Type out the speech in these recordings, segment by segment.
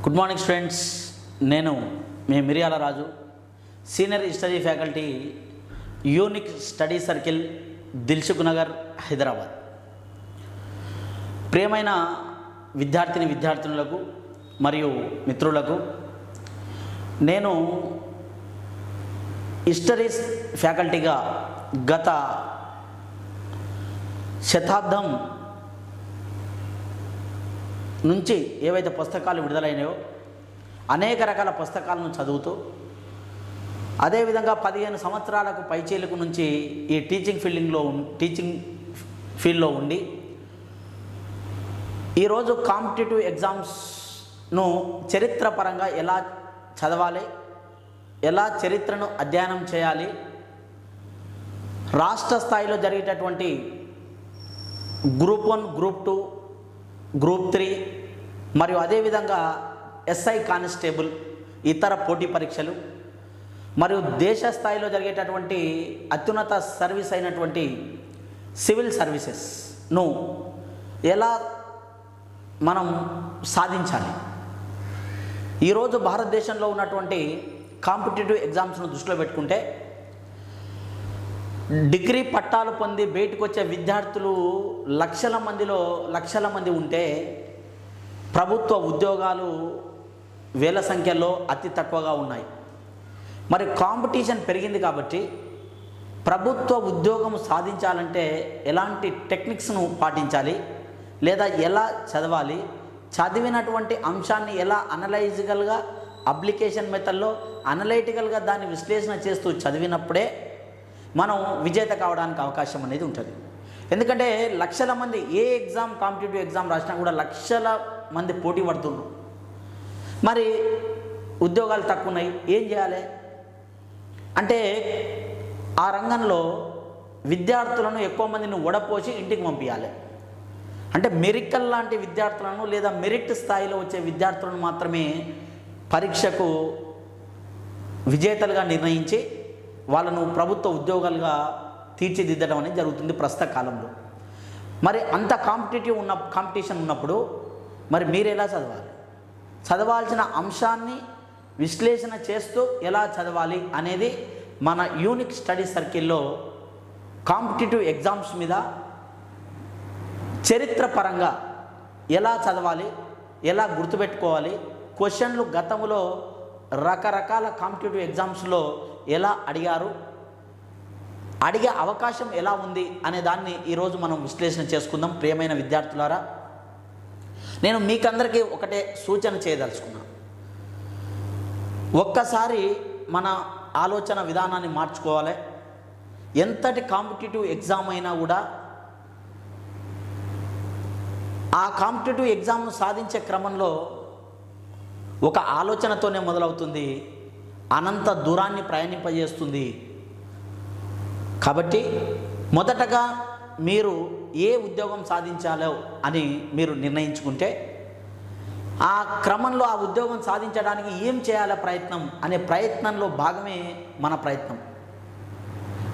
Good morning students, నేను మీ Miriyala Raju, senior history faculty, unique study circle, Dilsukhnagar, Hyderabad. ప్రియమైన విద్యార్థినులకు మరియు మిత్రులకు, నేను హిస్టరీస్ ఫ్యాకల్టీగా గత శతాబ్దం నుంచి ఏవైతే పుస్తకాలు విడుదలైనాయో అనేక రకాల పుస్తకాలను చదువుతూ, అదేవిధంగా 15 సంవత్సరాలకు పైచేలుకు నుంచి ఈ టీచింగ్ ఫీల్డ్లో ఉండి ఈరోజు కాంపిటేటివ్ ఎగ్జామ్స్ను చరిత్రపరంగా ఎలా చదవాలి, ఎలా చరిత్రను అధ్యయనం చేయాలి, రాష్ట్ర స్థాయిలో జరిగేటటువంటి గ్రూప్ 1, గ్రూప్ 2, గ్రూప్ 3 మరియు అదేవిధంగా ఎస్ఐ కానిస్టేబుల్ ఇతర పోటీ పరీక్షలు మరియు దేశ స్థాయిలో జరిగేటటువంటి అత్యున్నత సర్వీస్ అయినటువంటి సివిల్ సర్వీసెస్ను ఎలా మనం సాధించాలి. ఈరోజు భారతదేశంలో ఉన్నటువంటి కాంపిటేటివ్ ఎగ్జామ్స్ను దృష్టిలో పెట్టుకుంటే డిగ్రీ పట్టాలు పొంది బయటకు వచ్చే విద్యార్థులు లక్షల మంది ఉంటే ప్రభుత్వ ఉద్యోగాలు వేల సంఖ్యలో అతి తక్కువగా ఉన్నాయి. మరి కాంపిటీషన్ పెరిగింది కాబట్టి ప్రభుత్వ ఉద్యోగం సాధించాలంటే ఎలాంటి టెక్నిక్స్ను పాటించాలి, లేదా ఎలా చదవాలి, చదివినటువంటి అంశాన్ని ఎలా అనలైజికల్గా అప్లికేషన్ మెథడ్లో అనలైటికల్గా దాన్ని విశ్లేషణ చేస్తూ చదివినప్పుడే మనం విజేత కావడానికి అవకాశం అనేది ఉంటుంది. ఎందుకంటే లక్షల మంది కాంపిటేటివ్ ఎగ్జామ్ రాసినా కూడా లక్షల మంది పోటీ పడుతున్నారు. మరి ఉద్యోగాలు తక్కువ ఉన్నాయి, ఏం చేయాలి అంటే ఆ రంగంలో విద్యార్థులను ఎక్కువ మందిని వడపోసి ఇంటికి పంపించాలి. అంటే మెరికల్ లాంటి విద్యార్థులను లేదా మెరిట్ స్థాయిలో వచ్చే విద్యార్థులను మాత్రమే పరీక్షకు విజేతలుగా నిర్ణయించి వాళ్ళను ప్రభుత్వ ఉద్యోగాలుగా తీర్చిదిద్దడం అనేది జరుగుతుంది ప్రస్తుత కాలంలో. మరి అంత కాంపిటీషన్ ఉన్నప్పుడు మరి మీరు ఎలా చదవాలి, చదవాల్సిన అంశాన్ని విశ్లేషణ చేస్తూ ఎలా చదవాలి అనేది మన యూనిక్ స్టడీ సర్కిల్లో కాంపిటేటివ్ ఎగ్జామ్స్ మీద చరిత్రపరంగా ఎలా చదవాలి, ఎలా గుర్తుపెట్టుకోవాలి, క్వశ్చన్లు గతంలో రకరకాల కాంపిటేటివ్ ఎగ్జామ్స్లో ఎలా అడిగే అవకాశం ఎలా ఉంది అనే దాన్ని ఈరోజు మనం విశ్లేషణ చేసుకుందాం. ప్రియమైన విద్యార్థులారా, నేను మీకందరికీ ఒకటే సూచన చేయదలుచుకున్నాను. ఒక్కసారి మన ఆలోచన విధానాన్ని మార్చుకోవాలి. ఎంతటి కాంపిటేటివ్ ఎగ్జామ్ అయినా కూడా ఆ కాంపిటేటివ్ ఎగ్జామ్ను సాధించే క్రమంలో ఒక ఆలోచనతోనే మొదలవుతుంది, అనంత దూరాన్ని ప్రయాణింపజేస్తుంది. కాబట్టి మొదటగా మీరు ఏ ఉద్యోగం సాధించాలో అని మీరు నిర్ణయించుకుంటే ఆ క్రమంలో ఆ ఉద్యోగం సాధించడానికి ఏం చేయాలో అనే ప్రయత్నంలో భాగమే మన ప్రయత్నం.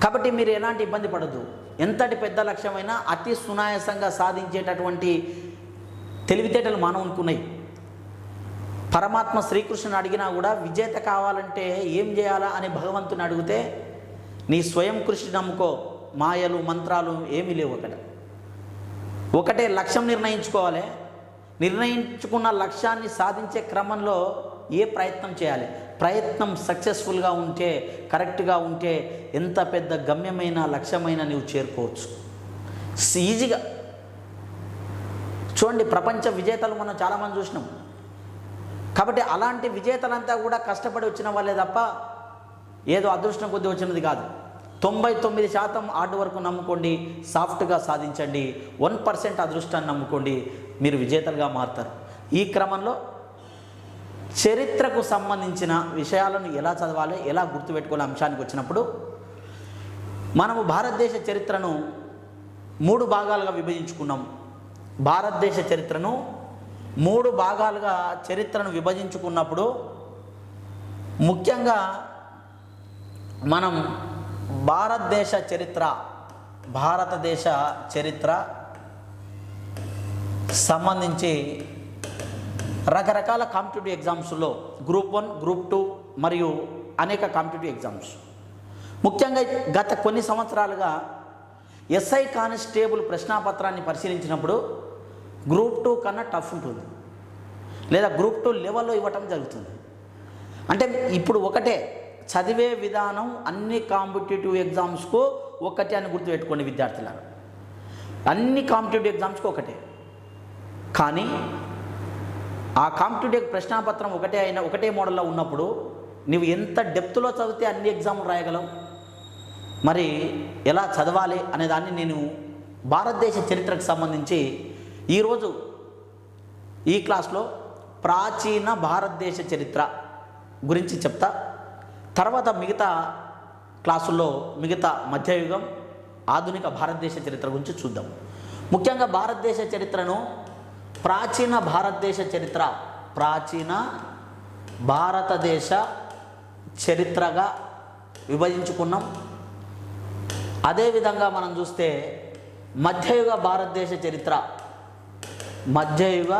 కాబట్టి మీరు ఎలాంటి ఇబ్బంది పడద్దు. ఎంతటి పెద్ద లక్ష్యమైనా అతి సునాయాసంగా సాధించేటటువంటి తెలివితేటలు మానవునికి ఉన్నాయి. పరమాత్మ శ్రీకృష్ణుని అడిగినా కూడా విజేత కావాలంటే ఏం చేయాలా అని భగవంతుని అడిగితే నీ స్వయం కృషి నమ్ముకో, మాయలు మంత్రాలు ఏమీ లేవు. ఒకటే లక్ష్యం నిర్ణయించుకోవాలి. నిర్ణయించుకున్న లక్ష్యాన్ని సాధించే క్రమంలో ఏ ప్రయత్నం చేయాలి, ప్రయత్నం సక్సెస్ఫుల్గా ఉంటే, కరెక్ట్గా ఉంటే ఎంత పెద్ద గమ్యమైన లక్ష్యమైన నీవు చేరుకోవచ్చు ఈజీగా. చూడండి, ప్రపంచ విజేతలు మనం చాలామంది చూసినాం. కాబట్టి అలాంటి విజేతలంతా కూడా కష్టపడి వచ్చిన వాళ్ళే తప్ప ఏదో అదృష్టం కొద్దీ వచ్చినది కాదు. 99% హార్డ్ వర్క్ నమ్ముకోండి, సాఫ్ట్గా సాధించండి. 1% అదృష్టాన్ని నమ్ముకోండి, మీరు విజేతలుగా మారుతారు. ఈ క్రమంలో చరిత్రకు సంబంధించిన విషయాలను ఎలా చదవాలి, ఎలా గుర్తుపెట్టుకోవాలి అంశానికి వచ్చినప్పుడు మనము భారతదేశ చరిత్రను 3 భాగాలుగా విభజించుకున్నాం. భారతదేశ చరిత్రను 3 భాగాలుగా విభజించుకున్నప్పుడు ముఖ్యంగా మనం భారతదేశ చరిత్ర సంబంధించి రకరకాల కాంపిటేటివ్ ఎగ్జామ్స్లో గ్రూప్ 1, గ్రూప్ 2 మరియు అనేక కాంపిటేటివ్ ఎగ్జామ్స్, ముఖ్యంగా గత కొన్ని సంవత్సరాలుగా ఎస్ఐ కానిస్టేబుల్ ప్రశ్నాపత్రాన్ని పరిశీలించినప్పుడు గ్రూప్ 2 కన్నా టఫ్ ఉంటుంది, లేదా గ్రూప్ 2 లెవెల్లో ఇవ్వటం జరుగుతుంది. అంటే ఇప్పుడు ఒకటే చదివే విధానం అన్ని కాంపిటేటివ్ ఎగ్జామ్స్కు ఒకటే అని గుర్తుపెట్టుకోండి విద్యార్థులారా, అన్ని కాంపిటేటివ్ ఎగ్జామ్స్కి ఒకటే. కానీ ఆ కాంపిటేటివ్ ప్రశ్నాపత్రం ఒకటే మోడల్లో ఉన్నప్పుడు నువ్వు ఎంత డెప్త్లో చదివితే అన్ని ఎగ్జామ్లు రాయగలవు, మరి ఎలా చదవాలి అనే దాన్ని నేను భారతదేశ చరిత్రకు సంబంధించి ఈరోజు ఈ క్లాస్లో ప్రాచీన భారతదేశ చరిత్ర గురించి చెప్తా. తర్వాత మిగతా క్లాసుల్లో మిగతా మధ్యయుగం, ఆధునిక భారతదేశ చరిత్ర గురించి చూద్దాం. ముఖ్యంగా భారతదేశ చరిత్రను ప్రాచీన భారతదేశ చరిత్ర, ప్రాచీన భారతదేశ చరిత్రగా విభజించుకున్నాం. అదేవిధంగా మనం చూస్తే మధ్యయుగ భారతదేశ చరిత్ర, మధ్యయుగ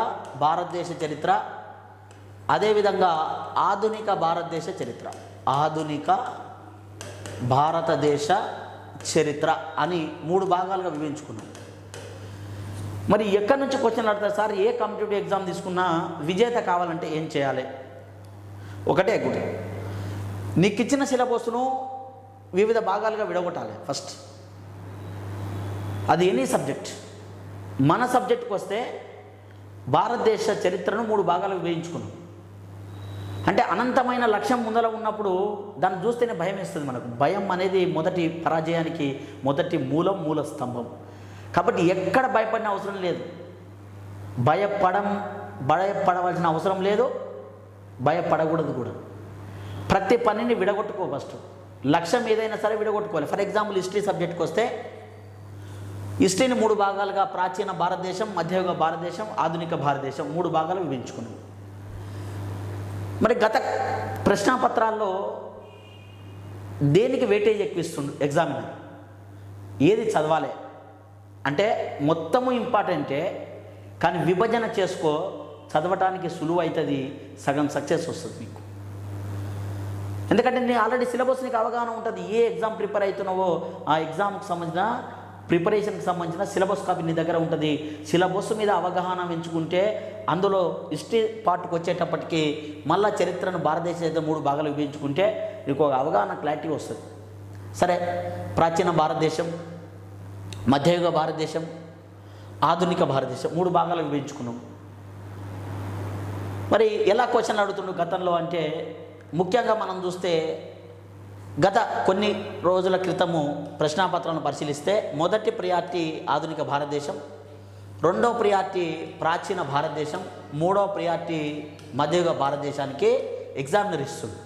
భారతదేశ చరిత్ర, అదేవిధంగా ఆధునిక భారతదేశ చరిత్ర, ఆధునిక భారతదేశ చరిత్ర అని 3 భాగాలుగా విభజించుకున్నాం. మరి ఎక్కడి నుంచి క్వశ్చన్ అడుగుతారు సార్, ఏ కాంపిటేటివ్ ఎగ్జామ్ తీసుకున్నా విజేత కావాలంటే ఏం చేయాలి? ఒకటే నీకు ఇచ్చిన సిలబస్ను వివిధ భాగాలుగా విడగొట్టాలి. ఫస్ట్ అది ఎనీ సబ్జెక్ట్. మన సబ్జెక్టుకు వస్తే భారతదేశ చరిత్రను 3 భాగాలుగా విభజించుకున్నాం. అంటే అనంతమైన లక్ష్యం ముందర ఉన్నప్పుడు దాన్ని చూస్తేనే భయం వేస్తుంది మనకు. భయం అనేది మొదటి పరాజయానికి మొదటి మూల స్తంభం. కాబట్టి ఎక్కడ భయపడిన అవసరం లేదు, భయపడవలసిన అవసరం లేదు, భయపడకూడదు కూడా. ప్రతి పనిని విడగొట్టుకో. ఫస్ట్ లక్ష్యం ఏదైనా సరే విడగొట్టుకోవాలి. ఫర్ ఎగ్జాంపుల్ హిస్టరీ సబ్జెక్ట్కి వస్తే హిస్టరీని 3 భాగాలుగా ప్రాచీన భారతదేశం, మధ్యయుగ భారతదేశం, ఆధునిక భారతదేశం 3 భాగాలు విభజించుకున్నాం. మరి గత ప్రశ్నాపత్రాల్లో దేనికి వెయిటేజ్ ఎక్కువ ఇస్తుండు ఎగ్జామినర్? ఏది చదవాలి అంటే మొత్తము ఇంపార్టెంటే, కానీ విభజన చేసుకో, చదవటానికి సులువు అవుతుంది, సగం సక్సెస్ వస్తుంది మీకు. ఎందుకంటే నేను ఆల్రెడీ సిలబస్ నీకు అవగాహన ఉంటుంది. ఏ ఎగ్జామ్ ప్రిపేర్ అవుతున్నావో ఆ ఎగ్జామ్కి సంబంధించిన ప్రిపరేషన్కి సంబంధించిన సిలబస్ కాపీ నీ దగ్గర ఉంటుంది. సిలబస్ మీద అవగాహన పెంచుకుంటే అందులో హిస్టరీ పార్ట్కి వచ్చేటప్పటికి మళ్ళీ చరిత్రను భారతదేశ చరిత్ర 3 భాగాలు విభజించుకుంటే నీకు ఒక అవగాహన క్లారిటీ వస్తుంది. సరే, ప్రాచీన భారతదేశం, మధ్యయుగ భారతదేశం, ఆధునిక భారతదేశం 3 భాగాలు విభజించుకున్నాం. మరి ఎలా క్వశ్చన్లు అడుగుతుండు గతంలో అంటే, ముఖ్యంగా మనం చూస్తే గత కొన్ని రోజుల క్రితము ప్రశ్నాపత్రాలను పరిశీలిస్తే మొదటి ప్రియారిటీ ఆధునిక భారతదేశం, రెండో ప్రియారిటీ ప్రాచీన భారతదేశం, మూడో ప్రియారిటీ మధ్యయుగ భారతదేశానికి ఎగ్జామినర్ ఇస్తుంది.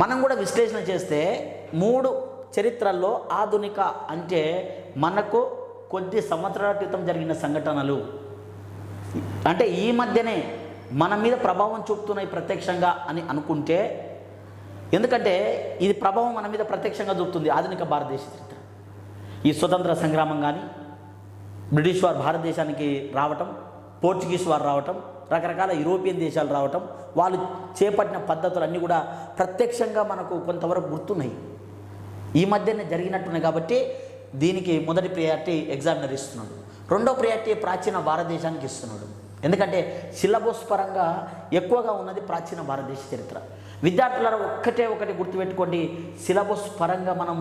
మనం కూడా విశ్లేషణ చేస్తే 3 చరిత్రల్లో ఆధునిక అంటే మనకు కొద్ది సంవత్సరాల క్రితం జరిగిన సంఘటనలు, అంటే ఈ మధ్యనే మన మీద ప్రభావం చూపుతున్నాయి ప్రత్యక్షంగా అని అనుకుంటే, ఎందుకంటే ఇది ప్రభావం మన మీద ప్రత్యక్షంగా చూపుతుంది ఆధునిక భారతదేశ చరిత్ర. ఈ స్వతంత్ర సంగ్రామం కానీ, బ్రిటిష్ వారు భారతదేశానికి రావటం, పోర్చుగీస్ వారు రావటం, రకరకాల యూరోపియన్ దేశాలు రావటం, వాళ్ళు చేపట్టిన పద్ధతులు అన్నీ కూడా ప్రత్యక్షంగా మనకు కొంతవరకు గుర్తున్నాయి, ఈ మధ్యనే జరిగినట్టున్నాయి. కాబట్టి దీనికి మొదటి ప్రియారిటీ ఎగ్జామినర్ ఇస్తున్నాడు. రెండో ప్రియారిటీ ప్రాచీన భారతదేశానికి ఇస్తున్నాడు. ఎందుకంటే సిలబస్ పరంగా ఎక్కువగా ఉన్నది ప్రాచీన భారతదేశ చరిత్ర. విద్యార్థుల ఒకటి గుర్తుపెట్టుకోండి, సిలబస్ పరంగా మనం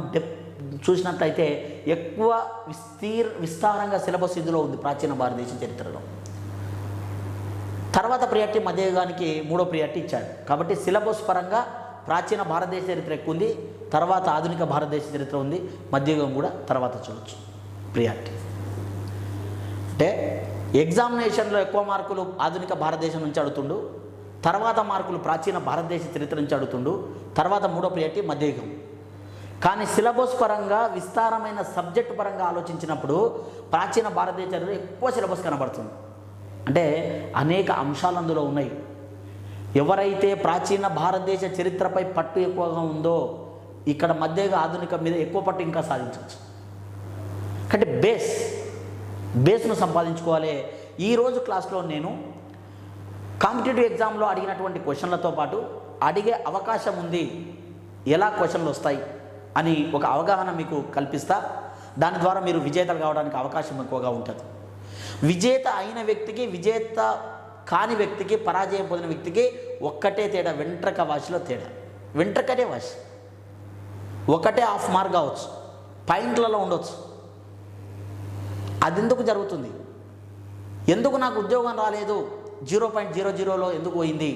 చూసినట్లయితే ఎక్కువ విస్తారంగా సిలబస్ ఇందులో ఉంది ప్రాచీన భారతదేశ చరిత్రలో. తర్వాత ప్రియారిటీ మధ్యయుగానికి 3వ ప్రియారిటీ ఇచ్చాడు. కాబట్టి సిలబస్ పరంగా ప్రాచీన భారతదేశ చరిత్ర ఎక్కువ ఉంది, తర్వాత ఆధునిక భారతదేశ చరిత్ర ఉంది, మధ్యయుగం కూడా తర్వాత చూడవచ్చు ప్రియారిటీ. అంటే ఎగ్జామినేషన్లో ఎక్కువ మార్కులు ఆధునిక భారతదేశం నుంచి అడుగుతుండు, తర్వాత మార్కులు ప్రాచీన భారతదేశ చరిత్ర నుంచి అడుగుతుండు, తర్వాత 3వ ప్రియారిటీ మధ్యయుగం. కానీ సిలబస్ పరంగా విస్తారమైన సబ్జెక్టు పరంగా ఆలోచించినప్పుడు ప్రాచీన భారతదేశ చరిత్ర ఎక్కువ సిలబస్ కనబడుతుంది. అంటే అనేక అంశాలు అందులో ఉన్నాయి. ఎవరైతే ప్రాచీన భారతదేశ చరిత్రపై పట్టు ఎక్కువగా ఉందో ఇక్కడ మధ్యయుగ ఆధునిక మీద ఎక్కువ పట్టు ఇంకా సాధించవచ్చు. కాబట్టి బేస్ను సంపాదించుకోవాలి. ఈరోజు క్లాస్లో నేను కాంపిటేటివ్ ఎగ్జామ్లో అడిగినటువంటి క్వశ్చన్లతో పాటు అడిగే అవకాశం ఉంది, ఎలా క్వశ్చన్లు వస్తాయి అని ఒక అవగాహన మీకు కల్పిస్తా. దాని ద్వారా మీరు విజేతలు కావడానికి అవకాశం ఎక్కువగా ఉంటుంది. విజేత అయిన వ్యక్తికి, విజేత కాని వ్యక్తికి, పరాజయం పొందిన వ్యక్తికి ఒక్కటే తేడా, వెంట్రక వాసిలో తేడా. వెంట్రకటే వాసి ఒకటే హాఫ్ మార్క్ కావచ్చు, పాయింట్లలో ఉండొచ్చు. అది ఎందుకు జరుగుతుంది? ఎందుకు నాకు ఉద్యోగం రాలేదు, 0.00లో ఎందుకు పోయింది,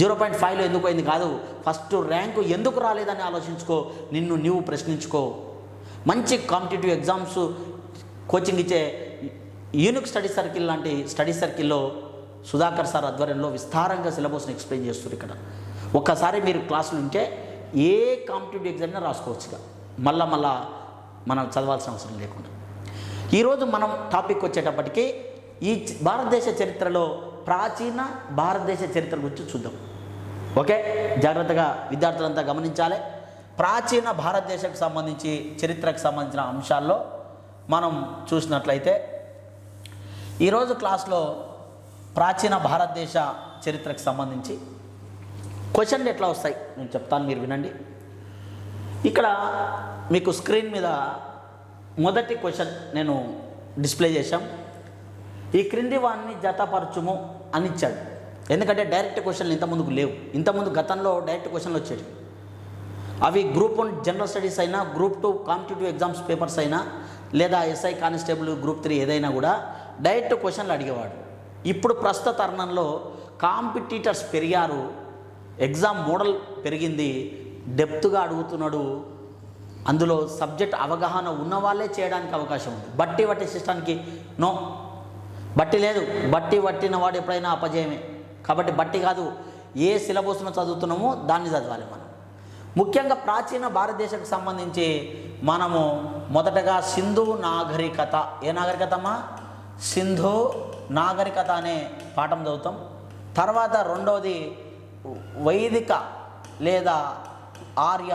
0.5లో ఎందుకు పోయింది కాదు, ఫస్ట్ ర్యాంకు ఎందుకు రాలేదని ఆలోచించుకో, నిన్ను నీవు ప్రశ్నించుకో. మంచి కాంపిటేటివ్ ఎగ్జామ్స్ కోచింగ్ ఇచ్చే యూనిక్ స్టడీ సర్కిల్ లాంటి స్టడీ సర్కిల్లో సుధాకర్ సార్ ఆధ్వర్యంలో విస్తారంగా సిలబస్ని ఎక్స్ప్లెయిన్ చేస్తారు. ఇక్కడ ఒక్కసారి మీరు క్లాసులు ఉంటే ఏ కాంపిటేటివ్ ఎగ్జామ్ని రాసుకోవచ్చుగా, మళ్ళా మనం చదవాల్సిన అవసరం లేకుండా. ఈరోజు మనం టాపిక్ వచ్చేటప్పటికి ఈ భారతదేశ చరిత్రలో ప్రాచీన భారతదేశ చరిత్ర గురించి చూద్దాం. ఓకే, జాగ్రత్తగా విద్యార్థులంతా గమనించాలి. ప్రాచీన భారతదేశకు సంబంధించి, చరిత్రకు సంబంధించిన అంశాల్లో మనం చూసినట్లయితే ఈరోజు క్లాస్లో ప్రాచీన భారతదేశ చరిత్రకు సంబంధించి క్వశ్చన్లు ఎట్లా వస్తాయి నేను చెప్తాను, మీరు వినండి. ఇక్కడ మీకు స్క్రీన్ మీద మొదటి క్వశ్చన్ నేను డిస్ప్లే చేశాం. ఈ క్రింది వాన్ని జతపరచుము అని ఇచ్చాడు. ఎందుకంటే డైరెక్ట్ క్వశ్చన్లు ఇంతకుముందుకు లేవు. ఇంతకుముందు గతంలో డైరెక్ట్ క్వశ్చన్లు వచ్చేవి. అవి గ్రూప్ 1 జనరల్ స్టడీస్ అయినా, గ్రూప్ 2 కాంపిటేటివ్ ఎగ్జామ్స్ పేపర్స్ అయినా, లేదా ఎస్ఐ కానిస్టేబుల్ గ్రూప్ 3 ఏదైనా కూడా డైరెక్ట్ క్వశ్చన్లు అడిగేవాడు. ఇప్పుడు ప్రస్తుత తరుణంలో కాంపిటీటర్స్ పెరిగారు, ఎగ్జామ్ మోడల్ పెరిగింది, డెప్త్గా అడుగుతున్నాడు. అందులో సబ్జెక్ట్ అవగాహన ఉన్న వాళ్ళే చేయడానికి అవకాశం ఉంది. బట్టి వట్టి సిస్టానికి నో, బట్టి లేదు. బట్టి పట్టిన వాడు ఎప్పుడైనా అపజయమే. కాబట్టి బట్టి కాదు, ఏ సిలబస్ను చదువుతున్నామో దాన్ని చదవాలి మనం. ముఖ్యంగా ప్రాచీన భారతదేశకు సంబంధించి మనము మొదటగా సింధు నాగరికత, ఏ నాగరికత అమ్మా? సింధు నాగరికత అనే పాఠం చదువుతాం. తర్వాత రెండవది వైదిక లేదా ఆర్య,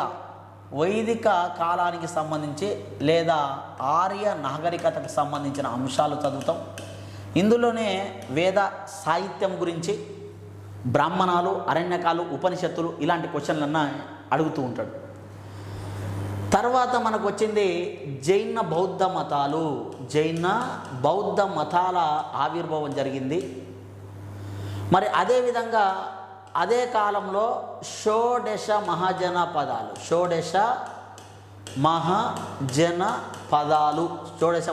వైదిక కాలానికి సంబంధించి లేదా ఆర్య నాగరికతకు సంబంధించిన అంశాలు చదువుతాం. ఇందులోనే వేద సాహిత్యం గురించి, బ్రాహ్మణాలు, అరణ్యకాలు, ఉపనిషత్తులు ఇలాంటి క్వశ్చన్లన్నా అడుగుతూ ఉంటాడు. తర్వాత మనకు వచ్చింది జైన బౌద్ధ మతాలు. జైన బౌద్ధ మతాల ఆవిర్భావం జరిగింది. మరి అదేవిధంగా అదే కాలంలో షోడశ మహాజనపదాలు, షోడశ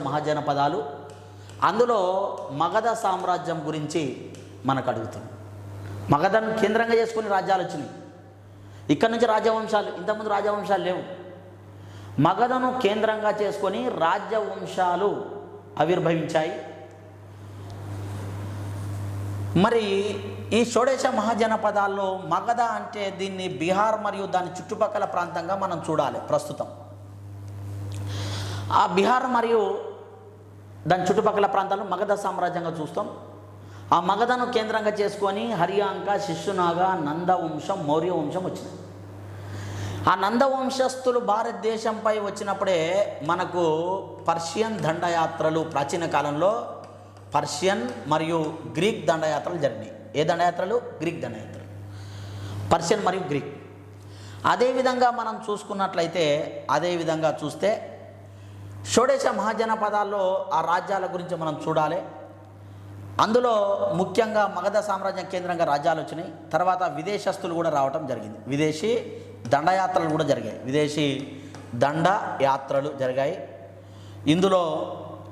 మహాజనపదాలు, అందులో మగధ సామ్రాజ్యం గురించి మనకు అడుగుతాం. మగధను కేంద్రంగా చేసుకుని రాజ్యాలు వచ్చినాయి. ఇక్కడ నుంచి రాజవంశాలు, ఇంతకుముందు రాజవంశాలు లేవు. మగధను కేంద్రంగా చేసుకొని రాజ్యవంశాలు ఆవిర్భవించాయి. మరి ఈ షోడశ మహాజనపదాల్లో మగధ అంటే దీన్ని బీహార్ మరియు దాని చుట్టుపక్కల ప్రాంతంగా మనం చూడాలి. ప్రస్తుతం ఆ బీహార్ మరియు దాని చుట్టుపక్కల ప్రాంతాల్లో మగధ సామ్రాజ్యంగా చూస్తాం. ఆ మగధను కేంద్రంగా చేసుకొని హరియాంక, శిశునాగ, నందవంశం, మౌర్య వంశం వచ్చినాయి. ఆ నందవంశస్థులు భారతదేశంపై వచ్చినప్పుడే మనకు పర్షియన్ దండయాత్రలు, ప్రాచీన కాలంలో పర్షియన్ మరియు గ్రీక్ దండయాత్రలు జరిగినాయి. ఏ దండయాత్రలు? గ్రీక్ దండయాత్రలు, పర్షియన్ మరియు గ్రీక్. అదేవిధంగా మనం చూసుకున్నట్లయితే, అదేవిధంగా చూస్తే షోడశ మహాజనపదాల్లో ఆ రాజ్యాల గురించి మనం చూడాలి. అందులో ముఖ్యంగా మగధ సామ్రాజ్యం కేంద్రంగా రాజ్యాలు వచ్చినాయి. తర్వాత విదేశస్తులు కూడా రావటం జరిగింది. విదేశీ దండయాత్రలు కూడా జరిగాయి. విదేశీ దండయాత్రలు జరిగాయి. ఇందులో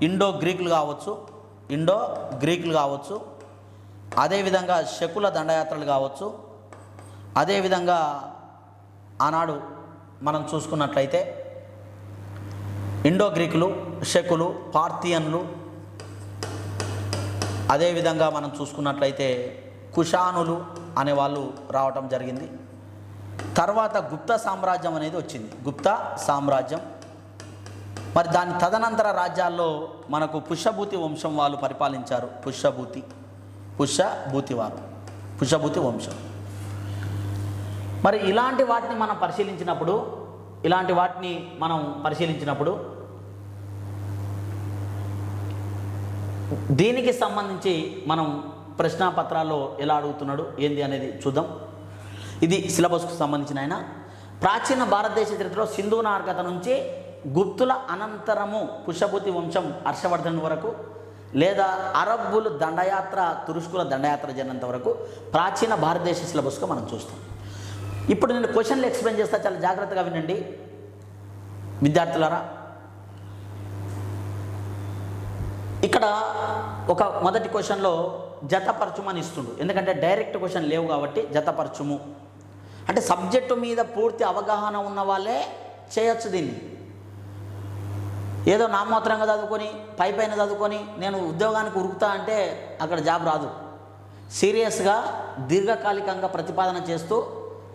ఇండో గ్రీకులు కావచ్చు, అదేవిధంగా శకుల దండయాత్రలు కావచ్చు. అదేవిధంగా ఆనాడు మనం చూసుకున్నట్లయితే ఇండో గ్రీకులు, శకులు, పార్థియన్లు, అదేవిధంగా మనం చూసుకున్నట్లయితే కుషానులు అనేవాళ్ళు రావటం జరిగింది. తర్వాత గుప్త సామ్రాజ్యం అనేది వచ్చింది, గుప్త సామ్రాజ్యం. మరి దాని తదనంతర రాజ్యాల్లో మనకు పుష్యభూతి వంశం వాళ్ళు పరిపాలించారు. పుష్యభూతి వంశం. మరి ఇలాంటి వాటిని మనం పరిశీలించినప్పుడు దీనికి సంబంధించి మనం ప్రశ్నాపత్రాల్లో ఎలా అడుగుతున్నాడు ఏంది అనేది చూద్దాం. ఇది సిలబస్కు సంబంధించిన ఆయన. ప్రాచీన భారతదేశ చరిత్రలో సింధు నాగరికత నుంచి గుప్తుల అనంతరము పుష్యభూతి వంశం హర్షవర్ధన్ వరకు, లేదా అరబ్బులు దండయాత్ర తురుష్కుల దండయాత్ర జరిగినంత వరకు ప్రాచీన భారతదేశ సిలబస్గా మనం చూస్తాం. ఇప్పుడు నేను క్వశ్చన్లు ఎక్స్ప్లెయిన్ చేస్తా, చాలా జాగ్రత్తగా వినండి విద్యార్థులారా. ఇక్కడ ఒక మొదటి క్వశ్చన్లో జతపరచుమని ఇస్తుండు, ఎందుకంటే డైరెక్ట్ క్వశ్చన్ లేవు కాబట్టి జతపరచుము అంటే సబ్జెక్టు మీద పూర్తి అవగాహన ఉన్న వాళ్ళే చేయొచ్చు దీన్ని. ఏదో నామమాత్రంగా చదువుకొని పైన చదువుకొని నేను ఉద్యోగానికి ఉరుకుతా అంటే అక్కడ జాబ్ రాదు. సీరియస్గా దీర్ఘకాలికంగా ప్రతిపాదన చేస్తూ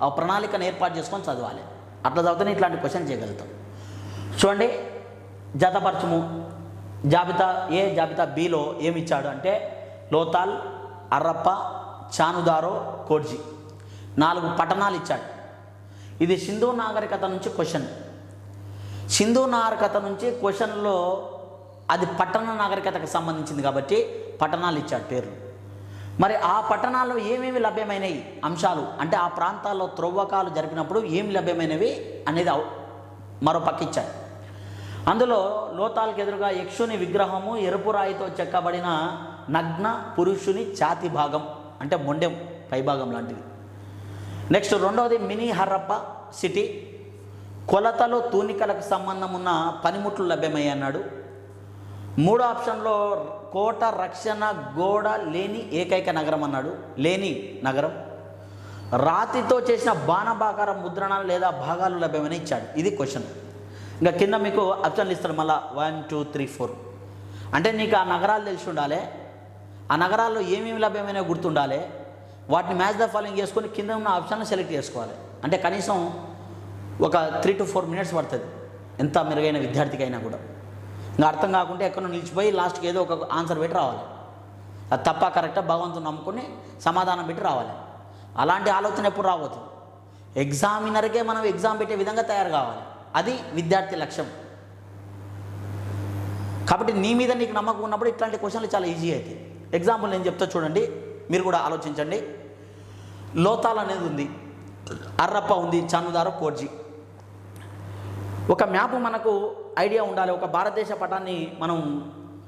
ఆ ప్రణాళికను ఏర్పాటు చేసుకొని చదవాలి. అట్లా చదివితేనే ఇట్లాంటి క్వశ్చన్ చేయగలుగుతాం. చూడండి, జతపరచుము జాబితా ఏ జాబితా బిలో ఏమి ఇచ్చాడు అంటే లోతాల్, అర్రప్ప, చానుదారో, కోడ్జి 4 పట్టణాలు ఇచ్చాడు. ఇది సింధు నాగరికత నుంచి క్వశ్చన్. సింధు నాగరికత నుంచి క్వశ్చన్లో అది పట్టణ నాగరికతకు సంబంధించింది కాబట్టి పట్టణాలు ఇచ్చాడు పేర్లు. మరి ఆ పట్టణాల్లో ఏమేమి లభ్యమైనవి అంశాలు అంటే ఆ ప్రాంతాల్లో త్రవ్వకాలు జరిపినప్పుడు ఏమి లభ్యమైనవి అనేది మరో పక్క ఇచ్చాడు. అందులో లోతాల్కి ఎదురుగా యక్షుని విగ్రహము, ఎరుపు రాయితో చెక్కబడిన నగ్న పురుషుని ఛాతి భాగం అంటే మొండెం పైభాగం లాంటిది. నెక్స్ట్ రెండవది మినీ హర్రప్ప సిటీ, కొలతలు తూనికలకు సంబంధం ఉన్న పనిముట్లు లభ్యమయ్యాయి అన్నాడు. మూడో ఆప్షన్లో కోట రక్షణ గోడ లేని ఏకైక నగరం అన్నాడు, లేని నగరం. రాతితో చేసిన బాణబాకార ముద్రణాలు లేదా భాగాలు లభ్యమని ఇచ్చాడు. ఇది క్వశ్చన్. ఇంకా కింద మీకు ఆప్షన్లు ఇస్తాడు మళ్ళీ 1 2 3 4 అంటే నీకు ఆ నగరాలు తెలిసి ఉండాలి, ఆ నగరాల్లో ఏమేమి లభ్యమైనా గుర్తుండాలి, వాటిని మ్యాచ్ ద ఫాలోయింగ్ చేసుకొని కింద ఉన్న ఆప్షన్లు సెలెక్ట్ చేసుకోవాలి. అంటే కనీసం ఒక 3 to 4 minutes పడుతుంది ఎంత మెరుగైన విద్యార్థికి అయినా కూడా. ఇంకా అర్థం కాకుంటే ఎక్కడో నిలిచిపోయి లాస్ట్కి ఏదో ఒక ఆన్సర్ పెట్టి రావాలి. అది తప్ప కరెక్టా భగవంతుని నమ్ముకొని సమాధానం పెట్టి రావాలి. అలాంటి ఆలోచన ఎప్పుడు రావద్దు. ఎగ్జామినర్కే మనం ఎగ్జామ్ పెట్టే విధంగా తయారు కావాలి. అది విద్యార్థి లక్ష్యం. కాబట్టి నీ మీద నీకు నమ్మకం ఉన్నప్పుడు ఇట్లాంటి క్వశ్చన్లు చాలా ఈజీ అవుతాయి. ఎగ్జాంపుల్ నేను చెప్తా చూడండి, మీరు కూడా ఆలోచించండి. లోతాల్ అనేది ఉంది, అర్రప్ప ఉంది, చానుదారో, కోడ్జి. ఒక మ్యాప్ మనకు ఐడియా ఉండాలి. ఒక భారతదేశ పటాన్ని మనం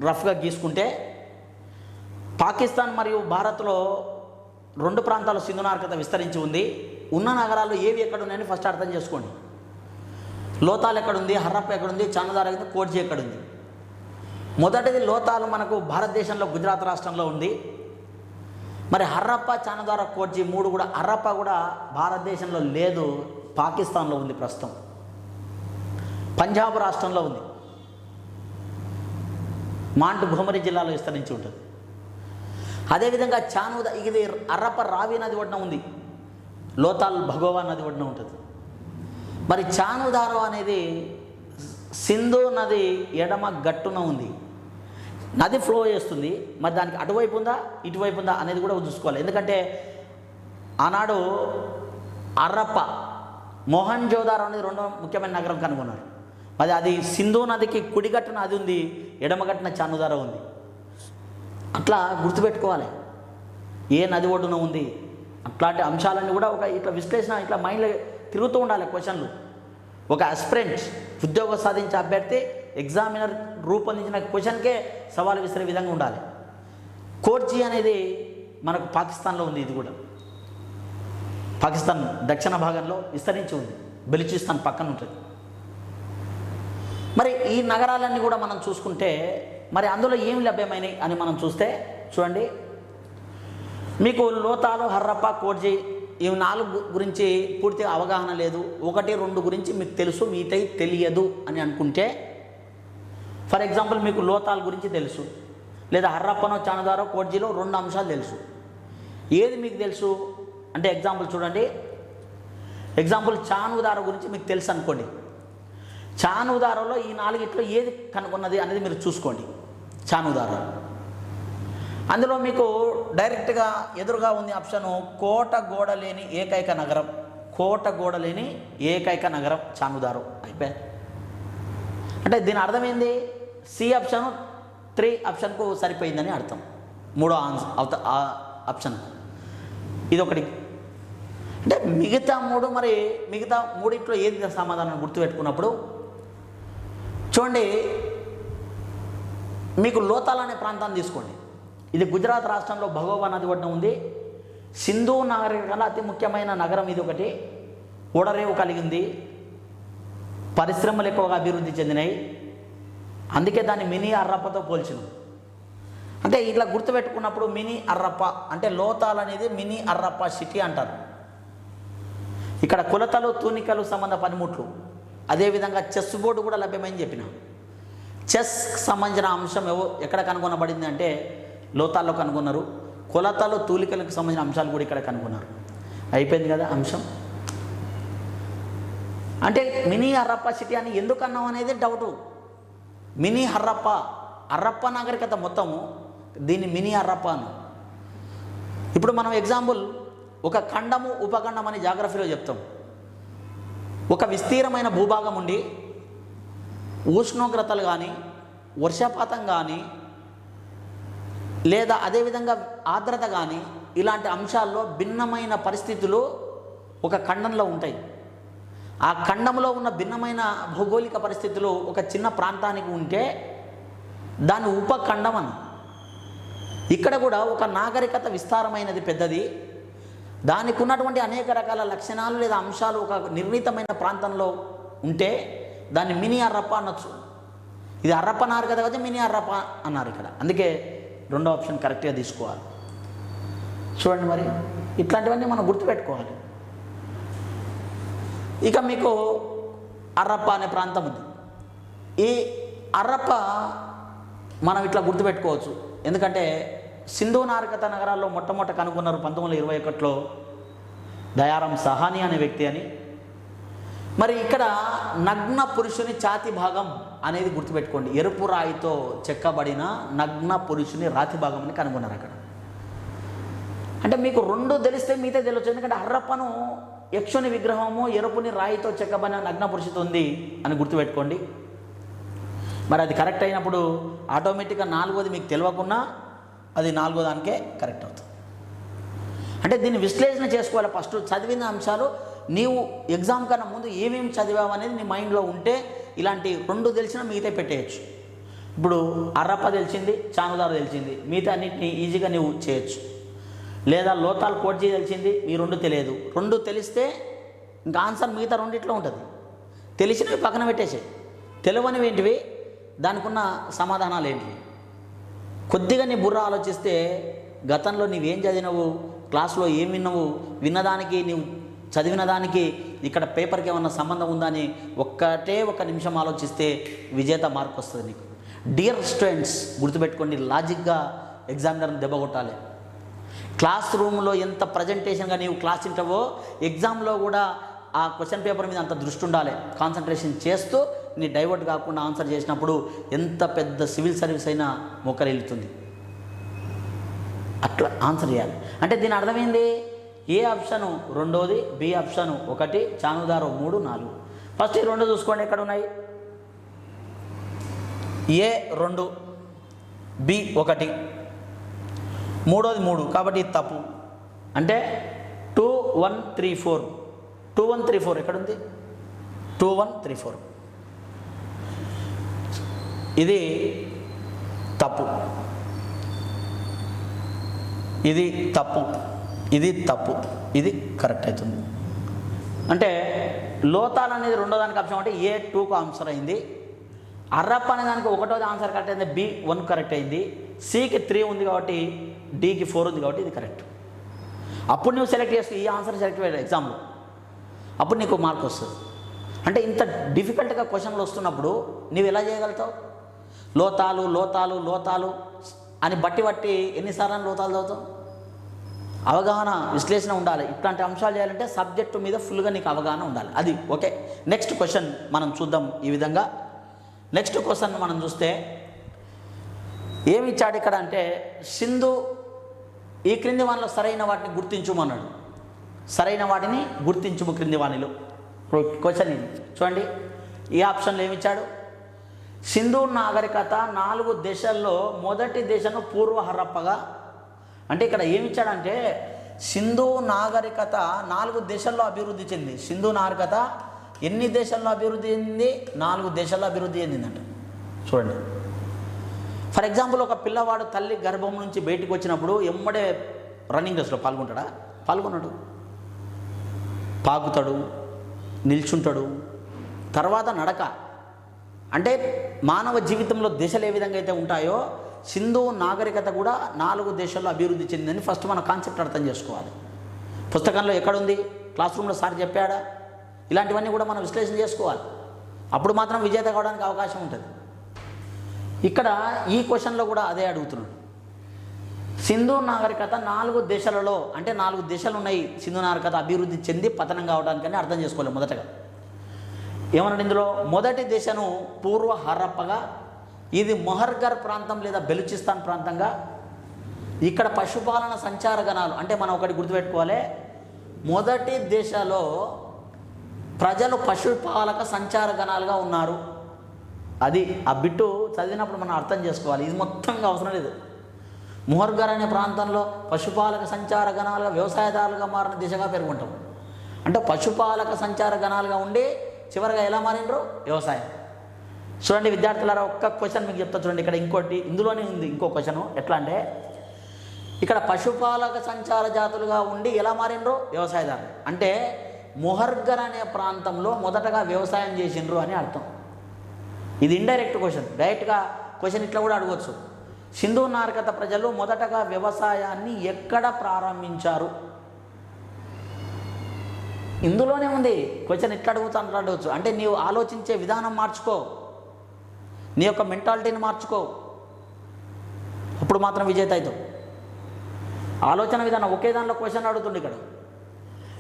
రఫ్గా గీసుకుంటే పాకిస్తాన్ మరియు భారత్లో 2 ప్రాంతాలు సింధు నాగరికత విస్తరించి ఉంది. ఉన్న నగరాలు ఏవి ఎక్కడ ఉన్నాయని ఫస్ట్ అర్థం చేసుకోండి. లోతాల్ ఎక్కడుంది, హర్రప్ప ఎక్కడుంది, చానుదారో ఎక్కడుంది, కోడ్జి ఎక్కడుంది. మొదటిది లోతాల్ మనకు భారతదేశంలో గుజరాత్ రాష్ట్రంలో ఉంది. మరి హర్రప్ప, చానుదారో, కోడ్జి 3 కూడా, హర్రప్ప కూడా భారతదేశంలో లేదు, పాకిస్తాన్లో ఉంది ప్రస్తుతం, పంజాబ్ రాష్ట్రంలో ఉంది, మాంట్ ఘుమరి జిల్లాలో విస్తరించి ఉంటుంది. అదేవిధంగా ఇది హర్రప్ప రావి నది ఒడ్డున ఉంది, లోతాల్ భగోవా నది ఒడ్డున ఉంటుంది. మరి చానుదారో అనేది సింధు నది ఎడమ గట్టున ఉంది, నది ఫ్లో చేస్తుంది. మరి దానికి అటువైపు ఉందా ఇటువైపు ఉందా అనేది కూడా చూసుకోవాలి. ఎందుకంటే ఆనాడు హర్రప్ప, మొహంజోదారో అనేది 2వ ముఖ్యమైన నగరం కనుగొన్నారు. మరి అది సింధు నదికి కుడిగట్టున అది ఉంది, ఎడమగట్టున చానుదారో ఉంది. అట్లా గుర్తుపెట్టుకోవాలి ఏ నది ఒడ్డున ఉంది. అట్లాంటి అంశాలన్నీ కూడా ఒక ఇట్లా విశ్లేషణ ఇట్లా మైండ్లో తిరుగుతూ ఉండాలి. క్వశ్చన్లు ఒక ఆస్పిరెంట్ ఉద్యోగం సాధించే అభ్యర్థి ఎగ్జామినర్ రూపొందించిన క్వశ్చన్కే సవాలు విసిరే విధంగా ఉండాలి. కోడ్జి అనేది మనకు పాకిస్తాన్లో ఉంది. ఇది కూడా పాకిస్తాన్ దక్షిణ భాగంలో విస్తరించి ఉంది, బెలూచిస్తాన్ పక్కన ఉంటుంది. మరి ఈ నగరాలన్నీ కూడా మనం చూసుకుంటే మరి అందులో ఏమి లభ్యమైనవి అని మనం చూస్తే చూడండి, మీకు లోతాలు, హర్రప్ప, కోడ్జి ఈ 4 గురించి పూర్తిగా అవగాహన లేదు, 1 2 గురించి మీకు తెలుసు, మిగతాయి తెలియదు అని అనుకుంటే, ఫర్ ఎగ్జాంపుల్ మీకు లోతాల్ గురించి తెలుసు, లేదా హర్రప్పనో, చానుదారో, కోడ్జిలో 2 అంశాలు తెలుసు. ఏది మీకు తెలుసు అంటే ఎగ్జాంపుల్ చూడండి, ఎగ్జాంపుల్ చానుదారో గురించి మీకు తెలుసు అనుకోండి. చానుదారోలో ఈ 4 ఏది కనుగొన్నది అనేది మీరు చూసుకోండి. చానుదారో అందులో మీకు డైరెక్ట్గా ఎదురుగా ఉంది ఆప్షను కోట గోడ లేని ఏకైక నగరం. కోట గోడ లేని ఏకైక నగరం చానుదారో. అయిపోయి అంటే దీని అర్థం ఏంది? సి ఆప్షన్ 3 ఆప్షన్కు సరిపోయిందని అర్థం. 3వ ఆప్షన్. ఇది ఒకటి. అంటే మిగతా మూడు, మరి మిగతా మూడిట్లో ఏది సమాధానం గుర్తుపెట్టుకున్నప్పుడు చూడండి, మీకు లోతాల్ అనే ప్రాంతాన్ని తీసుకోండి. ఇది గుజరాత్ రాష్ట్రంలో భగోవా నది ఒడ్డున ఉంది. సింధు నాగరికతలో అతి ముఖ్యమైన నగరం ఇది ఒకటి. ఓడరేవు కలిగింది, పరిశ్రమలు ఎక్కువగా అభివృద్ధి చెందినాయి. అందుకే దాన్ని మినీ హర్రప్పతో పోల్చినాం. అంటే ఇట్లా గుర్తుపెట్టుకున్నప్పుడు మినీ హర్రప్ప అంటే లోతాల్ అనేది మినీ హర్రప్ప సిటీ అంటారు. ఇక్కడ కొలతలు, తూనికలు సంబంధ పనిముట్లు, అదేవిధంగా చెస్ బోర్డు కూడా లభ్యమని చెప్పిన. చెస్కి సంబంధించిన అంశం ఎక్కడ కనుగొనబడింది అంటే లోతాల్లో కనుగొన్నారు. కొలతలు, తూలికలకు సంబంధించిన అంశాలు కూడా ఇక్కడ కనుగొన్నారు. అయిపోయింది కదా అంశం. అంటే మినీ హర్రప్ప సిటీ అని ఎందుకు అన్నాం అనేది డౌటు. మినీ హర్రప్ప, హర్రప్ప నాగరికత మొత్తము దీన్ని మినీ హర్రప్ప అని. ఇప్పుడు మనం ఎగ్జాంపుల్ ఒక ఖండము, ఉపఖండం అని జాగ్రఫీలో చెప్తాం. ఒక విస్తీర్ణమైన భూభాగం ఉండి ఉష్ణోగ్రతలు కానీ, వర్షపాతం కానీ, లేదా అదేవిధంగా ఆర్ద్రత కానీ, ఇలాంటి అంశాల్లో భిన్నమైన పరిస్థితులు ఒక ఖండంలో ఉంటాయి. ఆ ఖండంలో ఉన్న భిన్నమైన భౌగోళిక పరిస్థితులు ఒక చిన్న ప్రాంతానికి ఉంటే దాన్ని ఉపఖండం అని. ఇక్కడ కూడా ఒక నాగరికత విస్తారమైనది, పెద్దది, దానికి ఉన్నటువంటి అనేక రకాల లక్షణాలు లేదా అంశాలు ఒక నిర్ణీతమైన ప్రాంతంలో ఉంటే దాన్ని మినీ హర్రప్ప అనొచ్చు. ఇది హర్రప్ప నాగరికత కదా, మినీ హర్రప్ప అన్నారు ఇక్కడ. అందుకే రెండో ఆప్షన్ కరెక్ట్గా తీసుకోవాలి. చూడండి, మరి ఇట్లాంటివన్నీ మనం గుర్తుపెట్టుకోవాలి. ఇక మీకు హర్రప్ప అనే ప్రాంతం ఉంది. ఈ హర్రప్ప మనం ఇట్లా గుర్తుపెట్టుకోవచ్చు. ఎందుకంటే సింధు నాగరికత నగరాల్లో మొట్టమొదట కనుగొన్నారు 1921లో దయారాం సహాని అనే వ్యక్తి అని. మరి ఇక్కడ నగ్న పురుషుని ఛాతి భాగం అనేది గుర్తుపెట్టుకోండి. ఎరుపు రాయితో చెక్కబడిన నగ్న పురుషుని రాతి భాగం అని కనుగొన్నారు అక్కడ. అంటే మీకు రెండు తెలిస్తే మిగతా తెలియచ్చు. ఎందుకంటే హర్రప్పను యక్షుని విగ్రహము ఎరుపుని రాయితో చెక్కబడిన నగ్న పురుషుడు ఉంది అని గుర్తుపెట్టుకోండి. మరి అది కరెక్ట్ అయినప్పుడు ఆటోమేటిక్గా నాలుగోది మీకు తెలియకున్నా అది నాలుగో దానికే కరెక్ట్ అవుతుంది. అంటే దీన్ని విశ్లేషణ చేసుకోవాలి. ఫస్ట్ చదివిన అంశాలు నీవు ఎగ్జామ్ కన్నా ముందు ఏమేమి చదివావు అనేది నీ మైండ్లో ఉంటే ఇలాంటి రెండు తెలిసినా మిగతా పెట్టేయచ్చు. ఇప్పుడు హర్రప్ప తెలిసింది, చానుదారు తెలిసింది, మిగతా అన్నింటినీ ఈజీగా నువ్వు చేయొచ్చు. లేదా లోతాల్ కోట్జీ తెలిసింది, ఈ రెండు తెలియదు. రెండు తెలిస్తే ఇంకా ఆన్సర్ మిగతా రెండిట్లో ఉంటుంది. తెలిసినవి పక్కన పెట్టేసాయి, తెలియనివి ఏంటివి, దానికి ఉన్న సమాధానాలు ఏంటివి. కొద్దిగా నీ బుర్ర ఆలోచిస్తే గతంలో నీవేం చదివినవు, క్లాస్లో ఏం విన్నావు, విన్నదానికి నీవు చదివిన దానికి ఇక్కడ పేపర్కి ఏమన్నా సంబంధం ఉందా అని ఒక్క నిమిషం ఆలోచిస్తే విజేత మార్క్ వస్తుంది నీకు. డియర్ స్టూడెంట్స్, గుర్తుపెట్టుకోండి, లాజిక్గా ఎగ్జామినర్ని దెబ్బ కొట్టాలి. క్లాస్ రూమ్లో ఎంత ప్రజెంటేషన్గా నీవు క్లాస్ వింటావో ఎగ్జామ్లో కూడా ఆ క్వశ్చన్ పేపర్ మీద అంత దృష్టి ఉండాలి. కాన్సన్ట్రేషన్ చేస్తూ నీ డైవర్ట్ కాకుండా ఆన్సర్ చేసినప్పుడు ఎంత పెద్ద సివిల్ సర్వీస్ అయినా మొక్కరెళ్తుంది. అట్లా ఆన్సర్ చేయాలి. అంటే దీని అర్థమైంది, ఏ ఆప్షను రెండోది, బి ఆప్షను 1, చానుదారు 3, 4. ఫస్ట్ ఈ రెండు చూసుకోండి ఎక్కడ ఉన్నాయి. ఏ 2, బి 1, మూడోది 3, కాబట్టి ఇది తప్పు. అంటే 2, 1, 3, 4. 2, 1, 3, 4 ఎక్కడుంది? 2, 1, 3, 4 ఇది తప్పు, ఇది తప్పు, ఇది తప్పు, ఇది కరెక్ట్ అవుతుంది. అంటే లోతాల్ అనేది రెండో దానికి ఆప్షన్ అంటే ఏ 2కు ఆన్సర్ అయింది. హర్రప్ప అనే దానికి 1వ ఆన్సర్ కరెక్ట్ అయింది, బి 1 కరెక్ట్ అయింది, సికి 3 ఉంది కాబట్టి డికి 4 ఉంది కాబట్టి ఇది కరెక్ట్. అప్పుడు నువ్వు సెలెక్ట్ చేస్తూ ఈ ఆన్సర్ సెలెక్ట్ అయ్యాడు ఎగ్జామ్లో, అప్పుడు నీకు మార్క్ వస్తుంది. అంటే ఇంత డిఫికల్ట్గా క్వశ్చన్లు వస్తున్నప్పుడు నువ్వు ఎలా చేయగలుగుతావు? లోతాలు లోతాలు లోతాలు అని బట్టి ఎన్నిసార్లు లోతాలు చదువుతావు? అవగాహన, విశ్లేషణ ఉండాలి. ఇట్లాంటి అంశాలు చేయాలంటే సబ్జెక్టు మీద ఫుల్గా నీకు అవగాహన ఉండాలి. అది ఓకే. నెక్స్ట్ క్వశ్చన్ మనం చూద్దాం. ఈ విధంగా నెక్స్ట్ క్వశ్చన్ మనం చూస్తే ఏమి ఇచ్చాడు ఇక్కడ అంటే, సింధు ఈ క్రింది వానిలో సరైన వాటిని గుర్తించుమన్నాడు. సరైన వాటిని గుర్తించుము క్రింది వానిలో. క్వశ్చన్ ఇది చూడండి. ఈ ఆప్షన్లో ఏమిచ్చాడు? సింధు నాగరికత 4 దశల్లో మొదటి దశను పూర్వ హరప్పగా, అంటే ఇక్కడ ఏమి ఇచ్చాడంటే సింధు నాగరికత 4 దేశాల్లో అభివృద్ధి చెందింది. సింధు నాగరికత ఎన్ని దేశాల్లో అభివృద్ధి చెందింది? 4 దేశాల్లో అభివృద్ధి చెందిందంట. చూడండి, ఫర్ ఎగ్జాంపుల్ ఒక పిల్లవాడు తల్లి గర్భం నుంచి బయటికి వచ్చినప్పుడు ఎమ్మడే రన్నింగ్ రేస్లో పాల్గొంటాడా? పాల్గొన్నాడు. పాకుతాడు, నిల్చుంటాడు, తర్వాత నడక. అంటే మానవ జీవితంలో దశలు ఏ విధంగా అయితే ఉంటాయో సింధు నాగరికత కూడా 4 దేశాల్లో అభివృద్ధి చెందిందని ఫస్ట్ మన కాన్సెప్ట్ అర్థం చేసుకోవాలి. పుస్తకంలో ఎక్కడుంది? క్లాస్ రూమ్లో సార్ చెప్పాడా? ఇలాంటివన్నీ కూడా మనం విశ్లేషణ చేసుకోవాలి. అప్పుడు మాత్రం విజేత కావడానికి అవకాశం ఉంటుంది. ఇక్కడ ఈ క్వశ్చన్లో కూడా అదే అడుగుతున్నాడు. సింధు నాగరికత 4 దేశాలలో, అంటే 4 దేశాలు ఉన్నాయి సింధు నాగరికత అభివృద్ధి చెంది పతనం కావడానికని అర్థం చేసుకోవాలి. మొదటగా ఏమన్నాడు ఇందులో? మొదటి దేశను పూర్వ హరప్పగా, ఇది మొహర్గర్ ప్రాంతం లేదా బెలుచిస్తాన్ ప్రాంతంగా, ఇక్కడ పశుపాలన సంచార గణాలు. అంటే మనం ఒకటి గుర్తుపెట్టుకోవాలి, మొదటి దేశంలో ప్రజలు పశుపాలక సంచార గణాలుగా ఉన్నారు. అది ఆ బిట్టు చదివినప్పుడు మనం అర్థం చేసుకోవాలి. ఇది మొత్తంగా అవసరం లేదు. మొహర్గర్ అనే ప్రాంతంలో పశుపాలక సంచార గణాలుగా వ్యవసాయదారులుగా మారిన దిశగా పేర్కొంటాం. అంటే పశుపాలక సంచార గణాలుగా ఉండి చివరిగా ఎలా మారినరు? వ్యవసాయం. చూడండి విద్యార్థులారా, ఒక్క క్వశ్చన్ మీకు చెప్తా చూడండి. ఇక్కడ ఇంకోటి ఇందులోనే ఉంది ఇంకో క్వశ్చను. ఎట్లా అంటే ఇక్కడ పశుపాలక సంచార జాతులుగా ఉండి ఎలా మారినరు? వ్యవసాయదారులు. అంటే మొహర్గర్ అనే ప్రాంతంలో మొదటగా వ్యవసాయం చేసిండ్రు అని అర్థం. ఇది ఇండైరెక్ట్ క్వశ్చన్. డైరెక్ట్గా క్వశ్చన్ ఇట్లా కూడా అడగవచ్చు. సింధు నాగరికత ప్రజలు మొదటగా వ్యవసాయాన్ని ఎక్కడ ప్రారంభించారు? ఇందులోనే ఉంది క్వశ్చన్. ఇట్లా అడుగుతా అట్లా అడగవచ్చు. అంటే నీవు ఆలోచించే విధానం మార్చుకో, నీ యొక్క మెంటాలిటీని మార్చుకో, అప్పుడు మాత్రం విజేత అవుతావు. ఆలోచన విధానం ఒకే దానిలో క్వశ్చన్ అడుగుతుంది ఇక్కడ.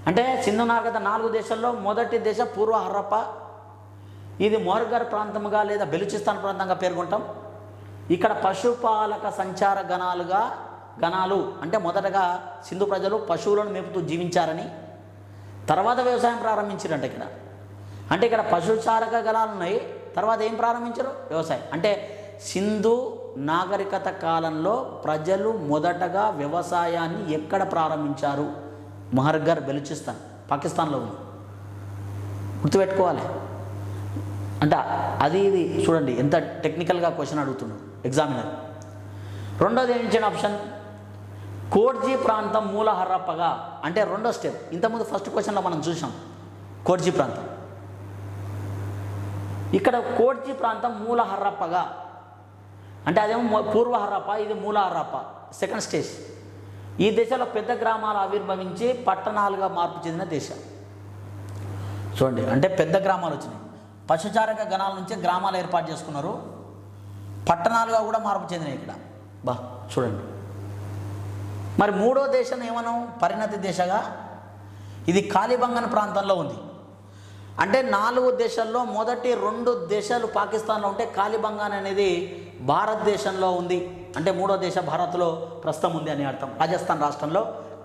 అంటే సింధు నాగరికత 4 దేశాల్లో మొదటి దేశ పూర్వ హరప్ప, ఇది మొహర్గర్ ప్రాంతముగా లేదా బెలుచిస్తాన్ ప్రాంతంగా పేర్కొంటాం. ఇక్కడ పశుపాలక సంచార గణాలు అంటే మొదటగా సింధు ప్రజలు పశువులను మేపుతూ జీవించారని, తర్వాత వ్యవసాయం ప్రారంభించారంట ఇక్కడ. అంటే ఇక్కడ పశుచారక గణాలు ఉన్నాయి, తర్వాత ఏం ప్రారంభించారు? వ్యవసాయం. అంటే సింధు నాగరికత కాలంలో ప్రజలు మొదటగా వ్యవసాయాన్ని ఎక్కడ ప్రారంభించారు? మొహర్గర్, బెలుచిస్తాన్, పాకిస్తాన్లో ఉంది. గుర్తుపెట్టుకోవాలి. అంటే అది ఇది చూడండి ఎంత టెక్నికల్గా క్వశ్చన్ అడుగుతున్నాడు ఎగ్జామినర్. రెండోది ఏమి ఇచ్చిన ఆప్షన్? కోడ్జీ ప్రాంతం మూల హరప్పగా. అంటే రెండో స్టెప్. ఇంతకుముందు ఫస్ట్ క్వశ్చన్లో మనం చూసాం కోడ్జీ ప్రాంతం. ఇక్కడ కోడ్జీ ప్రాంతం మూల హరప్పగా, అంటే అదేమో పూర్వ హరప్ప, ఇది మూల హరప్ప, సెకండ్ స్టేజ్. ఈ దేశంలో పెద్ద గ్రామాలు ఆవిర్భవించి పట్టణాలుగా మార్పు చెందిన దేశం. చూడండి, అంటే పెద్ద గ్రామాలు వచ్చినాయి. పశుచారక గణాల నుంచి గ్రామాలు ఏర్పాటు చేసుకున్నారు, పట్టణాలుగా కూడా మార్పు చెందినాయి ఇక్కడ. చూడండి. మరి మూడో దేశం ఏమనం? పరిణతి దేశగా. ఇది కాలిబంగన్ ప్రాంతంలో ఉంది. అంటే 4 దేశాల్లో మొదటి 2 దేశాలు పాకిస్తాన్లో ఉంటే కాలిబంగన్ అనేది భారతదేశంలో ఉంది. అంటే మూడో దేశ భారత్లో ప్రస్తుతం ఉంది అని అర్థం. రాజస్థాన్ రాష్ట్రంలో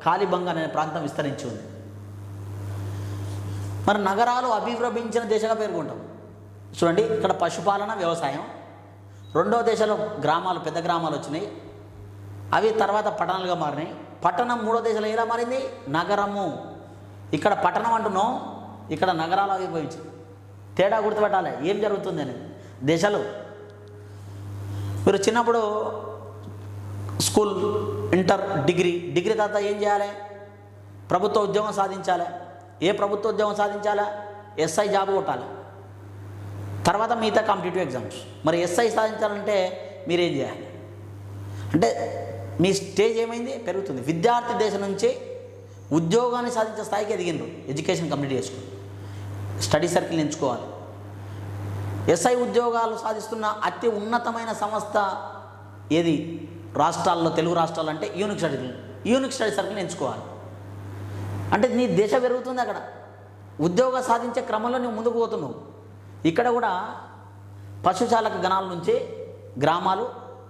కాలిబంగన్ అనే ప్రాంతం విస్తరించి ఉంది. మరి నగరాలు అభివృద్ధించిన దేశంగా పేర్కొంటాం. చూడండి, ఇక్కడ పశుపాలన, వ్యవసాయం. రెండో దేశంలో గ్రామాలు, పెద్ద గ్రామాలు వచ్చినాయి, అవి తర్వాత పట్టణాలుగా మారినాయి. పట్టణం మూడో దేశంలో ఎలా మారింది? నగరము. ఇక్కడ పట్టణం అంటున్నాం, ఇక్కడ నగరాలు ఆవిర్భవించాయి. తేడా గుర్తుపెట్టాలి ఏం జరుగుతుంది అని. దేశాలు మీరు చిన్నప్పుడు స్కూల్, ఇంటర్, డిగ్రీ తర్వాత ఏం చేయాలి? ప్రభుత్వ ఉద్యోగం సాధించాలి. ఏ ప్రభుత్వ ఉద్యోగం సాధించాలా? ఎస్ఐ జాబ్ కొట్టాలి. తర్వాత మిగతా కాంపిటేటివ్ ఎగ్జామ్స్. మరి ఎస్ఐ సాధించాలంటే మీరేం చేయాలి? అంటే మీ స్టేజ్ ఏమైంది? పెరుగుతుంది. విద్యార్థి దేశం నుంచి ఉద్యోగాన్ని సాధించే స్థాయికి ఎదిగిండ్రు. ఎడ్యుకేషన్ కంప్లీట్ చేసుకుని స్టడీ సర్కిల్ ఎంచుకోవాలి. ఎస్ఐ ఉద్యోగాలు సాధిస్తున్న అతి ఉన్నతమైన సంస్థ ఏది రాష్ట్రాల్లో, తెలుగు రాష్ట్రాలు అంటే యూనిక్ స్టడీ సర్కిల్ ఎంచుకోవాలి. అంటే నీ దేశ పెరుగుతుంది. అక్కడ ఉద్యోగం సాధించే క్రమంలో నువ్వు ముందుకు పోతున్నావు. ఇక్కడ కూడా పశుచాలక గణాల నుంచి గ్రామాలు,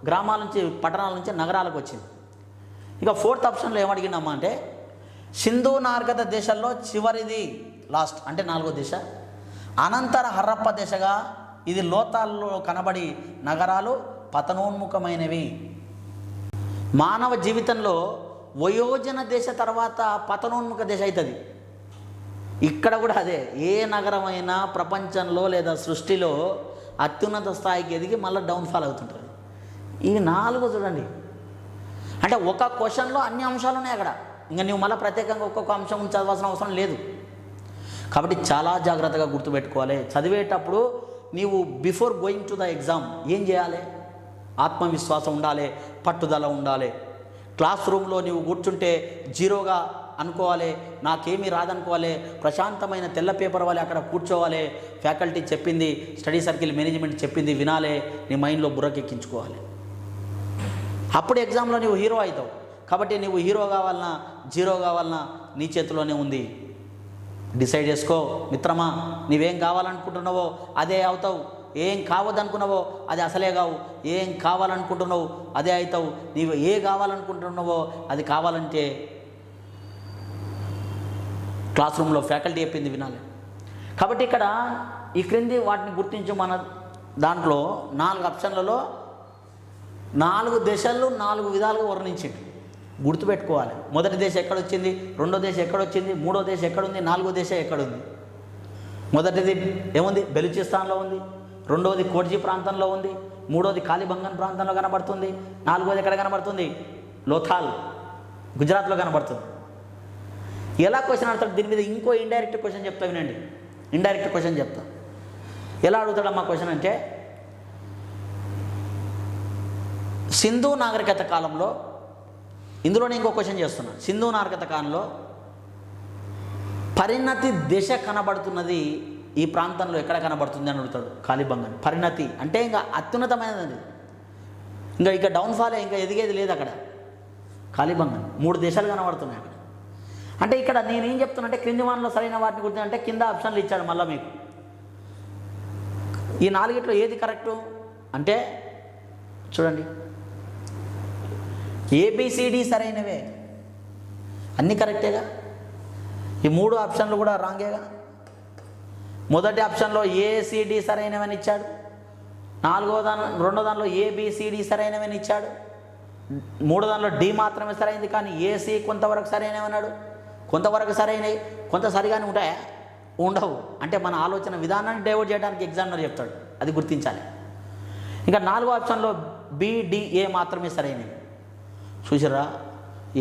గ్రామాల నుంచి పట్టణాల నుంచి నగరాలకు వచ్చింది. ఇక 4th ఆప్షన్లో ఏమడిగినామా అంటే సింధు నాగరికత దేశాల్లో చివరిది, లాస్ట్, అంటే 4వ దేశ అనంతర హరప్ప దేశగా. ఇది లోతాల్లో కనబడి నగరాలు పతనోన్ముఖమైనవి. మానవ జీవితంలో వయోజన దశ తర్వాత పతనోన్ముఖ దశ అవుతుంది. ఇక్కడ కూడా అదే, ఏ నగరమైనా ప్రపంచంలో లేదా సృష్టిలో అత్యున్నత స్థాయికి ఎదిగి మళ్ళీ డౌన్ఫాల్ అవుతుంటుంది. ఈ 4 చూడండి, అంటే ఒక క్వశ్చన్లో అన్ని అంశాలు ఉన్నాయి అక్కడ. ఇంకా నువ్వు మళ్ళీ ప్రత్యేకంగా ఒక్కొక్క అంశం చదవాల్సిన అవసరం లేదు. కాబట్టి చాలా జాగ్రత్తగా గుర్తుపెట్టుకోవాలి. చదివేటప్పుడు నీవు before going to the exam ఏం చేయాలి? ఆత్మవిశ్వాసం ఉండాలి, పట్టుదల ఉండాలి. క్లాస్ రూమ్లో నీవు కూర్చుంటే జీరోగా అనుకోవాలి, నాకేమీ రాదనుకోవాలి, ప్రశాంతమైన తెల్ల పేపర్ వల్ల అక్కడ కూర్చోవాలి, ఫ్యాకల్టీ చెప్పింది, స్టడీ సర్కిల్ మేనేజ్మెంట్ చెప్పింది వినాలి, నీ మైండ్లో బుర్రకెక్కించుకోవాలి. అప్పుడు ఎగ్జామ్లో నీవు హీరో అవుతావు. కాబట్టి నువ్వు హీరో కావాలన్నా జీరో కావాలన్నా నీ చేతిలోనే ఉంది. డిసైడ్ చేసుకో మిత్రమా, నీవేం కావాలనుకుంటున్నావో అదే అవుతావు, ఏం కావద్దనుకున్నావో అది అసలే కావు, ఏం కావాలనుకుంటున్నావు అదే అవుతావు. నీవు ఏ కావాలనుకుంటున్నావో అది కావాలంటే క్లాస్ రూమ్లో ఫ్యాకల్టీ చెప్పింది వినాలి. కాబట్టి ఇక్కడ ఈ క్రింది వాటిని గుర్తించి మన దాంట్లో 4 ఆప్షన్లలో 4 దశలు 4 విధాలుగా వర్ణించింది. గుర్తుపెట్టుకోవాలి. మొదటి దశ ఎక్కడొచ్చింది, రెండో దశ ఎక్కడొచ్చింది, మూడో దశ ఎక్కడుంది, 4వ దశ ఎక్కడుంది. మొదటిది ఏముంది, బెలూచిస్తాన్లో ఉంది, రెండవది కోట్జీ ప్రాంతంలో ఉంది, మూడోది కాలిబంగన్ ప్రాంతంలో కనబడుతుంది, 4వది ఎక్కడ కనబడుతుంది, లోథాల్ గుజరాత్లో కనబడుతుంది. ఎలా క్వశ్చన్ అడుగుతాడు దీని మీద? ఇంకో ఇండైరెక్ట్ క్వశ్చన్ చెప్తా వినండి. ఇండైరెక్ట్ క్వశ్చన్ చెప్తా. ఎలా అడుగుతాడమ్మా క్వశ్చన్ అంటే, సింధు నాగరికత కాలంలో, ఇందులోనే ఇంకో క్వశ్చన్ చేస్తున్నాను, సింధు నాగరికత కాలంలో పరిణతి దశ కనబడుతున్నది ఈ ప్రాంతంలో ఎక్కడ కనబడుతుంది అని అడుగుతాడు కాలిబంగన్. పరిణతి అంటే ఇంకా అత్యున్నతమైనది, ఇంకా డౌన్ఫాలే, ఇంకా ఎదిగేది లేదు అక్కడ. కాలిబంగన్ 3 దేశాలు కనబడుతున్నాయి అక్కడ. అంటే ఇక్కడ నేనేం చెప్తున్నా అంటే, క్రింది వానలో సరైన వాటిని గుర్తు అంటే కింద ఆప్షన్లు ఇచ్చాడు మళ్ళీ మీకు. ఈ 4గిట్లో ఏది కరెక్టు అంటే చూడండి, ఏబిసిడి సరైనవే, అన్నీ కరెక్టేగా. ఈ 3 ఆప్షన్లు కూడా రాంగేగా. మొదటి ఆప్షన్లో ఏసిడి సరైనవని ఇచ్చాడు, రెండో దానిలో ఏబిసిడి సరైనవని ఇచ్చాడు, మూడో దానిలో డి మాత్రమే సరైనది, కానీ ఏసి కొంతవరకు సరైనవన్నాడు. కొంతవరకు సరైనవి, కొంత సరిగానే ఉంటాయా? ఉండవు. అంటే మన ఆలోచన విధానాన్ని డైవర్ట్ చేయడానికి ఎగ్జామినర్ చెప్తాడు, అది గుర్తించాలి. ఇంకా 4వ ఆప్షన్లో బిడిఏ మాత్రమే సరైనవి. చూసారా,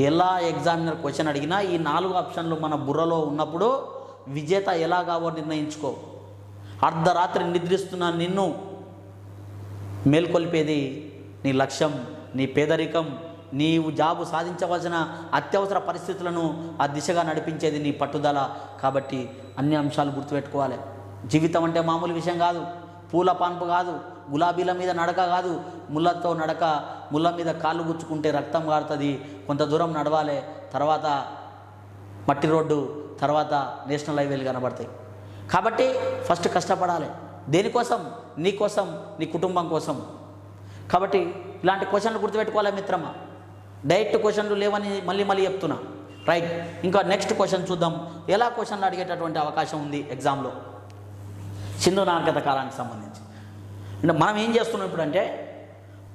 ఎలా ఎగ్జామినర్ క్వశ్చన్ అడిగినా ఈ 4 ఆప్షన్లు మన బుర్రలో ఉన్నప్పుడు విజేత ఎలాగావో నిర్ణయించుకో. అర్ధరాత్రి నిద్రిస్తున్న నిన్ను మేల్కొల్పేది నీ లక్ష్యం, నీ పేదరికం, నీవు జాబు సాధించవలసిన అత్యవసర పరిస్థితులను ఆ దిశగా నడిపించేది నీ పట్టుదల. కాబట్టి అన్ని అంశాలు గుర్తుపెట్టుకోవాలి. జీవితం అంటే మామూలు విషయం కాదు, పూల పాన్పు కాదు, గులాబీల మీద నడక కాదు, ముళ్ళతో నడక. ముళ్ళ మీద కాళ్ళు గుచ్చుకుంటే రక్తం కారుతుంది, కొంత దూరం నడవాలి, తర్వాత మట్టి రోడ్డు, తర్వాత నేషనల్ హైవేలు కనబడతాయి. కాబట్టి ఫస్ట్ కష్టపడాలి. దేనికోసం? నీ కోసం, నీ కుటుంబం కోసం. కాబట్టి ఇలాంటి క్వశ్చన్లు గుర్తుపెట్టుకోవాలి మిత్రమా. డైరెక్ట్ క్వశ్చన్లు లేవని మళ్ళీ చెప్తున్నా. రైట్, ఇంకా నెక్స్ట్ క్వశ్చన్ చూద్దాం. ఎలా క్వశ్చన్లు అడిగేటటువంటి అవకాశం ఉంది ఎగ్జామ్లో సింధు నాగరికత కాలానికి సంబంధించి. అంటే మనం ఏం చేస్తున్నాం ఇప్పుడు అంటే,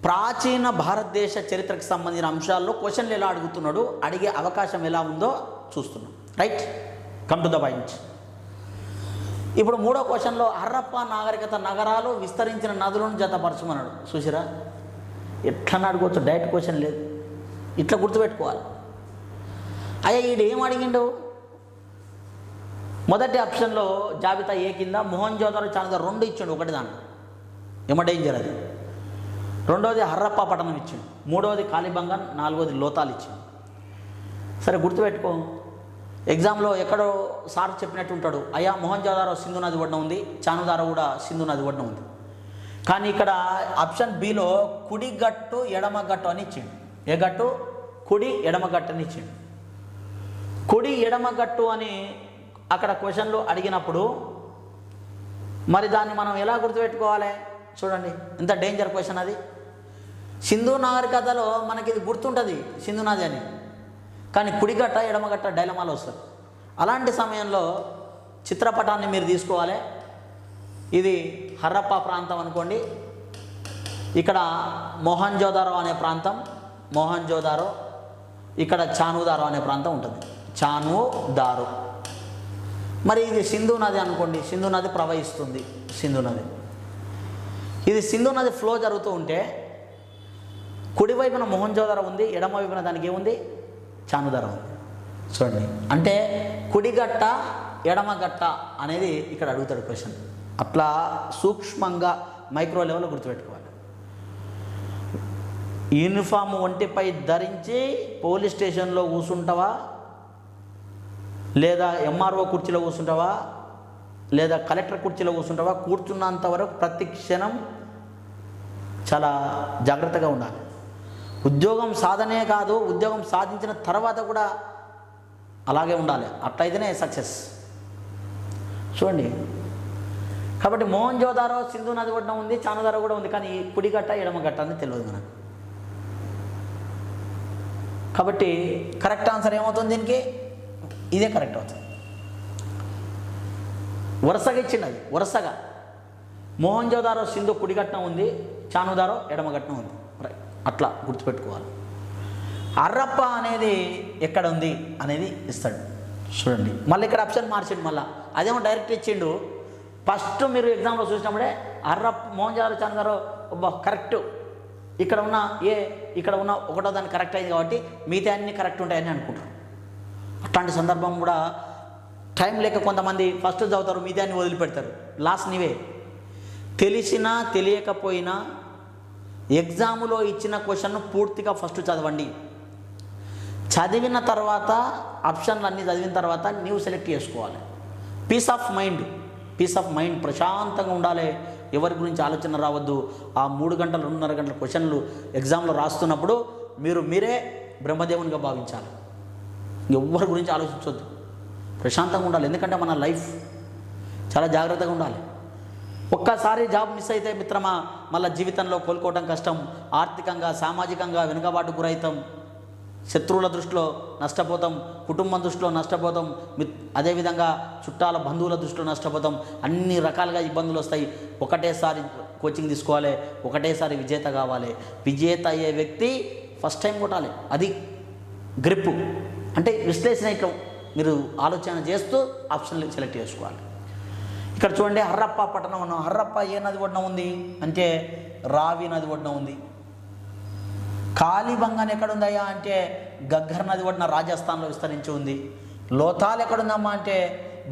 ప్రాచీన భారతదేశ చరిత్రకు సంబంధించిన అంశాల్లో క్వశ్చన్లు ఎలా అడుగుతున్నాడు, అడిగే అవకాశం ఎలా ఉందో చూస్తున్నాం. Right, come to the point. ఇప్పుడు 3వ క్వశ్చన్లో హరప్పా నాగరికత నగరాలు విస్తరించిన నదులను జతపరచమన్నాడు. చూసిరా, ఎట్లా అడుకోవచ్చు, డైరెక్ట్ క్వశ్చన్ లేదు, ఇట్లా గుర్తుపెట్టుకోవాలి. అయ్యా ఈడు ఏం అడిగిండు? మొదటి ఆప్షన్లో జాబితా ఏ కింద మొహంజోదారో చాలాగా 2 ఇచ్చాడు, ఒకటి దాంట్లో ఏమ డేంజర్ అది, రెండవది హర్రప్పా పట్టణం ఇచ్చాడు, మూడవది కాలిబంగన్, 4వది లోతాల్ ఇచ్చాడు. సరే గుర్తుపెట్టుకో, ఎగ్జామ్లో ఎక్కడో సార్ చెప్పినట్టు ఉంటాడు, అయ్యా మొహంజోదారో సింధు నది ఒడ్డున ఉంది, చానుదారో కూడా సింధు నది ఒడ్డున ఉంది. కానీ ఇక్కడ ఆప్షన్ బిలో కుడి గట్టు ఎడమ గట్టు అని ఇచ్చిండు. ఏ గట్టు? కుడి ఎడమ గట్టు అని ఇచ్చిండు. కుడి ఎడమ గట్టు అని అక్కడ క్వశ్చన్లు అడిగినప్పుడు మరి దాన్ని మనం ఎలా గుర్తుపెట్టుకోవాలి? చూడండి ఎంత డేంజర్ క్వశ్చన్ అది. సింధు నాగరికతలో మనకి ఇది గుర్తుంటుంది సింధు నది అని, కానీ కుడిగట్ట ఎడమగట్ట డైలమాలో వస్తుంది. అలాంటి సమయంలో చిత్రపటాన్ని మీరు తీసుకోవాలి. ఇది హర్రప్పా ప్రాంతం అనుకోండి, ఇక్కడ మొహంజోదారో అనే ప్రాంతం, మొహంజోదారో, ఇక్కడ చానుదారో అనే ప్రాంతం ఉంటుంది. చానుదారో. మరి ఇది సింధు నది అనుకోండి, సింధు నది ప్రవహిస్తుంది, సింధు నది. ఇది సింధు నది ఫ్లో జరుగుతూ ఉంటే కుడివైపున మొహంజోదారో ఉంది, ఎడమ వైపున దానికి ఏముంది, చానుదారో ఉంది. చూడండి, అంటే కుడిగట్ట ఎడమగట్ట అనేది ఇక్కడ అడుగుతాడు క్వశ్చన్. అట్లా సూక్ష్మంగా మైక్రో లెవెల్లో గుర్తుపెట్టుకోవాలి. యూనిఫామ్ ఒంటిపై ధరించి పోలీస్ స్టేషన్లో కూర్చుంటావా, లేదా ఎంఆర్ఓ కుర్చీలో కూర్చుంటావా, లేదా కలెక్టర్ కుర్చీలో కూర్చుంటావా, కూర్చున్నంత వరకు ప్రతి క్షణం చాలా జాగ్రత్తగా ఉండాలి. ఉద్యోగం సాధనే కాదు, ఉద్యోగం సాధించిన తర్వాత కూడా అలాగే ఉండాలి. అట్లయితేనే సక్సెస్. చూడండి, కాబట్టి మొహంజోదారో సింధు నది ఒడ్డున ఉంది, చానుదారో కూడా ఉంది, కానీ కుడిగట్ట ఎడమగట్ట అని తెలియదు మనకు. కాబట్టి కరెక్ట్ ఆన్సర్ ఏమవుతుంది దీనికి, ఇదే కరెక్ట్ అవుతుంది. వరుసగా ఇచ్చింది అది, వరుసగా మొహంజోదారో సింధు కుడిగట్న ఉంది, చానుదారో ఎడమగట్న ఉంది. రైట్, అట్లా గుర్తుపెట్టుకోవాలి. హర్రప్ప అనేది ఎక్కడ ఉంది అనేది ఇస్తాడు. చూడండి, మళ్ళీ ఇక్కడ ఆప్షన్ మార్చిండు, మళ్ళీ అదేమో డైరెక్ట్ ఇచ్చిండు. ఫస్ట్ మీరు ఎగ్జామ్లో చూసినప్పుడే మొహంజోదారో చానుదారో కరెక్ట్, ఇక్కడ ఉన్న ఇక్కడ ఉన్న ఒకటో దాన్ని కరెక్ట్ అయింది కాబట్టి మిగతా అన్నీ కరెక్ట్ ఉంటాయని అనుకుంటారు. అట్లాంటి సందర్భం కూడా టైం లేక కొంతమంది ఫస్ట్ చదువుతారు, మిగతా అన్ని వదిలిపెడతారు. లాస్ట్ నీవే. తెలిసినా తెలియకపోయినా ఎగ్జాములో ఇచ్చిన క్వశ్చన్ను పూర్తిగా ఫస్ట్ చదవండి. చదివిన తర్వాత ఆప్షన్లు అన్నీ చదివిన తర్వాత నీవు సెలెక్ట్ చేసుకోవాలి. పీస్ ఆఫ్ మైండ్ ప్రశాంతంగా ఉండాలి. ఎవరి గురించి ఆలోచన రావద్దు. ఆ 3 గంటలు 2.5 గంటల క్వశ్చన్లు ఎగ్జామ్లో రాస్తున్నప్పుడు మీరే బ్రహ్మదేవునిగా భావించాలి. ఎవరి గురించి ఆలోచించవద్దు, ప్రశాంతంగా ఉండాలి. ఎందుకంటే మన లైఫ్ చాలా జాగ్రత్తగా ఉండాలి. ఒక్కసారి జాబ్ మిస్ అయితే మిత్రమా, మళ్ళీ జీవితంలో కోలుకోవడం కష్టం. ఆర్థికంగా సామాజికంగా వెనుకబాటు గురవుతాం, శత్రువుల దృష్టిలో నష్టపోతాం, కుటుంబం దృష్టిలో నష్టపోతాం, అదేవిధంగా చుట్టాల బంధువుల దృష్టిలో నష్టపోతాం. అన్ని రకాలుగా ఇబ్బందులు వస్తాయి. ఒకటేసారి కోచింగ్ తీసుకోవాలి, ఒకటేసారి విజేత కావాలి. విజేత అయ్యే వ్యక్తి ఫస్ట్ టైం కొట్టాలి. అది గ్రిప్పు అంటే విశ్లేషణ. ఇట్లా మీరు ఆలోచన చేస్తూ ఆప్షన్లు సెలెక్ట్ చేసుకోవాలి. ఇక్కడ చూడండి, హర్రప్ప పట్టణం ఉన్నాం. హర్రప్ప ఏ నది ఒడ్డున ఉంది అంటే రావి నది ఒడ్డున ఉంది. కాళీబంగన్ ఎక్కడుందయ్యా అంటే గగ్గర్ నది ఒడ్డున రాజస్థాన్లో విస్తరించి ఉంది. లోథాల్ ఎక్కడుందమ్మా అంటే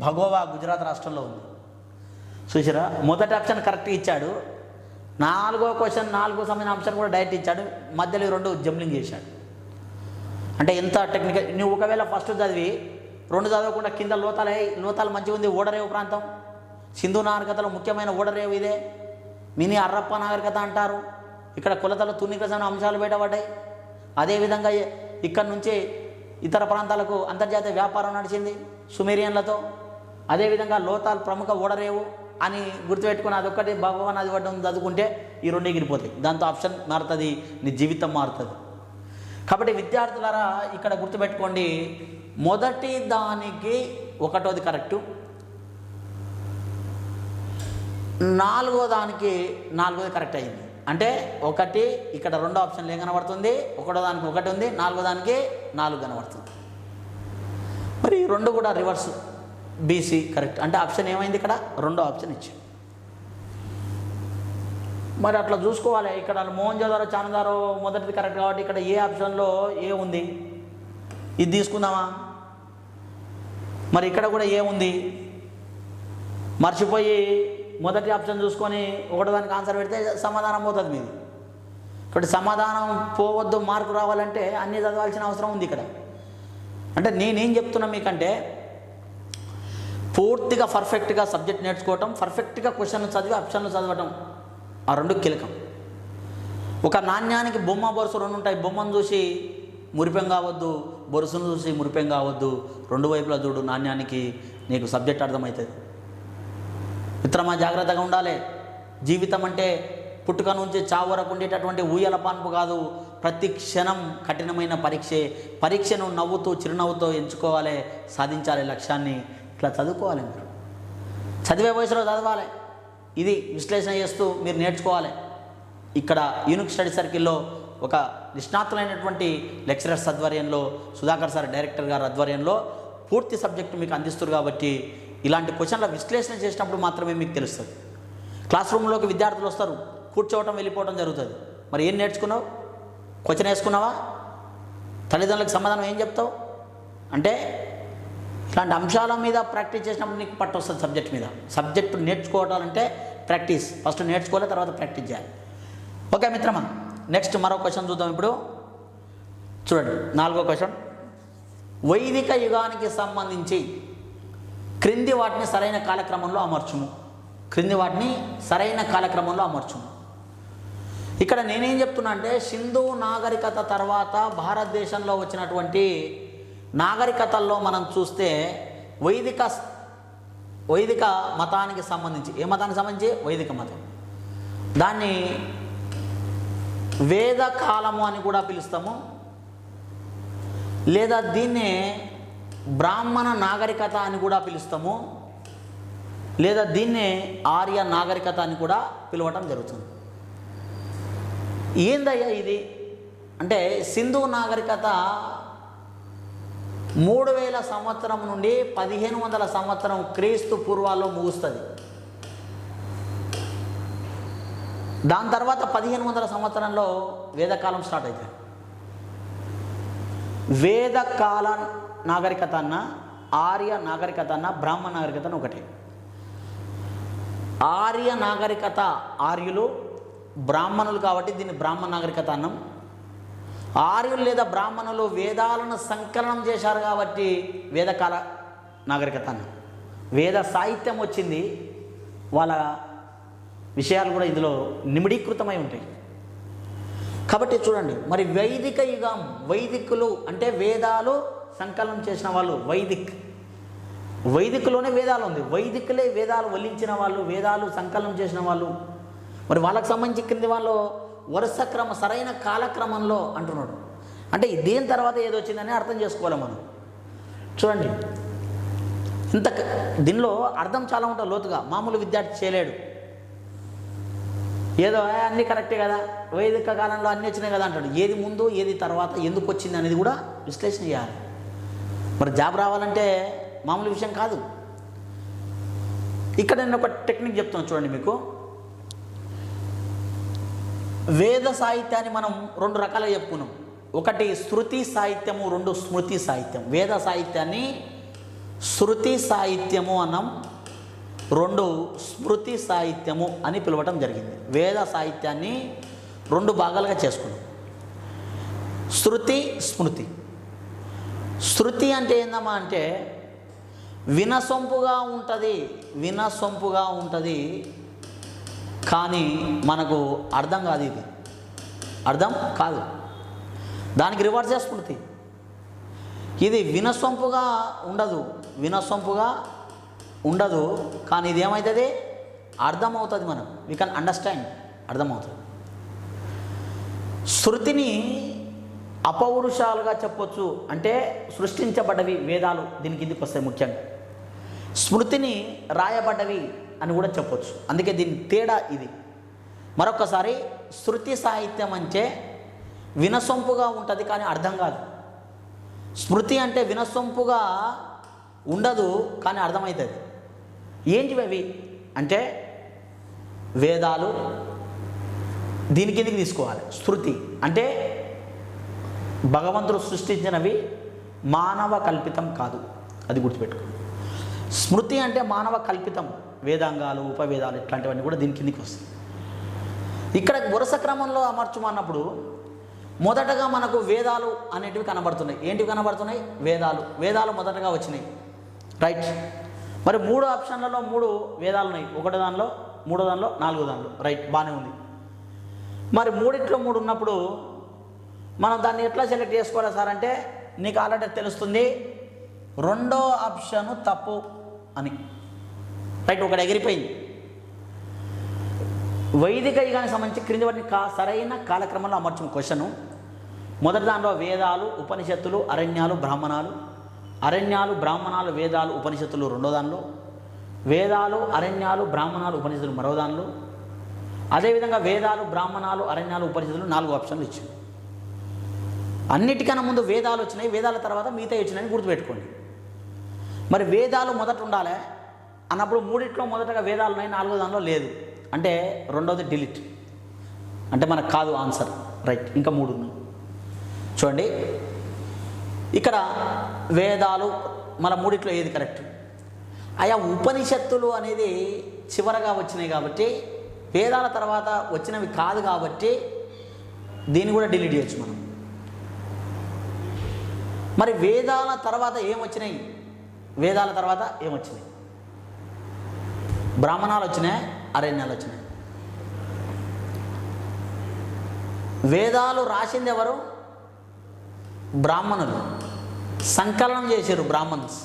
భగోవా గుజరాత్ రాష్ట్రంలో ఉంది. చూసారా, మొదటి ఆప్షన్ కరెక్ట్గా ఇచ్చాడు. 4వ క్వశ్చన్ 4కు సంబంధించిన ఆప్షన్ కూడా డైరెక్ట్ ఇచ్చాడు. మధ్యలో 2 జంబ్లింగ్ చేశాడు. అంటే ఎంత టెక్నికల్. నువ్వు ఒకవేళ ఫస్ట్ చదివి 2 చదవకుండా కింద లోతాలు మంచిగా ఉంది, ఓడరేవు ప్రాంతం, సింధు నాగరికతలో ముఖ్యమైన ఓడరేవు ఇదే, మినీ హర్రప్ప నాగరికత అంటారు. ఇక్కడ కొలతలు తున్నికసమైన అంశాలు బయటపడ్డాయి. అదేవిధంగా ఇక్కడ నుంచి ఇతర ప్రాంతాలకు అంతర్జాతీయ వ్యాపారం నడిచింది సుమేరియన్లతో. అదేవిధంగా లోతాల్ ప్రముఖ ఓడరేవు అని గుర్తుపెట్టుకుని అదొక్కటి భగవాన్ అది వడ్డం చదువుకుంటే ఈ 2 ఎగిరిపోతాయి. దాంతో ఆప్షన్ మారుతుంది, నీ జీవితం మారుతుంది. కాబట్టి విద్యార్థులారా ఇక్కడ గుర్తుపెట్టుకోండి, మొదటి దానికి 1వది కరెక్టు, 4వ దానికి 4వది కరెక్ట్ అయింది. అంటే 1 ఇక్కడ 2 ఆప్షన్లు ఏం కనబడుతుంది, 1వ దానికి 1 ఉంది, 4వ దానికి 4 కనబడుతుంది. మరి 2 కూడా రివర్స్ బీసీ కరెక్ట్. అంటే ఆప్షన్ ఏమైంది, ఇక్కడ 2వ ఆప్షన్ ఇచ్చింది. మరి అట్లా చూసుకోవాలి. ఇక్కడ మొహంజోదారో చానుదారో మొదటిది కరెక్ట్ కాబట్టి ఇక్కడ ఏ ఆప్షన్లో ఏ ఉంది, ఇది తీసుకుందామా. మరి ఇక్కడ కూడా ఏ ఉంది, మర్చిపోయి మొదటి ఆప్షన్ చూసుకొని 1వ దానికి ఆన్సర్ పెడితే సమాధానం పోతుంది మీది. కాబట్టి సమాధానం పోవద్దు, మార్కు రావాలంటే అన్నీ చదవాల్సిన అవసరం ఉంది ఇక్కడ. అంటే నేనేం చెప్తున్నా మీకంటే పూర్తిగా పర్ఫెక్ట్గా సబ్జెక్ట్ నేర్చుకోవటం, పర్ఫెక్ట్గా క్వశ్చన్లు చదివి ఆప్షన్లు చదవటం, ఆ 2 కీలకం. ఒక నాణ్యానికి బొమ్మ బొరుసు 2 ఉంటాయి. బొమ్మను చూసి మురిపెం కావద్దు, బొరుసును చూసి మురిపెం కావద్దు. 2 వైపులా చూడు, నాణ్యానికి నీకు సబ్జెక్ట్ అర్థమవుతుంది. మిత్రమా, జాగ్రత్తగా ఉండాలి. జీవితం అంటే పుట్టుక నుంచి చావు వరకు ఉండేటటువంటి ఊయల పాన్పు కాదు. ప్రతి క్షణం కఠినమైన పరీక్షను నవ్వుతూ చిరునవ్వుతో ఎంచుకోవాలి, సాధించాలి లక్ష్యాన్ని. ఇట్లా చదువుకోవాలి. మీరు చదివే వయసులో చదవాలి. ఇది విశ్లేషణ చేస్తూ మీరు నేర్చుకోవాలి. ఇక్కడ యూనిక్ స్టడీ సర్కిల్లో ఒక నిష్ణాతులైనటువంటి లెక్చరర్స్ ఆధ్వర్యంలో, సుధాకర్ సార్ డైరెక్టర్ గారు ఆధ్వర్యంలో పూర్తి సబ్జెక్టు మీకు అందిస్తారు. కాబట్టి ఇలాంటి క్వశ్చన్ల విశ్లేషణ చేసినప్పుడు మాత్రమే మీకు తెలుస్తుంది. క్లాస్ రూమ్లోకి విద్యార్థులు వస్తారు, కూర్చోవటం వెళ్ళిపోవడం జరుగుతుంది. మరి ఏం నేర్చుకున్నావు? క్వశ్చన్ వేసుకున్నావా? తల్లిదండ్రులకు సమాధానం ఏం చెప్తావు? అంటే ఇలాంటి అంశాల మీద ప్రాక్టీస్ చేసినప్పుడు నీకు పట్టు వస్తుంది. సబ్జెక్ట్ మీద సబ్జెక్టు నేర్చుకోవటాలంటే ప్రాక్టీస్, ఫస్ట్ నేర్చుకోవాలి, తర్వాత ప్రాక్టీస్ చేయాలి. ఓకే మిత్రమా, నెక్స్ట్ మరో క్వశ్చన్ చూద్దాం. ఇప్పుడు చూడండి, 4వ క్వశ్చన్. వైదిక యుగానికి సంబంధించి క్రింది వాటిని సరైన కాలక్రమంలో అమర్చుము. క్రింది వాటిని సరైన కాలక్రమంలో అమర్చుము. ఇక్కడ నేనేం చెప్తున్నా అంటే, సింధు నాగరికత తర్వాత భారతదేశంలో వచ్చినటువంటి నాగరికతల్లో మనం చూస్తే వైదిక మతానికి సంబంధించి, ఏ మతానికి సంబంధించి? వైదిక మతం. దాన్ని వేద కాలము అని కూడా పిలుస్తాము, లేదా దీన్నే బ్రాహ్మణ నాగరికత అని కూడా పిలుస్తాము, లేదా దీన్నే ఆర్య నాగరికత అని కూడా పిలవటం జరుగుతుంది. ఏందయ్యా ఇది అంటే, సింధు నాగరికత 3000 సంవత్సరం నుండి 1500 సంవత్సరం క్రీస్తు పూర్వాల్లో ముగుస్తుంది. దాని తర్వాత 1500 సంవత్సరంలో వేదకాలం స్టార్ట్ అవుతుంది. వేదకాల నాగరికత అన్న, ఆర్య నాగరికత అన్న, బ్రాహ్మణ నాగరికత అన్న ఒకటే. ఆర్య నాగరికత ఆర్యులు, బ్రాహ్మణులు కాబట్టి దీన్ని బ్రాహ్మణ నాగరికత అన్నాం. ఆర్యులు లేదా బ్రాహ్మణులు వేదాలను సంకలనం చేశారు కాబట్టి వేదకాల నాగరికత అన్నాం. వేద సాహిత్యం వచ్చింది, వాళ్ళ విషయాలు కూడా ఇందులో నిమిడీకృతమై ఉంటాయి. కాబట్టి చూడండి, మరి వైదిక యుగం, వైదికులు అంటే వేదాలు సంకలనం చేసిన వాళ్ళు వైదికులోనే వేదాలు ఉంది. వైదికులే వేదాలు వల్లించిన వాళ్ళు, వేదాలు సంకలనం చేసిన వాళ్ళు. మరి వాళ్ళకి సంబంధించి క్రింది వాళ్ళు వరుస సరైన కాలక్రమంలో అంటున్నాడు. అంటే దేని తర్వాత ఏదో వచ్చిందని అర్థం చేసుకోవాలి మనం. చూడండి, దీనిలో అర్థం చాలా ఉంటుంది లోతుగా, మామూలు విద్యార్థి చేయలేడు. ఏదో అన్నీ కరెక్టే కదా, వైదిక కాలంలో అన్నీ వచ్చినాయి కదా అంటాడు. ఏది ముందు, ఏది తర్వాత, ఎందుకు వచ్చింది అనేది కూడా విశ్లేషణ చేయాలి. మరి జాబ్ రావాలంటే మామూలు విషయం కాదు. ఇక్కడ నేను ఒక టెక్నిక్ చెప్తున్నాను చూడండి మీకు. వేద సాహిత్యాన్ని మనం 2 రకాలుగా చెప్పుకున్నాం. ఒకటి శృతి సాహిత్యము, 2 స్మృతి సాహిత్యం. వేద సాహిత్యాన్ని శృతి సాహిత్యము అన్నాం, 2 స్మృతి సాహిత్యము అని పిలవటం జరిగింది. వేద సాహిత్యాన్ని 2 భాగాలుగా చేసుకున్నాం, శృతి, స్మృతి. శృతి అంటే ఏందమ్మా అంటే వినసొంపుగా ఉంటుంది, కానీ మనకు అర్థం కాదు. ఇది అర్థం కాదు, దానికి రివర్సే స్మృతి. ఇది వినసొంపుగా ఉండదు, కానీ ఇది ఏమవుతుంది? అర్థమవుతుంది. మనం వీ కెన్ అండర్స్టాండ్, అర్థమవుతుంది. శృతిని అపౌరుషాలుగా చెప్పొచ్చు, అంటే సృష్టించబడ్డవి వేదాలు దీని కిందికి వస్తాయి ముఖ్యంగా. స్మృతిని రాయబడ్డవి అని కూడా చెప్పొచ్చు. అందుకే దీని తేడా ఇది. మరొకసారి, శృతి సాహిత్యం అంటే వినసొంపుగా ఉంటుంది కానీ అర్థం కాదు. స్మృతి అంటే వినసొంపుగా ఉండదు కానీ అర్థమవుతుంది. ఏంటివి అవి అంటే వేదాలు దీని కిందికి తీసుకోవాలి. శృతి అంటే భగవంతుడు సృష్టించినవి, మానవ కల్పితం కాదు, అది గుర్తుపెట్టుకో. స్మృతి అంటే మానవ కల్పితం, వేదాంగాలు, ఉపవేదాలు ఇట్లాంటివన్నీ కూడా దీని కిందికి వస్తాయి. ఇక్కడ వరుస క్రమంలో అమర్చమన్నప్పుడు మొదటగా మనకు వేదాలు అనేటివి కనబడుతున్నాయి. ఏంటివి కనబడుతున్నాయి? వేదాలు మొదటగా వచ్చినాయి, రైట్. మరి 3 ఆప్షన్లలో 3 వేదాలు ఉన్నాయి. 1 దానిలో, 3 దానిలో, 4 దానిలో, రైట్, బాగానే ఉంది. మరి 3 ఉన్నప్పుడు మనం దాన్ని ఎట్లా సెలెక్ట్ చేసుకోవాలి సార్ అంటే, నీకు ఆల్రెడీ తెలుస్తుంది 2వ ఆప్షన్ తప్పు అని, రైట్. ఒకటి ఎగిరిపోయింది. వైదిక యుగానికి సంబంధించి క్రింది వాటిని సరైన కాలక్రమంలో అమర్చిన క్వశ్చను. మొదటి దానిలో వేదాలు, ఉపనిషత్తులు, అరణ్యాలు, బ్రాహ్మణాలు, వేదాలు, ఉపనిషత్తులు 2వ దానిలో, వేదాలు, అరణ్యాలు, బ్రాహ్మణాలు, ఉపనిషత్తులు మరో దానిలో, అదేవిధంగా వేదాలు, బ్రాహ్మణాలు, అరణ్యాలు, ఉపనిషత్తులు 4 ఆప్షన్లు ఇచ్చింది. అన్నిటికన్నా ముందు వేదాలు వచ్చినాయి, వేదాల తర్వాత మిగతా వచ్చినాయని గుర్తుపెట్టుకోండి. మరి వేదాలు మొదట ఉండాలి అన్నప్పుడు మూడిట్లో మొదటగా వేదాలు ఉన్నాయి, నాలుగో దానిలో లేదు అంటే రెండోది డిలీట్, అంటే మనకు కాదు ఆన్సర్. రైట్, ఇంకా 3 ఉన్నాయి. చూడండి ఇక్కడ వేదాలు మన మూడిట్లో ఏది కరెక్ట్? ఆయా ఉపనిషత్తులు అనేది చివరగా వచ్చినాయి కాబట్టి వేదాల తర్వాత వచ్చినవి కాదు కాబట్టి దీన్ని కూడా డిలీట్ చేయొచ్చు మనం. మరి వేదాల తర్వాత ఏమొచ్చినాయి? వేదాల తర్వాత ఏమొచ్చినాయి? బ్రాహ్మణాలు వచ్చినాయి, అరణ్యాలు వచ్చినాయి. వేదాలు రాసింది ఎవరు? బ్రాహ్మణులు. సంకలనం చేశారు బ్రాహ్మణ్స్.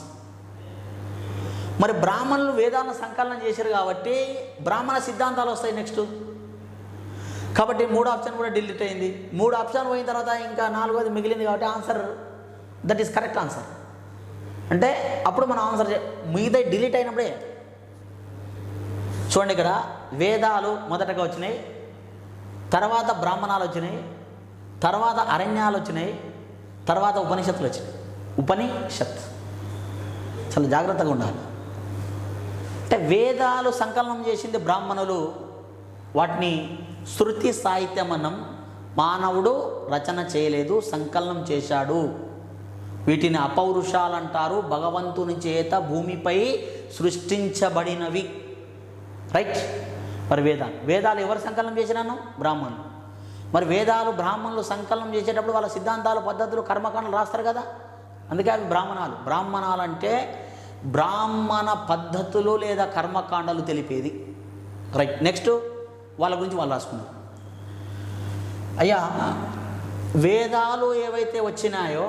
మరి బ్రాహ్మణులు వేదాలను సంకలనం చేశారు కాబట్టి బ్రాహ్మణ సిద్ధాంతాలు వస్తాయి నెక్స్ట్. కాబట్టి 3 ఆప్షన్ కూడా డిలీట్ అయింది. 3 ఆప్షన్ పోయిన తర్వాత ఇంకా 4వది మిగిలింది కాబట్టి answer that is correct answer. అంటే అప్పుడు మనం ఆన్సర్ మిగతా డిలీట్ అయినప్పుడే. చూడండి ఇక్కడ వేదాలు మొదటగా వచ్చినాయి, తర్వాత బ్రాహ్మణాలు వచ్చినాయి, తర్వాత అరణ్యాలు వచ్చినాయి, తర్వాత ఉపనిషత్తులు వచ్చినాయి. ఉపనిషత్ చాలా జాగ్రత్తగా ఉండాలి. అంటే వేదాలు సంకలనం చేసింది బ్రాహ్మణులు, వాటిని శృతి సాహిత్యం అన్నం. మానవుడు రచన చేయలేదు, సంకలనం చేశాడు. వీటిని అపౌరుషాలు అంటారు. భగవంతుని చేత భూమిపై సృష్టించబడినవి. రైట్. మరి వేదాలు ఎవరు సంకలనం చేసినాను? బ్రాహ్మణులు. మరి వేదాలు బ్రాహ్మణులు సంకలనం చేసేటప్పుడు వాళ్ళ సిద్ధాంతాలు, పద్ధతులు, కర్మకాండలు రాస్తారు కదా, అందుకే అవి బ్రాహ్మణాలు. బ్రాహ్మణాలు అంటే బ్రాహ్మణ పద్ధతులు లేదా కర్మకాండలు తెలిపేది. రైట్. నెక్స్ట్ వాళ్ళ గురించి వాళ్ళు రాసుకున్నారు. అయ్యా వేదాలు ఏవైతే వచ్చినాయో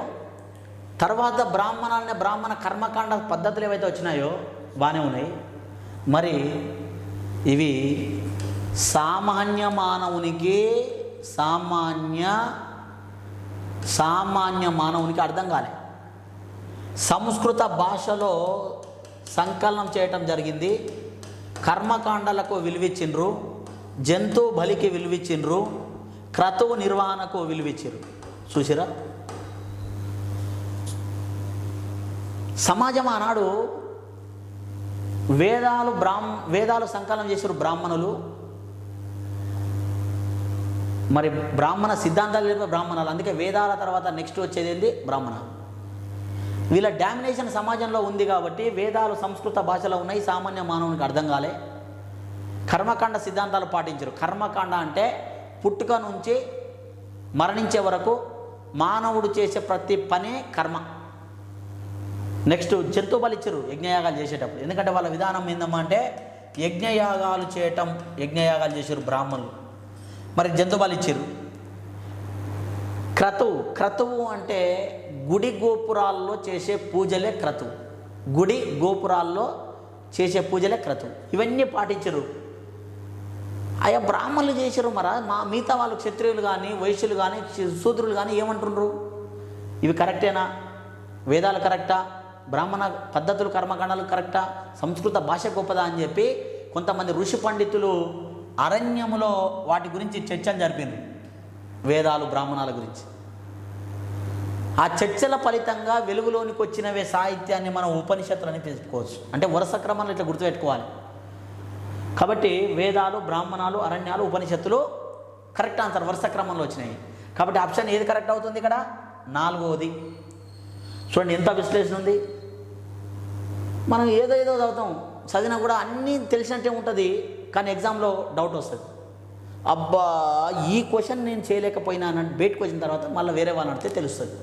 తర్వాత బ్రాహ్మణ కర్మకాండ పద్ధతులు ఏవైతే వచ్చినాయో బాగానే ఉన్నాయి. మరి ఇవి సామాన్య మానవునికి అర్థం కాలే. సంస్కృత భాషలో సంకలనం చేయటం జరిగింది. కర్మకాండలకు విలువిచ్చిండ్రు, జంతు బలికి విలువిచ్చిండ్రు, క్రతువు నిర్వహణకు విలువిచ్చిండ్రు. చూసిరా, సమాజం ఆనాడు వేదాలు సంకలనం చేశారు బ్రాహ్మణులు. మరి బ్రాహ్మణ సిద్ధాంతాలు లేని బ్రాహ్మణాలు. అందుకే వేదాల తర్వాత నెక్స్ట్ వచ్చేది ఏంది? బ్రాహ్మణాలు. వీళ్ళ డామినేషన్ సమాజంలో ఉంది కాబట్టి వేదాలు సంస్కృత భాషలో ఉన్నాయి, సామాన్య మానవునికి అర్థం కాలే. కర్మకాండ సిద్ధాంతాలు పాటించరు. కర్మకాండ అంటే పుట్టుక నుంచి మరణించే వరకు మానవుడు చేసే ప్రతి పనే కర్మ. నెక్స్ట్ జంతు బలిచ్చారు యజ్ఞయాగాలు చేసేటప్పుడు. ఎందుకంటే వాళ్ళ విధానం ఏందమ్మా అంటే యజ్ఞయాగాలు చేశారు బ్రాహ్మణులు. మరి జంతు బలిచ్చారు. క్రతువు అంటే గుడి గోపురాల్లో చేసే పూజలే క్రతువు. గుడి గోపురాల్లో చేసే పూజలే క్రతువు. ఇవన్నీ పాటించరు. ఆయా బ్రాహ్మణులు చేశారు. మిగతా వాళ్ళు క్షత్రియులు కానీ, వైశ్యులు కానీ, శూద్రులు కానీ ఏమంటున్నారు? ఇవి కరెక్టేనా? వేదాలు కరెక్టా? బ్రాహ్మణ పద్ధతులు, కర్మకాండాలు కరెక్టా? సంస్కృత భాష గొప్పదా అని చెప్పి కొంతమంది ఋషి పండితులు అరణ్యములో వాటి గురించి చర్చలు జరిపింది, వేదాలు బ్రాహ్మణాల గురించి. ఆ చర్చల ఫలితంగా వెలుగులోనికి వచ్చినవే సాహిత్యాన్ని మనం ఉపనిషత్తులు అని తెలుసుకోవచ్చు. అంటే వరుస క్రమంలో ఇట్లా గుర్తుపెట్టుకోవాలి. కాబట్టి వేదాలు, బ్రాహ్మణాలు, అరణ్యాలు, ఉపనిషత్తులు కరెక్ట్ ఆన్సర్, వరుస క్రమంలో వచ్చినాయి. కాబట్టి ఆప్షన్ ఏది కరెక్ట్ అవుతుంది ఇక్కడ? 4వది. చూడండి ఎంత విశ్లేషణ ఉంది. మనం ఏదో చదువుతాం, చదివినా కూడా అన్నీ తెలిసినట్టే ఉంటుంది, కానీ ఎగ్జామ్లో డౌట్ వస్తుంది. అబ్బా ఈ క్వశ్చన్ నేను చేయలేకపోయినానంటే బయటకు వచ్చిన తర్వాత మళ్ళీ వేరే వాళ్ళని అడిగితే తెలుస్తుంది.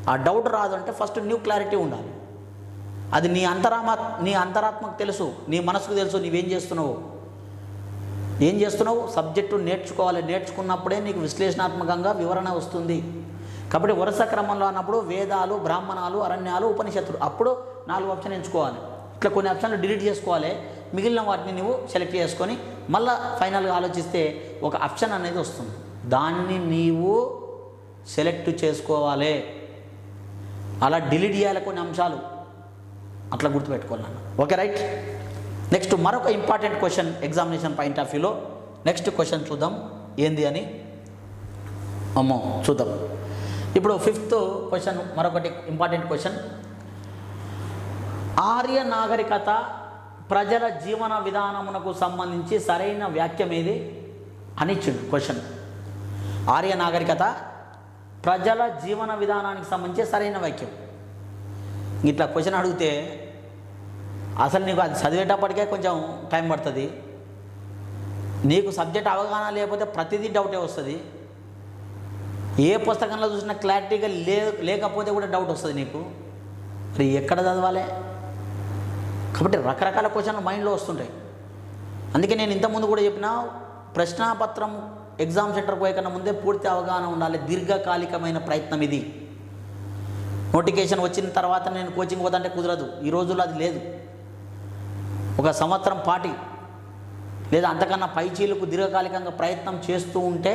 ఆ డౌట్ రాదు అంటే ఫస్ట్ న్యూ క్లారిటీ ఉండాలి. అది నీ అంతరాత్మకు తెలుసు, నీ మనసుకు తెలుసు నీవేం చేస్తున్నావు. సబ్జెక్టు నేర్చుకోవాలి. నేర్చుకున్నప్పుడే నీకు విశ్లేషణాత్మకంగా వివరణ వస్తుంది. కాబట్టి వరుస క్రమంలో అన్నప్పుడు వేదాలు, బ్రాహ్మణాలు, అరణ్యాలు, ఉపనిషత్తులు, అప్పుడు 4 ఆప్షన్ ఎంచుకోవాలి. ఇట్లా కొన్ని ఆప్షన్లు డిలీట్ చేసుకోవాలి. మిగిలిన వాటిని నువ్వు సెలెక్ట్ చేసుకొని మళ్ళీ ఫైనల్గా ఆలోచిస్తే ఒక ఆప్షన్ అనేది వస్తుంది. దాన్ని నీవు సెలెక్ట్ చేసుకోవాలి. అలా డిలీట్ చేయాలి కొన్ని అంశాలు, అట్లా గుర్తుపెట్టుకోవాలన్న. Okay right. నెక్స్ట్ మరొక important question examination point of వ్యూలో. నెక్స్ట్ క్వశ్చన్ చూద్దాం ఏంది అని. చూద్దాం. ఇప్పుడు ఫిఫ్త్ క్వశ్చన్, మరొకటి ఇంపార్టెంట్ క్వశ్చన్. ఆర్య నాగరికత ప్రజల జీవన విధానమునకు సంబంధించి సరైన వాక్యం ఏది అని ఇచ్చిండు క్వశ్చన్. ఆర్య నాగరికత ప్రజల జీవన విధానానికి సంబంధించి సరైన వాక్యం. ఇట్లా క్వశ్చన్ అడిగితే అసలు నీకు అది చదివేటప్పటికే కొంచెం టైం పడుతుంది. నీకు సబ్జెక్ట్ అవగాహన లేకపోతే ప్రతిదీ డౌటే వస్తుంది. ఏ పుస్తకంలో చూసినా క్లారిటీగా లేకపోతే కూడా డౌట్ వస్తుంది నీకు. మరి ఎక్కడ చదవాలి? కాబట్టి రకరకాల క్వశ్చన్లు మైండ్లో వస్తుంటాయి. అందుకే నేను ఇంతకుముందు కూడా చెప్పిన, ప్రశ్నాపత్రం ఎగ్జామ్ సెంటర్కి పోయే కన్నా ముందే పూర్తి అవగాహన ఉండాలి. దీర్ఘకాలికమైన ప్రయత్నం ఇది. నోటిఫికేషన్ వచ్చిన తర్వాత నేను కోచింగ్ పోదంటే కుదరదు. ఈ రోజుల్లో అది లేదు. ఒక సంవత్సరం పాటి లేదా అంతకన్నా పైచీలకు దీర్ఘకాలికంగా ప్రయత్నం చేస్తూ ఉంటే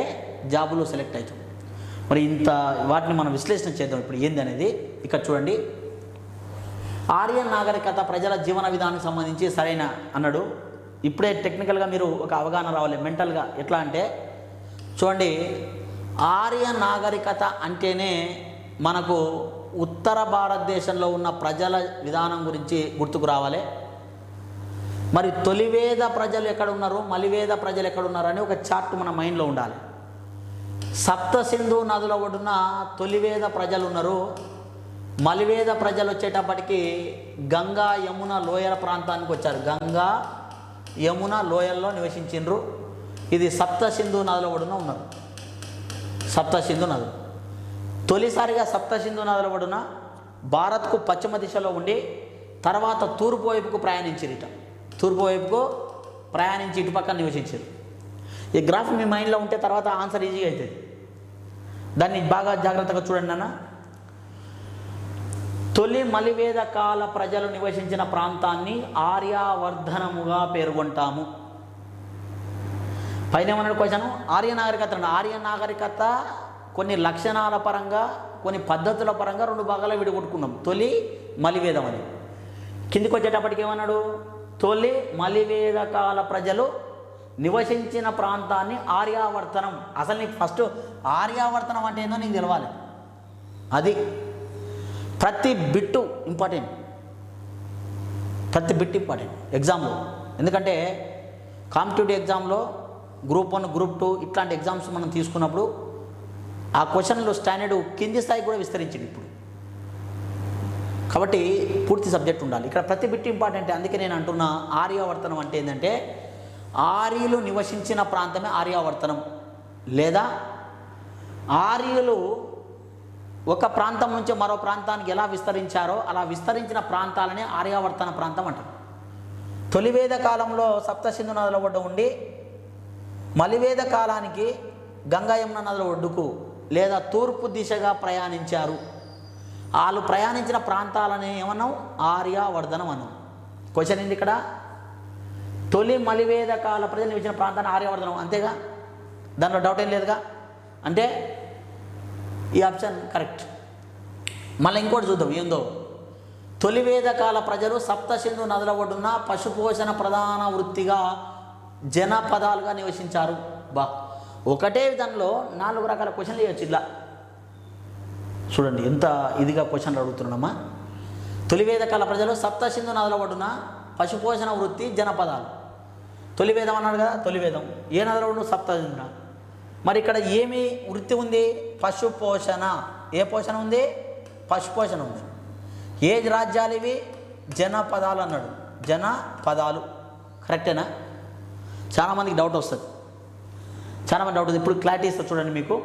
జాబులో సెలెక్ట్ అవుతాం. మరి ఇంత వాటిని మనం విశ్లేషణ చేద్దాం ఇప్పుడు ఏంది అనేది. ఇక్కడ చూడండి, ఆర్య నాగరికత ప్రజల జీవన విధానానికి సంబంధించి సరైన అన్నాడు. ఇప్పుడే టెక్నికల్గా మీరు ఒక అవగాహన రావాలి మెంటల్గా. ఎట్లా అంటే చూడండి, ఆర్య నాగరికత అంటేనే మనకు ఉత్తర భారతదేశంలో ఉన్న ప్రజల విధానం గురించి గుర్తుకు రావాలి. మరి తొలివేద ప్రజలు ఎక్కడ ఉన్నారు, మలివేద ప్రజలు ఎక్కడ ఉన్నారు అని ఒక చార్ట్ మన మైండ్లో ఉండాలి. సప్త సింధు నదుల ఒడ్డున తొలివేద ప్రజలు ఉన్నారు. మలివేద ప్రజలు వచ్చేటప్పటికి గంగా యమున లోయల ప్రాంతానికి వచ్చారు. గంగా యమున లోయల్లో నివసించిండ్రు. ఇది సప్త సింధు నదుల ఒడ్డున ఉన్నారు. సప్త సింధు నదులు తొలిసారిగా సప్త సింధు నదుల ఒడ్డున భారత్కు పశ్చిమ దిశలో ఉండి తర్వాత తూర్పు వైపుకు ప్రయాణించారు. తూర్పు వైపుకు ప్రయాణించి ఇటుపక్కన నివసించారు. ఈ గ్రాఫ్ మీ మైండ్లో ఉంటే తర్వాత ఆన్సర్ ఈజీగా అవుతుంది. దాన్ని బాగా జాగ్రత్తగా చూడండి నాన్న. తొలి మలివేద కాల ప్రజలు నివసించిన ప్రాంతాన్ని ఆర్యావర్ధనముగా పేర్కొంటాము. పైన ఏమన్నాడు క్వశ్చన్, ఆర్య నాగరికత. ఆర్య నాగరికత కొన్ని లక్షణాల పరంగా కొన్ని పద్ధతుల పరంగా రెండు భాగాలు విడగొట్టుకున్నాం, తొలి మలివేదం అని. కిందికి వచ్చేటప్పటికి ఏమన్నాడు, తొలి మలివేద కాల ప్రజలు నివసించిన ప్రాంతాన్ని ఆర్యావర్తనం. అసలు నీకు ఫస్ట్ ఆర్యావర్తనం అంటే ఏందో నీకు తెలవాలి. అది ప్రతి బిట్టు ఇంపార్టెంట్, ప్రతి బిట్ ఇంపార్టెంట్ ఎగ్జామ్లో. ఎందుకంటే కాంపిటేటివ్ ఎగ్జామ్లో గ్రూప్ 1 గ్రూప్ 2 ఇట్లాంటి ఎగ్జామ్స్ మనం తీసుకున్నప్పుడు ఆ క్వశ్చన్లో స్టాండర్డ్ కింది స్థాయి కూడా విస్తరించింది ఇప్పుడు. కాబట్టి పూర్తి సబ్జెక్ట్ ఉండాలి. ఇక్కడ ప్రతి బిట్ ఇంపార్టెంట్. అందుకే నేను అంటున్నా, ఆర్యావర్తనం అంటే ఏంటంటే ఆర్యులు నివసించిన ప్రాంతమే ఆర్యావర్తనం. లేదా ఆర్యులు ఒక ప్రాంతం నుంచి మరో ప్రాంతానికి ఎలా విస్తరించారో అలా విస్తరించిన ప్రాంతాలనే ఆర్యావర్తన ప్రాంతం అంటారు. తొలివేద కాలంలో సప్త సింధు నదుల ఒడ్డు ఉండి మలివేద కాలానికి గంగా యమున నదుల ఒడ్డుకు లేదా తూర్పు దిశగా ప్రయాణించారు. వాళ్ళు ప్రయాణించిన ప్రాంతాలని ఏమన్నాం, ఆర్యావర్ధనం అన్నాం. క్వశ్చన్ ఏంటి ఇక్కడ, తొలి మలివేద కాల ప్రజలు నివసించిన ప్రాంతాన్ని ఆర్యావర్ధనం, అంతేగా, దానిలో డౌట్ ఏం లేదుగా. అంటే ఈ ఆప్షన్ కరెక్ట్. మళ్ళీ ఇంకోటి చూద్దాం ఏందో. తొలివేద కాల ప్రజలు సప్త సింధు నదుల ఒడ్డున పశుపోషణ ప్రధాన వృత్తిగా జనపదాలుగా నివసించారు. ఒకటే దానిలో 4 రకాల క్వశ్చన్లు వేయచ్చు. ఇలా చూడండి ఎంత ఇదిగా క్వశ్చన్లు అడుగుతున్నామా. తొలివేద కాల ప్రజలు సప్త సింధు నదుల ఒడ్డున పశుపోషణ వృత్తి జనపదాలు. తొలివేదం అన్నాడు కదా, తొలివేదం ఏ నదుల ఒడ్డున సప్త సింధు. మరి ఇక్కడ ఏమి వృత్తి ఉంది, పశుపోషణ. ఏ పోషణ ఉంది, పశుపోషణ ఉంది. ఏ రాజ్యాలు ఇవి, జనపదాలు అన్నాడు. జనపదాలు కరెక్టేనా? చాలామందికి డౌట్ వస్తుంది, చాలామంది డౌట్ ఉంది. ఇప్పుడు క్లారిటీ ఇస్తా చూడండి. మీకు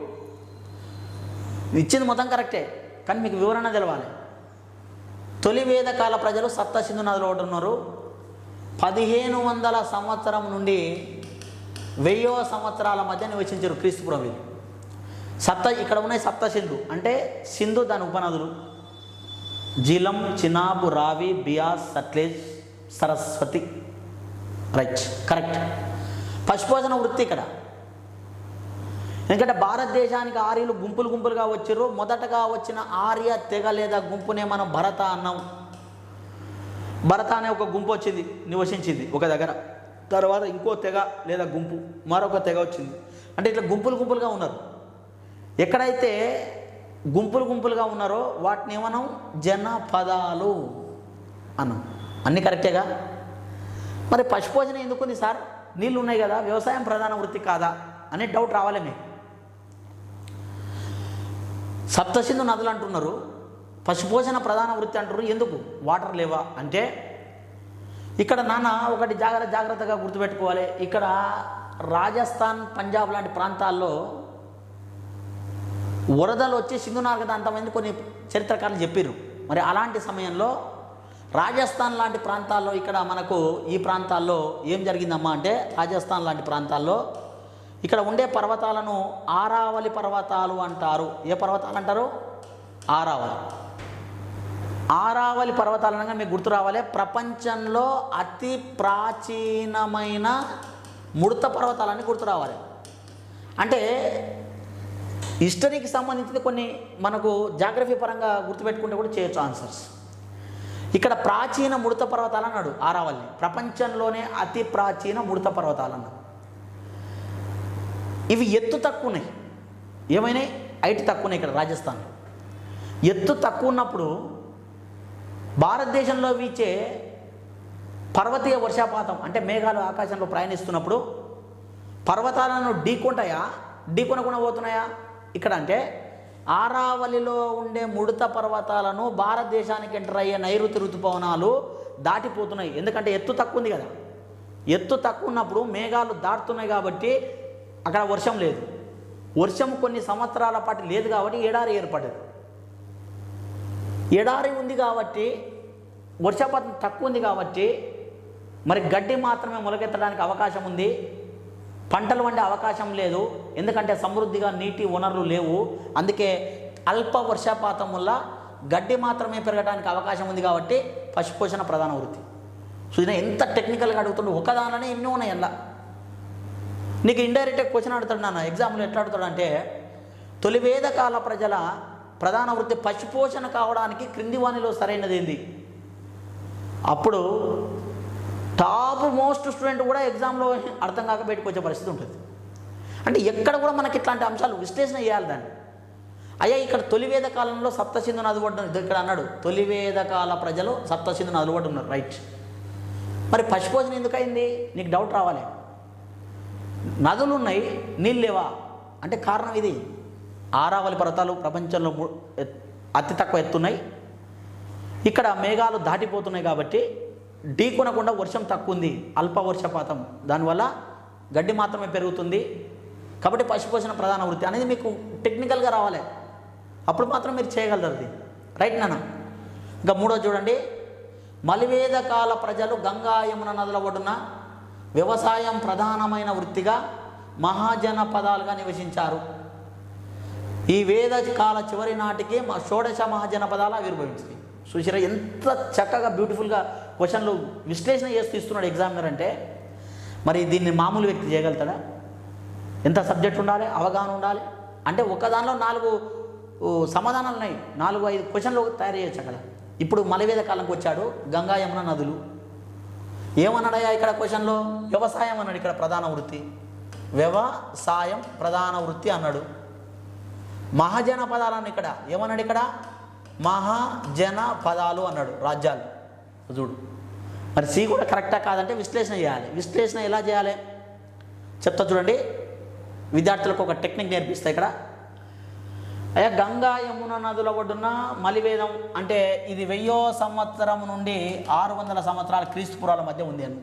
ఇచ్చింది మొత్తం కరెక్టే, కానీ మీకు వివరణ తెలవాలి. తొలివేద కాల ప్రజలు సప్త సింధు నదులు ఒకటి ఉన్నారు. 1500 సంవత్సరం నుండి 1000 సంవత్సరాల మధ్య నివసించారు క్రీస్తుపురం. ఇది ఇక్కడ ఉన్నాయి సప్త సింధు అంటే సింధు దాని ఉపనదులు జీలం, చినాబ్, రావి, బియాస్, సట్లెజ్, సరస్వతి. Right, correct. పశుపోషణ వృత్తి ఇక్కడ. ఎందుకంటే భారతదేశానికి ఆర్యులు గుంపులు గుంపులుగా వచ్చారు. మొదటగా వచ్చిన ఆర్య తెగ లేదా గుంపునే మనం భరత అన్నాం. భరత అనే ఒక గుంపు వచ్చింది, నివసించింది ఒక దగ్గర. తర్వాత ఇంకో తెగ లేదా గుంపు, మరొక తెగ వచ్చింది. అంటే ఇట్లా గుంపులు గుంపులుగా ఉన్నారు. ఎక్కడైతే గుంపులు గుంపులుగా ఉన్నారో వాటిని ఏమనం జనపదాలు అన్నాం. అన్నీ కరెక్టేగా. మరి పశుపోషణ ఎందుకుంది సార్, నీళ్ళు ఉన్నాయి కదా, వ్యవసాయం ప్రధాన వృత్తి కాదా అనే డౌట్ రావాలి మీకు. సప్తసింధు నదులు అంటున్నారు, పశుపోషణ ప్రధాన వృత్తి అంటారు, ఎందుకు వాటర్ లేవా అంటే ఇక్కడ నాన్న ఒకటి జాగ్రత్తగా గుర్తుపెట్టుకోవాలి. ఇక్కడ రాజస్థాన్, పంజాబ్ లాంటి ప్రాంతాల్లో వరదలు వచ్చి సింధు నాగరికత అంతమంది కొన్ని చరిత్రకారులు చెప్పారు. మరి అలాంటి సమయంలో రాజస్థాన్ లాంటి ప్రాంతాల్లో ఇక్కడ మనకు ఈ ప్రాంతాల్లో ఏం జరిగిందమ్మా అంటే, రాజస్థాన్ లాంటి ప్రాంతాల్లో ఇక్కడ ఉండే పర్వతాలను ఆరావళి పర్వతాలు అంటారు. ఏ పర్వతాలు అంటారు? ఆరావళి పర్వతాలు అనగా మీకు గుర్తు రావాలి, ప్రపంచంలో అతి ప్రాచీనమైన ముడత పర్వతాలని గుర్తు రావాలి. అంటే హిస్టరీకి సంబంధించిన కొన్ని మనకు జాగ్రఫీ పరంగా గుర్తుపెట్టుకుంటే కూడా చేయొచ్చు ఆన్సర్స్. ఇక్కడ ప్రాచీన ముడత పర్వతాలు అన్నాడు ఆరావళి, ప్రపంచంలోనే అతి ప్రాచీన ముడత పర్వతాలు అన్నాడు. ఇవి ఎత్తు తక్కువ ఉన్నాయి, ఏమైనాయి హైట్ తక్కువ ఉన్నాయి. ఇక్కడ రాజస్థాన్లో ఎత్తు తక్కువ ఉన్నప్పుడు భారతదేశంలో వీచే పర్వతీయ వర్షపాతం అంటే మేఘాలు ఆకాశంలో ప్రయాణిస్తున్నప్పుడు పర్వతాలను ఢీకొనకుండా పోతున్నాయా ఇక్కడ అంటే, ఆరావళిలో ఉండే ముడత పర్వతాలను భారతదేశానికి ఎంటర్ అయ్యే నైరుతి ఋతుపవనాలు దాటిపోతున్నాయి. ఎందుకంటే ఎత్తు తక్కువ ఉంది కదా, ఎత్తు తక్కువ ఉన్నప్పుడు మేఘాలు దాటుతున్నాయి కాబట్టి అక్కడ వర్షం లేదు. వర్షం కొన్ని సంవత్సరాల పాటు లేదు కాబట్టి ఎడారి ఏర్పడ్డది. ఎడారి ఉంది కాబట్టి వర్షపాతం తక్కువ ఉంది కాబట్టి మరి గడ్డి మాత్రమే మొలకెత్తడానికి అవకాశం ఉంది, పంటలు వండే అవకాశం లేదు. ఎందుకంటే సమృద్ధిగా నీటి వనరులు లేవు. అందుకే అల్ప వర్షపాతం వల్ల గడ్డి మాత్రమే పెరగడానికి అవకాశం ఉంది కాబట్టి పశుపోషణ ప్రధాన వృత్తి. సో ఇది ఎంత టెక్నికల్గా అడుగుతుండే, ఒకదానిలోనే ఎన్నో ఉన్నాయి. అలా నీకు ఇండైరెక్ట్గా క్వశ్చన్ అడుగుతాడు నాన్న ఎగ్జామ్లో. ఎట్లా అడుగుతాడు అంటే, తొలి వేదకాల ప్రజల ప్రధాన వృత్తి పశుపోషణ కావడానికి క్రింది వానిలో సరైనది ఏంది? అప్పుడు టాప్ మోస్ట్ స్టూడెంట్ కూడా ఎగ్జామ్లో అర్థం కాక బయటకు వచ్చే పరిస్థితి ఉంటుంది. అంటే ఎక్కడ కూడా మనకి ఇట్లాంటి అంశాలు విశ్లేషణ చేయాలి దాన్ని. అయ్యా ఇక్కడ తొలివేద కాలంలో సప్తసింధు నది ఒడ్డున ఇక్కడ అన్నాడు, తొలివేద కాల ప్రజలు సప్తసింధు నదులు ఒడ్డు ఉన్నారు, రైట్. మరి పశుపోషణ ఎందుకు అయింది? నీకు డౌట్ రావాలి. నదులు ఉన్నాయి, నీళ్ళు లేవా అంటే కారణం ఇది. ఆరావళి పర్వతాలు ప్రపంచంలో అతి తక్కువ ఎత్తున్నాయి, ఇక్కడ మేఘాలు దాటిపోతున్నాయి కాబట్టి ఢీకొనకుండా వర్షం తక్కువ ఉంది, అల్ప వర్షపాతం, దానివల్ల గడ్డి మాత్రమే పెరుగుతుంది కాబట్టి పశుపోషణ ప్రధాన వృత్తి అనేది మీకు టెక్నికల్గా రావాలి. అప్పుడు మాత్రం మీరు చేయగలరు అది, రైట్ నాన్న. ఇంకా మూడో చూడండి, మలివేద కాల ప్రజలు గంగా యమున నదుల ఒడ్డున వ్యవసాయం ప్రధానమైన వృత్తిగా మహాజనపదాలుగా నివసించారు. ఈ వేద కాల చివరి నాటికి షోడశ మహాజనపదాలు ఆవిర్భవించింది. చూసిరా ఎంత చక్కగా బ్యూటిఫుల్గా క్వశ్చన్లు విశ్లేషణ చేస్తూ ఇస్తున్నాడు ఎగ్జామినర్. అంటే మరి దీన్ని మామూలు వ్యక్తి చేయగలుగుతాడా? ఎంత సబ్జెక్ట్ ఉండాలి, అవగాహన ఉండాలి. అంటే ఒకదానిలో 4 సమాధానాలు ఉన్నాయి, 4-5 క్వశ్చన్లు తయారు చేయొచ్చు అక్కడ. ఇప్పుడు మలివేద కాలంకి వచ్చాడు, గంగా యమున నదులు. ఏమన్నాడయ్యా ఇక్కడ క్వశ్చన్లో? వ్యవసాయం అన్నాడు. ఇక్కడ ప్రధాన వృత్తి వ్యవసాయం ప్రధాన వృత్తి అన్నాడు. మహాజన పదాలను ఇక్కడ ఏమన్నాడు? ఇక్కడ మహాజన పదాలు అన్నాడు, రాజ్యాలు. చూడు మరి సి కూడా కరెక్టా కాదంటే విశ్లేషణ చేయాలి. విశ్లేషణ ఎలా చేయాలి చెప్తా చూడండి. విద్యార్థులకు ఒక టెక్నిక్ నేర్పిస్తా ఇక్కడ. అయ్యా గంగా యమున నదుల ఒడ్డున మలివేదం అంటే ఇది 1000వ సంవత్సరం నుండి 600 సంవత్సరాల క్రీస్తుపురాల మధ్య ఉంది అని.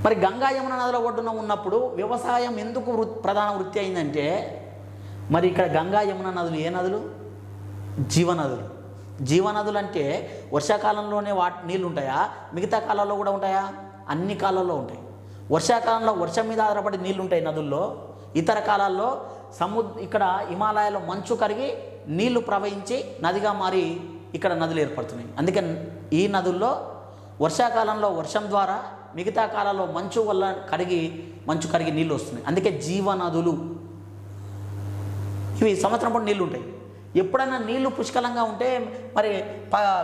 మరి గంగా యమున నదుల ఒడ్డున ఉన్నప్పుడు వ్యవసాయం ఎందుకు ప్రధాన వృత్తి అయిందంటే, మరి ఇక్కడ గంగా యమున నదులు ఏ నదులు? జీవనదులు. జీవనదులు అంటే వర్షాకాలంలోనే నీళ్ళు ఉంటాయా? మిగతా కాలాల్లో కూడా ఉంటాయా? అన్ని కాలాల్లో ఉంటాయి. వర్షాకాలంలో వర్షం మీద ఆధారపడి నీళ్ళు ఉంటాయి నదుల్లో. ఇతర కాలాల్లో ఇక్కడ హిమాలయాల్లో మంచు కరిగి నీళ్లు ప్రవహించి నదిగా మారి ఇక్కడ నదులు ఏర్పడుతున్నాయి. అందుకే ఈ నదుల్లో వర్షాకాలంలో వర్షం ద్వారా, మిగతా కాలాల్లో మంచు కరిగి నీళ్ళు వస్తున్నాయి. అందుకే జీవనదులు. ఇవి సంవత్సరం పాటు నీళ్ళు ఉంటాయి. ఎప్పుడైనా నీళ్లు పుష్కలంగా ఉంటే మరి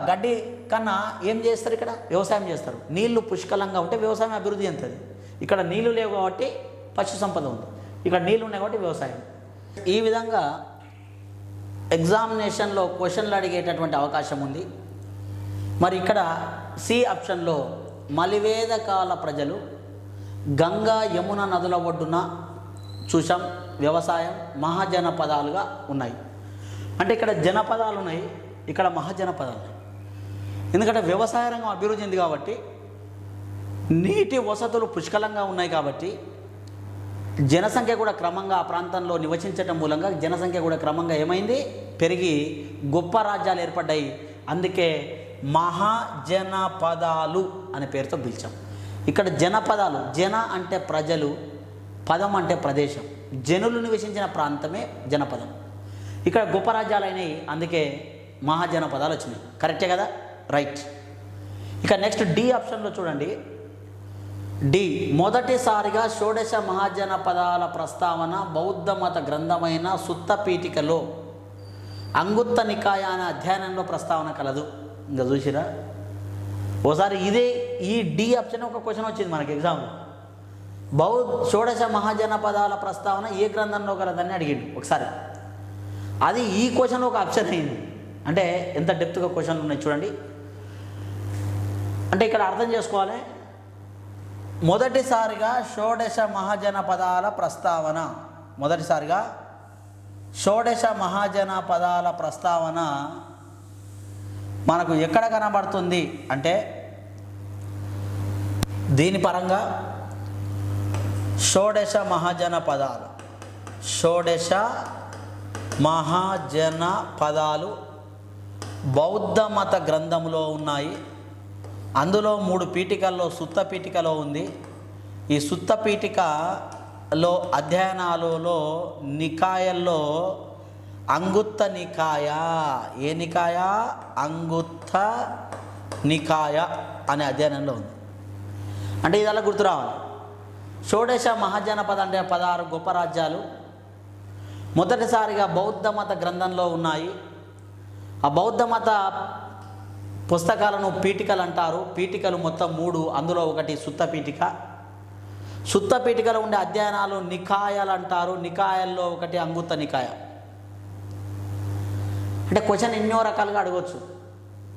గడ్డి కన్నా ఏం చేస్తారు? ఇక్కడ వ్యవసాయం చేస్తారు. నీళ్లు పుష్కలంగా ఉంటే వ్యవసాయం అభివృద్ధి చెందుతుంది. ఇక్కడ నీళ్లు లేవు కాబట్టి పశు సంపద ఉంది, ఇక్కడ నీళ్ళు ఉన్నాయి కాబట్టి వ్యవసాయం. ఈ విధంగా ఎగ్జామినేషన్లో క్వశ్చన్లు అడిగేటటువంటి అవకాశం ఉంది. మరి ఇక్కడ సి ఆప్షన్లో మలివేద కాల ప్రజలు గంగా యమున నదుల ఒడ్డున చూసాం వ్యవసాయం మహాజనపదాలుగా ఉన్నాయి. అంటే ఇక్కడ జనపదాలు ఉన్నాయి, ఇక్కడ మహాజనపదాలు ఉన్నాయి. ఎందుకంటే వ్యవసాయ రంగం అభివృద్ధి చెంది కాబట్టి, నీటి వసతులు పుష్కలంగా ఉన్నాయి కాబట్టి, జనసంఖ్య కూడా క్రమంగా ఆ ప్రాంతంలో నివసించటం మూలంగా జనసంఖ్య కూడా క్రమంగా ఏమైంది, పెరిగి గొప్ప రాజ్యాలు ఏర్పడ్డాయి. అందుకే మహాజనపదాలు అనే పేరుతో పిలిచాం. ఇక్కడ జనపదాలు, జన అంటే ప్రజలు, పదం అంటే ప్రదేశం, జనులు నివసించిన ప్రాంతమే జనపదం. ఇక్కడ గొప్ప రాజ్యాలు అయినాయి, అందుకే మహాజనపదాలు వచ్చినాయి. కరెక్టే కదా, రైట్. ఇక నెక్స్ట్ డి ఆప్షన్లో చూడండి. డి, మొదటిసారిగా షోడశ మహాజనపదాల ప్రస్తావన బౌద్ధ మత గ్రంథమైన సుత్త పీఠికలో అంగుత్త నికాయ అనే అధ్యయనంలో ప్రస్తావన కలదు. ఇంకా చూసిరా ఓసారి ఇదే ఈ డి ఆప్షన్ ఒక క్వశ్చన్ వచ్చింది మనకి ఎగ్జామ్లో. షోడశ మహాజనపదాల ప్రస్తావన ఏ గ్రంథంలో కలదని అడిగిండు ఒకసారి. అది ఈ క్వశ్చన్ ఒక ఆప్షన్ అయింది. అంటే ఎంత డెప్త్గా క్వశ్చన్లు ఉన్నాయి చూడండి. అంటే ఇక్కడ అర్థం చేసుకోవాలి, మొదటిసారిగా షోడశ మహాజనపదాల ప్రస్తావన, మొదటిసారిగా షోడశ మహాజనపదాల ప్రస్తావన మనకు ఎక్కడ కనబడుతుంది అంటే దీని పరంగా షోడశ మహాజనపదాలు, షోడశ మహాజనపదాలు బౌద్ధ మత గ్రంథంలో ఉన్నాయి. అందులో 3 పీఠికల్లో సుత్త పీఠికలో ఉంది. ఈ సుత్త పీఠికలో అధ్యయనాలలో నికాయల్లో అంగుత్త నికాయ, ఏ నికాయ, అంగుత్త నికాయ అనే అధ్యయనంలో ఉంది. అంటే ఇది అలా గుర్తు రావాలి. షోడశ మహాజనపద అంటే 16 గొప్ప రాజ్యాలు మొదటిసారిగా బౌద్ధ మత గ్రంథంలో ఉన్నాయి. ఆ బౌద్ధ మత పుస్తకాలను పీఠికలు అంటారు. పీఠికలు మొత్తం 3, అందులో ఒకటి సుత్త పీఠిక. సుత్త పీఠికలో ఉండే అధ్యయనాలు నికాయాలు అంటారు. నికాయాల్లో ఒకటి అంగుత్త నికాయ. అంటే క్వశ్చన్ ఎన్నో రకాలుగా అడగవచ్చు.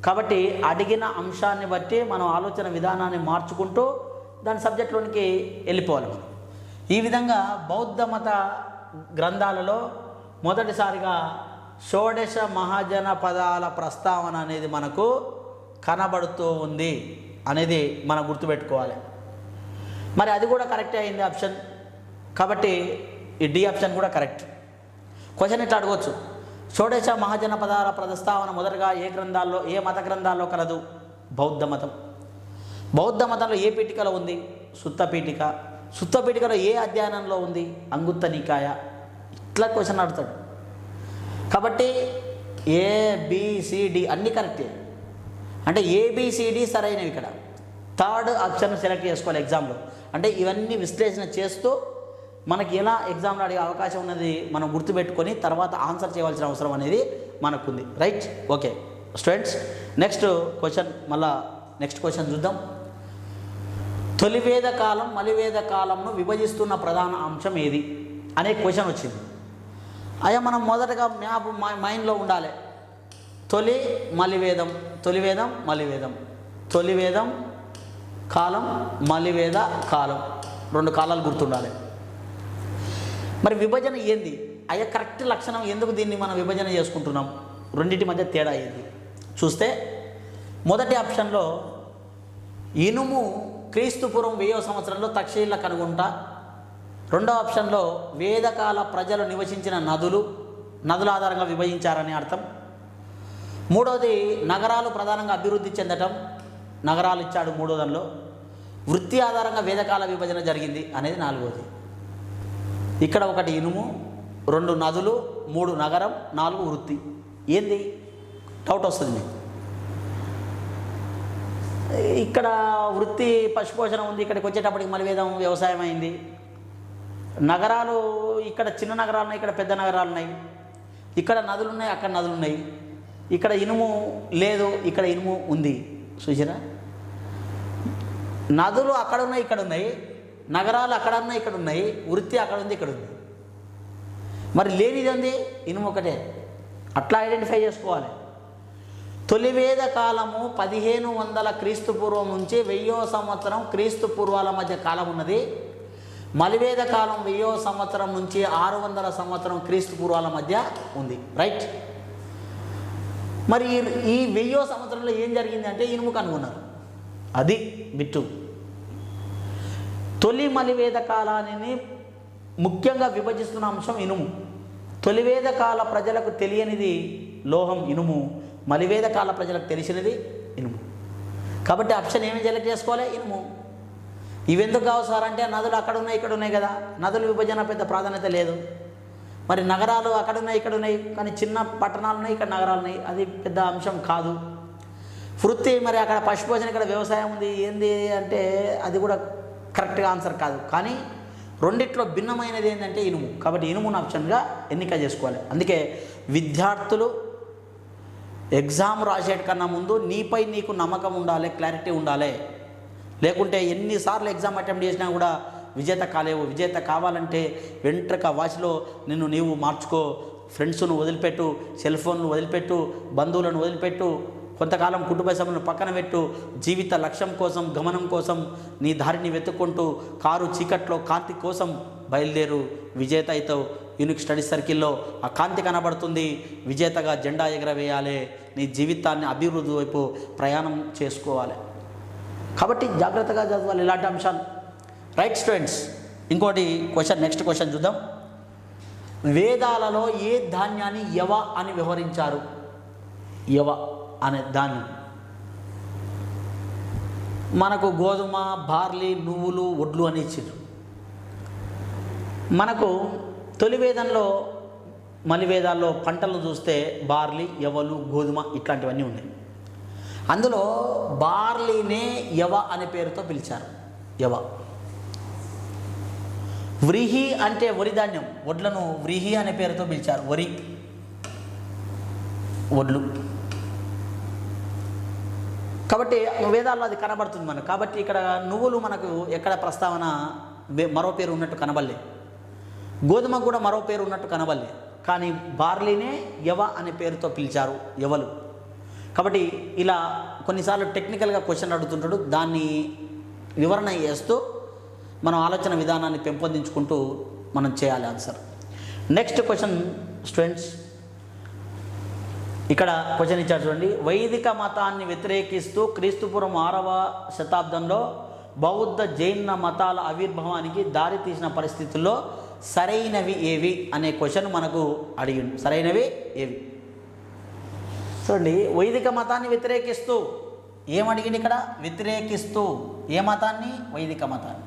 కాబట్టి అడిగిన అంశాన్ని బట్టి మనం ఆలోచన విధానాన్ని మార్చుకుంటూ దాని సబ్జెక్టులోనికి వెళ్ళిపోవాలి మనం. ఈ విధంగా బౌద్ధ మత గ్రంథాలలో మొదటిసారిగా షోడశ మహాజనపదాల ప్రస్తావన అనేది మనకు కనబడుతూ ఉంది అనేది మనం గుర్తుపెట్టుకోవాలి. మరి అది కూడా కరెక్టే అయింది ఆప్షన్. కాబట్టి ఈ డి ఆప్షన్ కూడా కరెక్ట్. క్వశ్చన్ ఇట్లా అడగవచ్చు, షోడశ మహాజనపదాల ప్రస్తావన మొదటగా ఏ గ్రంథాల్లో, ఏ మత గ్రంథాల్లో కలదు? బౌద్ధ మతం. బౌద్ధ మతంలో ఏ పీఠికలో ఉంది? సుత్త పీఠిక. సుత్త పీఠికలో ఏ అధ్యయనంలో ఉంది? అంగుత్త నికాయ. ఇట్లా క్వశ్చన్ అడుగుతాడు. కాబట్టి ఏబిసిడి అన్నీ కరెక్టే. అంటే ఏబిసిడి సరైనవి. ఇక్కడ థర్డ్ ఆప్షన్ సెలెక్ట్ చేసుకోవాలి ఎగ్జామ్లో. అంటే ఇవన్నీ విశ్లేషణ చేస్తూ మనకి ఎలా ఎగ్జామ్లో అడిగే అవకాశం ఉన్నది మనం గుర్తుపెట్టుకొని తర్వాత ఆన్సర్ చేయవలసిన అవసరం అనేది మనకుంది. Right, okay students. Next question, మళ్ళా నెక్స్ట్ క్వశ్చన్ చూద్దాం. తొలివేద కాలం మలివేద కాలంను విభజిస్తున్న ప్రధాన అంశం ఏది అనే క్వశ్చన్ వచ్చింది. అయ్యా మనం మొదటగా మ్యాప్ మైండ్లో ఉండాలి. తొలి మలివేదం, తొలివేదం మలివేదం, తొలివేదం కాలం మలివేద కాలం, 2 కాలాలు గుర్తుండాలి. మరి విభజన ఏంది అయ్యా? కరెక్ట్ లక్షణం ఎందుకు దీన్ని మనం విభజన చేసుకుంటున్నాం? రెండింటి మధ్య తేడా ఏంది చూస్తే, మొదటి ఆప్షన్లో ఇనుము క్రీస్తుపూర్వం 1000వ సంవత్సరంలో తక్షశిల కనుగొంట. రెండవ ఆప్షన్లో వేదకాల ప్రజలు నివసించిన నదుల ఆధారంగా విభజించారని అర్థం. మూడవది నగరాలు ప్రధానంగా అభివృద్ధి చెందటం, నగరాలు ఇచ్చాడు మూడో దానిలో. వృత్తి ఆధారంగా వేదకాల విభజన జరిగింది అనేది నాలుగవది. ఇక్కడ 1 ఇనుము, 2 నదులు, 3 నగరం, 4 వృత్తి. ఏంది డౌట్ వస్తుంది మీకు. ఇక్కడ వృత్తి పశుపోషణ ఉంది, ఇక్కడికి వచ్చేటప్పటికి మలివేదం వ్యవసాయం అయింది. నగరాలు ఇక్కడ చిన్న నగరాలు ఉన్నాయి, ఇక్కడ పెద్ద నగరాలు ఉన్నాయి. ఇక్కడ నదులు ఉన్నాయి, అక్కడ నదులు ఉన్నాయి. ఇక్కడ ఇనుము లేదు, ఇక్కడ ఇనుము ఉంది. చూసిరా, నదులు అక్కడ ఉన్నాయి, ఇక్కడ ఉన్నాయి. నగరాలు అక్కడ ఉన్నాయి, ఇక్కడ ఉన్నాయి. వృత్తి అక్కడ ఉంది, ఇక్కడ ఉంది. మరి లేనిది ఉంది ఇనుము ఒకటే. అట్లా ఐడెంటిఫై చేసుకోవాలి. తొలి వేద కాలము 1500 క్రీస్తు పూర్వం నుంచి 1000వ సంవత్సరం క్రీస్తు పూర్వాల మధ్య కాలం ఉన్నది. మలివేద కాలం 1000వ సంవత్సరం నుంచి 600 సంవత్సరం క్రీస్తు పూర్వాల మధ్య ఉంది. రైట్. మరి ఈ 1000వ సంవత్సరంలో ఏం జరిగింది అంటే ఇనుము కనుగొన్నారు. అది బిట్టు. తొలి మలివేద కాలాన్ని ముఖ్యంగా విభజిస్తున్న అంశం ఇనుము. తొలివేద కాల ప్రజలకు తెలియనిది లోహం ఇనుము, మలివేద కాల ప్రజలకు తెలిసినది ఇనుము. కాబట్టి ఆప్షన్ ఏమి సెలెక్ట్ చేసుకోవాలి? ఇనుము. ఇవెందుకు కావు సార్ అంటే నదులు అక్కడ ఉన్నాయి ఇక్కడ ఉన్నాయి కదా, నదుల విభజన పెద్ద ప్రాధాన్యత లేదు. మరి నగరాలు అక్కడ ఉన్నాయి ఇక్కడ ఉన్నాయి, కానీ చిన్న పట్టణాలు ఉన్నాయి ఇక్కడ నగరాలు ఉన్నాయి, అది పెద్ద అంశం కాదు. వృత్తి మరి అక్కడ పశుపోషణ ఇక్కడ వ్యవసాయం ఉంది ఏంది అంటే అది కూడా కరెక్ట్గా ఆన్సర్ కాదు. కానీ రెండిట్లో భిన్నమైనది ఏంటంటే ఇనుము. కాబట్టి ఇనుమును ఆప్షన్గా ఎన్నిక చేసుకోవాలి. అందుకే విద్యార్థులు ఎగ్జామ్ రాసేటి కన్నా ముందు నీపై నీకు నమ్మకం ఉండాలి, క్లారిటీ ఉండాలి. లేకుంటే ఎన్నిసార్లు ఎగ్జామ్ అటెంప్ట్ చేసినా కూడా విజేత కాలేవు. విజేత కావాలంటే వెంట్రుక వాచిలో నిన్ను నీవు మార్చుకో. ఫ్రెండ్స్ను వదిలిపెట్టు, సెల్ ఫోన్ను వదిలిపెట్టు, బంధువులను వదిలిపెట్టు, కొంతకాలం కుటుంబ సభ్యులను పక్కన పెట్టు. జీవిత లక్ష్యం కోసం, గమనం కోసం నీ దారిని వెతుక్కుంటూ కారు చీకట్లో కాంతి కోసం బయలుదేరు. విజేత అవుతావు. యూనిక్ స్టడీ సర్కిల్లో ఆ కాంతి కనబడుతుంది. విజేతగా జెండా ఎగరవేయాలి. నీ జీవితాన్ని అభివృద్ధి వైపు ప్రయాణం చేసుకోవాలి. కాబట్టి జాగ్రత్తగా చదవాలి ఇలాంటి అంశాలు. రైట్ స్టూడెంట్స్, ఇంకోటి క్వశ్చన్, నెక్స్ట్ క్వశ్చన్ చూద్దాం. వేదాలలో ఏ ధాన్యాన్ని యవ అని వ్యవహరించారు? యవ అనే ధాన్యం మనకు గోధుమ, బార్లీ, నువ్వులు, వడ్లు అని ఇచ్చారు. మనకు తొలి వేదంలో మలివేదాల్లో పంటలు చూస్తే బార్లీ, యవలు, గోధుమ ఇట్లాంటివన్నీ ఉన్నాయి. అందులో బార్లీనే యవ అనే పేరుతో పిలిచారు. యవ. వ్రీహి అంటే వరి ధాన్యం, వడ్లను వ్రీహి అనే పేరుతో పిలిచారు. వరి, వడ్లు. కాబట్టి వేదాల్లో అది కనబడుతుంది మనకు. కాబట్టి ఇక్కడ నువ్వులు మనకు ఎక్కడ ప్రస్తావన మరో పేరు ఉన్నట్టు కనబడలే, గోధుమ కూడా మరో పేరు ఉన్నట్టు కనబడలే. కానీ బార్లీనే యవ అనే పేరుతో పిలిచారు, యవలు. కాబట్టి ఇలా కొన్నిసార్లు టెక్నికల్గా క్వశ్చన్ అడుగుతుంటాడు, దాన్ని వివరణ చేస్తూ మనం ఆలోచన విధానాన్ని పెంపొందించుకుంటూ మనం చేయాలి ఆన్సర్. నెక్స్ట్ క్వశ్చన్ స్టూడెంట్స్, ఇక్కడ క్వశ్చన్ ఇచ్చారు చూడండి. వైదిక మతాన్ని వ్యతిరేకిస్తూ క్రీస్తుపురం 6వ శతాబ్దంలో బౌద్ధ జైన మతాల ఆవిర్భావానికి దారితీసిన పరిస్థితుల్లో సరైనవి ఏవి అనే క్వశ్చన్ మనకు అడిగిండు. సరైనవి ఏవి చూడండి. వైదిక మతాన్ని వ్యతిరేకిస్తూ ఏమడిగింది ఇక్కడ? వ్యతిరేకిస్తూ ఏ మతాన్ని? వైదిక మతాన్ని.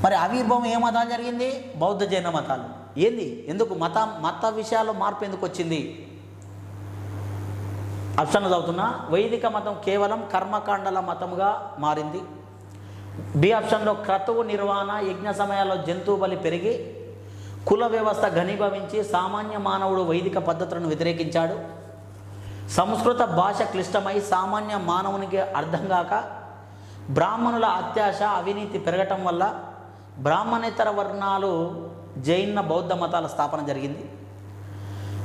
మరి ఆవిర్భావం ఏ మతాలు జరిగింది? బౌద్ధ జైన మతాలు. ఏంది? ఎందుకు మత విషయాల్లో మార్పు ఎందుకు వచ్చింది? ఆప్షన్లు చదువుతున్నా. వైదిక మతం కేవలం కర్మకాండల మతంగా మారింది. బి ఆప్షన్లో క్రతువు నిర్వహణ, యజ్ఞ సమయాల్లో జంతువు బలి పెరిగి కుల వ్యవస్థ ఘనీభవించి సామాన్య మానవుడు వైదిక పద్ధతులను వ్యతిరేకించాడు. సంస్కృత భాష క్లిష్టమై సామాన్య మానవునికి అర్థం కాక బ్రాహ్మణుల అత్యాశ, అవినీతి పెరగటం వల్ల బ్రాహ్మణేతర వర్ణాలు జైన బౌద్ధ మతాల స్థాపన జరిగింది.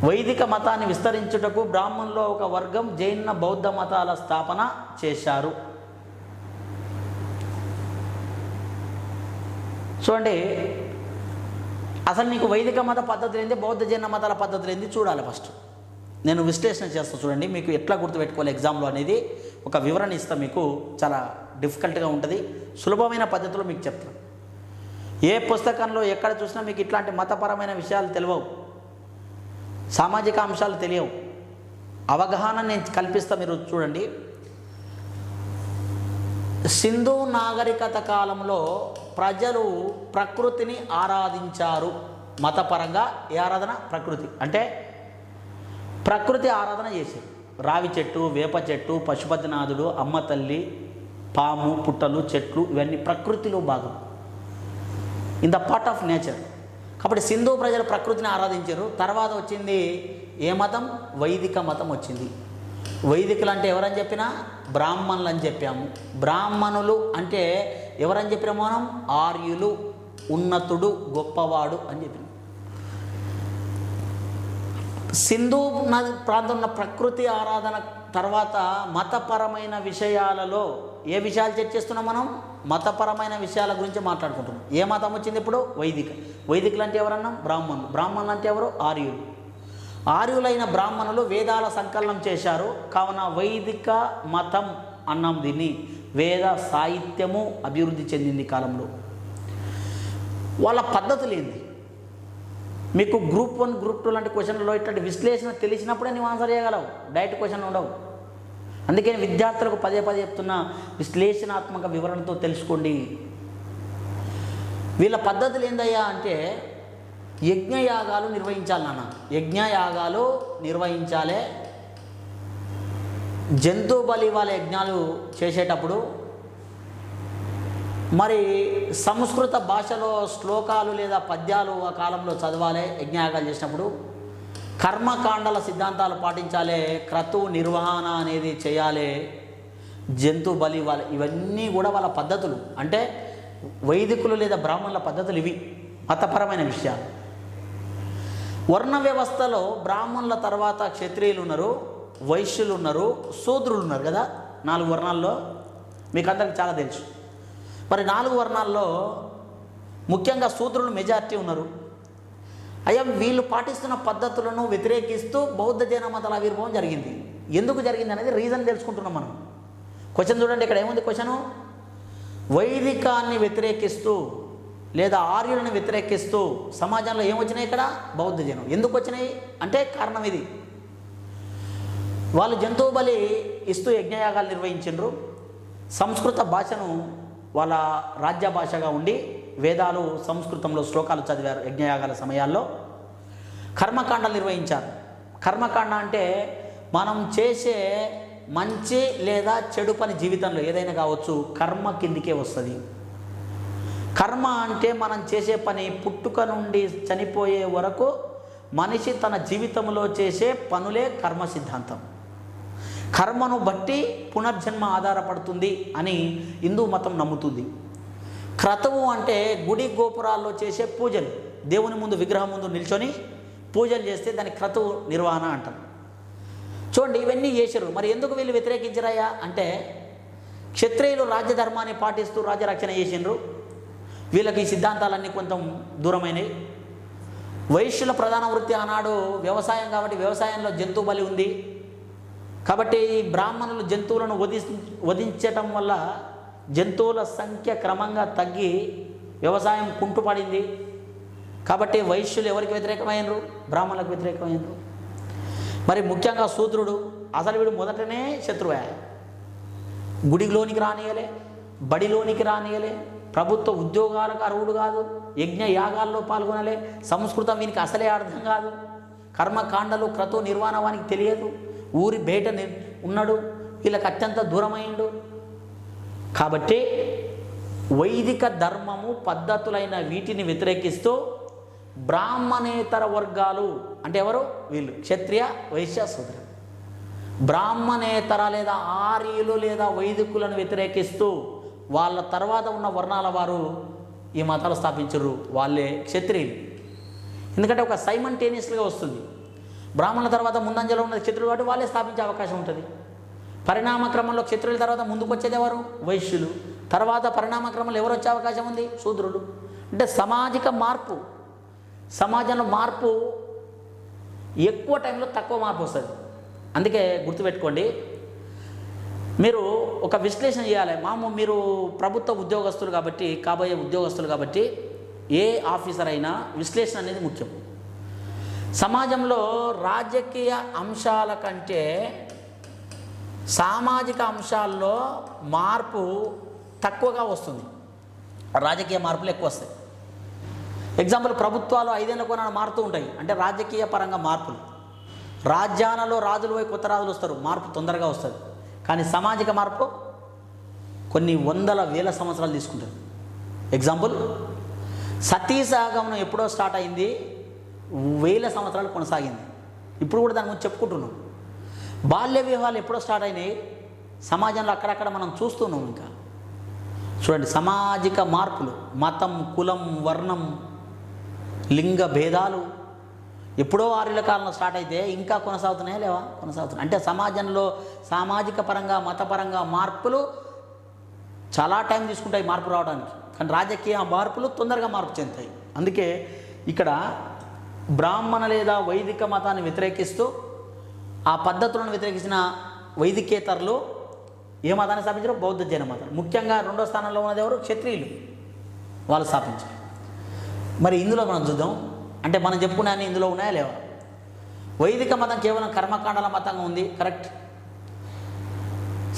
వైదిక మతాన్ని విస్తరించుటకు బ్రాహ్మణుల్లో ఒక వర్గం జైన బౌద్ధ మతాల స్థాపన చేశారు. చూడండి, అసలు నీకు వైదిక మత పద్ధతులు ఏంది, బౌద్ధ జైన మతాల పద్ధతులు ఏంది చూడాలి. ఫస్ట్ నేను విశ్లేషణ చేస్తాను చూడండి, మీకు ఎట్లా గుర్తుపెట్టుకోవాలి ఎగ్జామ్లో అనేది ఒక వివరణ ఇస్తాను. మీకు చాలా డిఫికల్ట్గా ఉంటుంది, సులభమైన పద్ధతిలో మీకు చెప్తాను. ఏ పుస్తకంలో ఎక్కడ చూసినా మీకు ఇట్లాంటి మతపరమైన విషయాలు తెలియవు, సామాజిక అంశాలు తెలియవు. అవగాహన నేను కల్పిస్తా, మీరు చూడండి. సింధు నాగరికత కాలంలో ప్రజలు ప్రకృతిని ఆరాధించారు. మతపరంగా ఏ ఆరాధన? ప్రకృతి. అంటే ప్రకృతి ఆరాధన చేశారు. రావి చెట్టు, వేప చెట్టు, పశుపతినాథుడు, అమ్మ తల్లి, పాము, పుట్టలు, చెట్లు ఇవన్నీ ప్రకృతిలో భాగం, in the part of nature. కాబట్టి సింధు ప్రజలు ప్రకృతిని ఆరాధించారు. తర్వాత వచ్చింది ఏ మతం? వైదిక మతం వచ్చింది. వైదికులు అంటే ఎవరని చెప్పినా బ్రాహ్మణులు అని చెప్పాము. బ్రాహ్మణులు అంటే ఎవరని చెప్పినాము మనం? ఆర్యులు, ఉన్నతుడు, గొప్పవాడు అని చెప్పినాం. సింధు నది ప్రాంతంలో ప్రకృతి ఆరాధన తర్వాత మతపరమైన విషయాలలో ఏ విషయాలు చర్చిస్తున్నాం మనం? మతపరమైన విషయాల గురించి మాట్లాడుకుంటున్నాం. ఏ మతం వచ్చింది ఇప్పుడు? వైదిక. వైదికులు అంటే ఎవరన్నాం? బ్రాహ్మణులు. బ్రాహ్మణులు అంటే ఎవరు? ఆర్యులు. ఆర్యులైన బ్రాహ్మణులు వేదాల సంకలనం చేశారు, కావున వైదిక మతం అన్నాం దీన్ని. వేద సాహిత్యము అభివృద్ధి చెందింది కాలంలో. వాళ్ళ పద్ధతులు ఏంది? మీకు గ్రూప్ 1 గ్రూప్ 2 లాంటి క్వశ్చన్లలో ఇట్లాంటి విశ్లేషణ తెలిసినప్పుడే నువ్వు ఆన్సర్ చేయగలవు. డైరెక్ట్ క్వశ్చన్ ఉండవు. అందుకే విద్యార్థులకు పదే పదే చెప్తున్నా, విశ్లేషణాత్మక వివరణతో తెలుసుకోండి. వీళ్ళ పద్ధతులు ఏందయ్యా అంటే యజ్ఞయాగాలు నిర్వహించాలి నాన్న. యజ్ఞయాగాలు నిర్వహించాలి. జంతు బలి వాళ్ళ యజ్ఞాలు చేసేటప్పుడు మరి సంస్కృత భాషలో శ్లోకాలు లేదా పద్యాలు ఆ కాలంలో చదవాలి. యజ్ఞయాగాలు చేసినప్పుడు కర్మకాండల సిద్ధాంతాలు పాటించాలి. క్రతువు నిర్వహణ అనేది చేయాలి. జంతు బలి వాళ్ళ ఇవన్నీ కూడా వాళ్ళ పద్ధతులు. అంటే వైదికులు లేదా బ్రాహ్మణుల పద్ధతులు ఇవి, మతపరమైన విషయాలు. వర్ణ వ్యవస్థలో బ్రాహ్మణుల తర్వాత క్షత్రియులు ఉన్నారు, వైశ్యులు ఉన్నారు, శూద్రులు ఉన్నారు కదా. 4 వర్ణాల్లో మీకు అందరికి చాలా తెలుసు. మరి 4 వర్ణాల్లో ముఖ్యంగా శూద్రులు మెజారిటీ ఉన్నారు. అయ్యా వీళ్ళు పాటిస్తున్న పద్ధతులను వ్యతిరేకిస్తూ బౌద్ధ జైన మతాల ఆవిర్భావం జరిగింది. ఎందుకు జరిగింది అనేది రీజన్ తెలుసుకుంటున్నాం మనం. క్వశ్చన్ చూడండి, ఇక్కడ ఏముంది క్వశ్చను? వైదికాన్ని వ్యతిరేకిస్తూ లేదా ఆర్యులను వ్యతిరేకిస్తూ సమాజంలో ఏమొచ్చినాయి? ఇక్కడ బౌద్ధ జనం. ఎందుకు వచ్చినాయి అంటే కారణం ఇది. వాళ్ళు జంతువు బలి ఇస్తూ యజ్ఞయాగాలు నిర్వహించిండ్రు. సంస్కృత భాషను వాళ్ళ రాజ్య భాషగా ఉండి వేదాలు సంస్కృతంలో శ్లోకాలు చదివారు యజ్ఞయాగాల సమయాల్లో. కర్మకాండలు నిర్వహించారు. కర్మకాండ అంటే మనం చేసే మంచి లేదా చెడు పని జీవితంలో ఏదైనా కావచ్చు, కర్మ కిందికే వస్తుంది. కర్మ అంటే మనం చేసే పని పుట్టుక నుండి చనిపోయే వరకు మనిషి తన జీవితంలో చేసే పనులే కర్మ సిద్ధాంతం. కర్మను బట్టి పునర్జన్మ ఆధారపడుతుంది అని హిందూ మతం నమ్ముతుంది. క్రతువు అంటే గుడి గోపురాల్లో చేసే పూజలు. దేవుని ముందు విగ్రహం ముందు నిల్చొని పూజలు చేస్తే దాన్ని క్రతువు నిర్వహణ అంటారు. చూడండి, ఇవన్నీ చేశారు. మరి ఎందుకు వీళ్ళు వ్యతిరేకించరాయా అంటే క్షత్రియులు రాజ్యధర్మాన్ని పాటిస్తూ రాజ్యరక్షణ చేసిండ్రు. వీళ్ళకి ఈ సిద్ధాంతాలన్నీ కొంచెం దూరమైనవి. వైశ్యుల ప్రధాన వృత్తి ఆనాడు వ్యవసాయం కాబట్టి వ్యవసాయంలో జంతు బలి ఉంది. కాబట్టి బ్రాహ్మణులు జంతువులను వధించటం వల్ల జంతువుల సంఖ్య క్రమంగా తగ్గి వ్యవసాయం కుంటుపడింది. కాబట్టి వైశ్యులు ఎవరికి వ్యతిరేకమైనరు? బ్రాహ్మణులకు వ్యతిరేకమైనరు. మరి ముఖ్యంగా శూద్రుడు అసలు వీడు మొదటనే శత్రువే. గుడిలోనికి రానియలే, బడిలోనికి రానియలే, ప్రభుత్వ ఉద్యోగాలకు అర్హుడు కాదు, యజ్ఞ యాగాల్లో పాల్గొనలే, సంస్కృతం వీనికి అసలే అర్థం కాదు, కర్మకాండలు క్రతువు నిర్వహణ వానికి తెలియదు, ఊరి బయట ఉన్నాడు, వీళ్ళకి అత్యంత దూరమైండు. కాబట్టి వైదిక ధర్మము పద్ధతులైన వీటిని వ్యతిరేకిస్తూ బ్రాహ్మణేతర వర్గాలు అంటే ఎవరు? వీళ్ళు క్షత్రియ వైశ్య శూద్ర. బ్రాహ్మణేతర లేదా ఆర్యులు లేదా వైదికులను వ్యతిరేకిస్తూ వాళ్ళ తర్వాత ఉన్న వర్ణాల వారు ఈ మతాలు స్థాపించరు. వాళ్ళే క్షత్రియులు. ఎందుకంటే ఒక సైమల్టేనియస్గా వస్తుంది. బ్రాహ్మణుల తర్వాత ముందంజలో ఉన్నది క్షత్రులు కాబట్టి వాళ్ళే స్థాపించే అవకాశం ఉంటుంది. పరిణామ క్రమంలో క్షత్రుల తర్వాత ముందుకు వచ్చేది ఎవరు? వైశ్యులు. తర్వాత పరిణామ క్రమంలో ఎవరు వచ్చే అవకాశం ఉంది? శూద్రులు. అంటే సామాజిక మార్పు, సమాజంలో మార్పు ఎక్కువ టైంలో తక్కువ మార్పు వస్తుంది. అందుకే గుర్తుపెట్టుకోండి, మీరు ఒక విశ్లేషణ చేయాలి. మీరు ప్రభుత్వ ఉద్యోగస్తులు కాబట్టి, కాబోయే ఉద్యోగస్తులు కాబట్టి ఏ ఆఫీసర్ అయినా విశ్లేషణ అనేది ముఖ్యం. సమాజంలో రాజకీయ అంశాల కంటే సామాజిక అంశాల్లో మార్పు తక్కువగా వస్తుంది, రాజకీయ మార్పులు ఎక్కువ వస్తాయి. ఎగ్జాంపుల్, ప్రభుత్వాలు 5 ఏళ్ళ కొన మారుతూ ఉంటాయి. అంటే రాజకీయ పరంగా మార్పులు. రాజ్యాలలో రాజులు పోయి కొత్త రాజులు వస్తారు, మార్పు తొందరగా వస్తుంది. కానీ సామాజిక మార్పు కొన్ని వందల వేల సంవత్సరాలు తీసుకుంటుంది. ఎగ్జాంపుల్, సతీ సహగమనం ఎప్పుడో స్టార్ట్ అయింది, 1000 సంవత్సరాలు కొనసాగింది. ఇప్పుడు కూడా దాని గురించి చెప్పుకుంటున్నాం. బాల్య వివాహాలు ఎప్పుడో స్టార్ట్ అయినాయి, సమాజంలో అక్కడక్కడ మనం చూస్తున్నాం. ఇంకా చూడండి, సామాజిక మార్పులు, మతం, కులం, వర్ణం, లింగ భేదాలు ఎప్పుడో ఆర్యుల కాలంలో స్టార్ట్ అయితే ఇంకా కొనసాగుతున్నాయా లేవా? కొనసాగుతున్నాయి. అంటే సమాజంలో సామాజిక పరంగా మతపరంగా మార్పులు చాలా టైం తీసుకుంటాయి మార్పు రావడానికి, కానీ రాజకీయ మార్పులు తొందరగా మార్పు చెందుతాయి. అందుకే ఇక్కడ బ్రాహ్మణ లేదా వైదిక మతాన్ని వ్యతిరేకిస్తూ ఆ పద్ధతులను వ్యతిరేకించిన వైదికేతరులు ఏ మతాన్ని స్థాపించారు? బౌద్ధ జైన మతం. ముఖ్యంగా రెండో స్థానంలో ఉన్నది ఎవరు? క్షత్రియులు, వాళ్ళు స్థాపించారు. మరి ఇందులో మనం చూద్దాం, అంటే మనం చెప్పుకునే అన్ని ఇందులో ఉన్నాయా లేవా? వైదిక మతం కేవలం కర్మకాండాల మతంగా ఉంది, కరెక్ట్.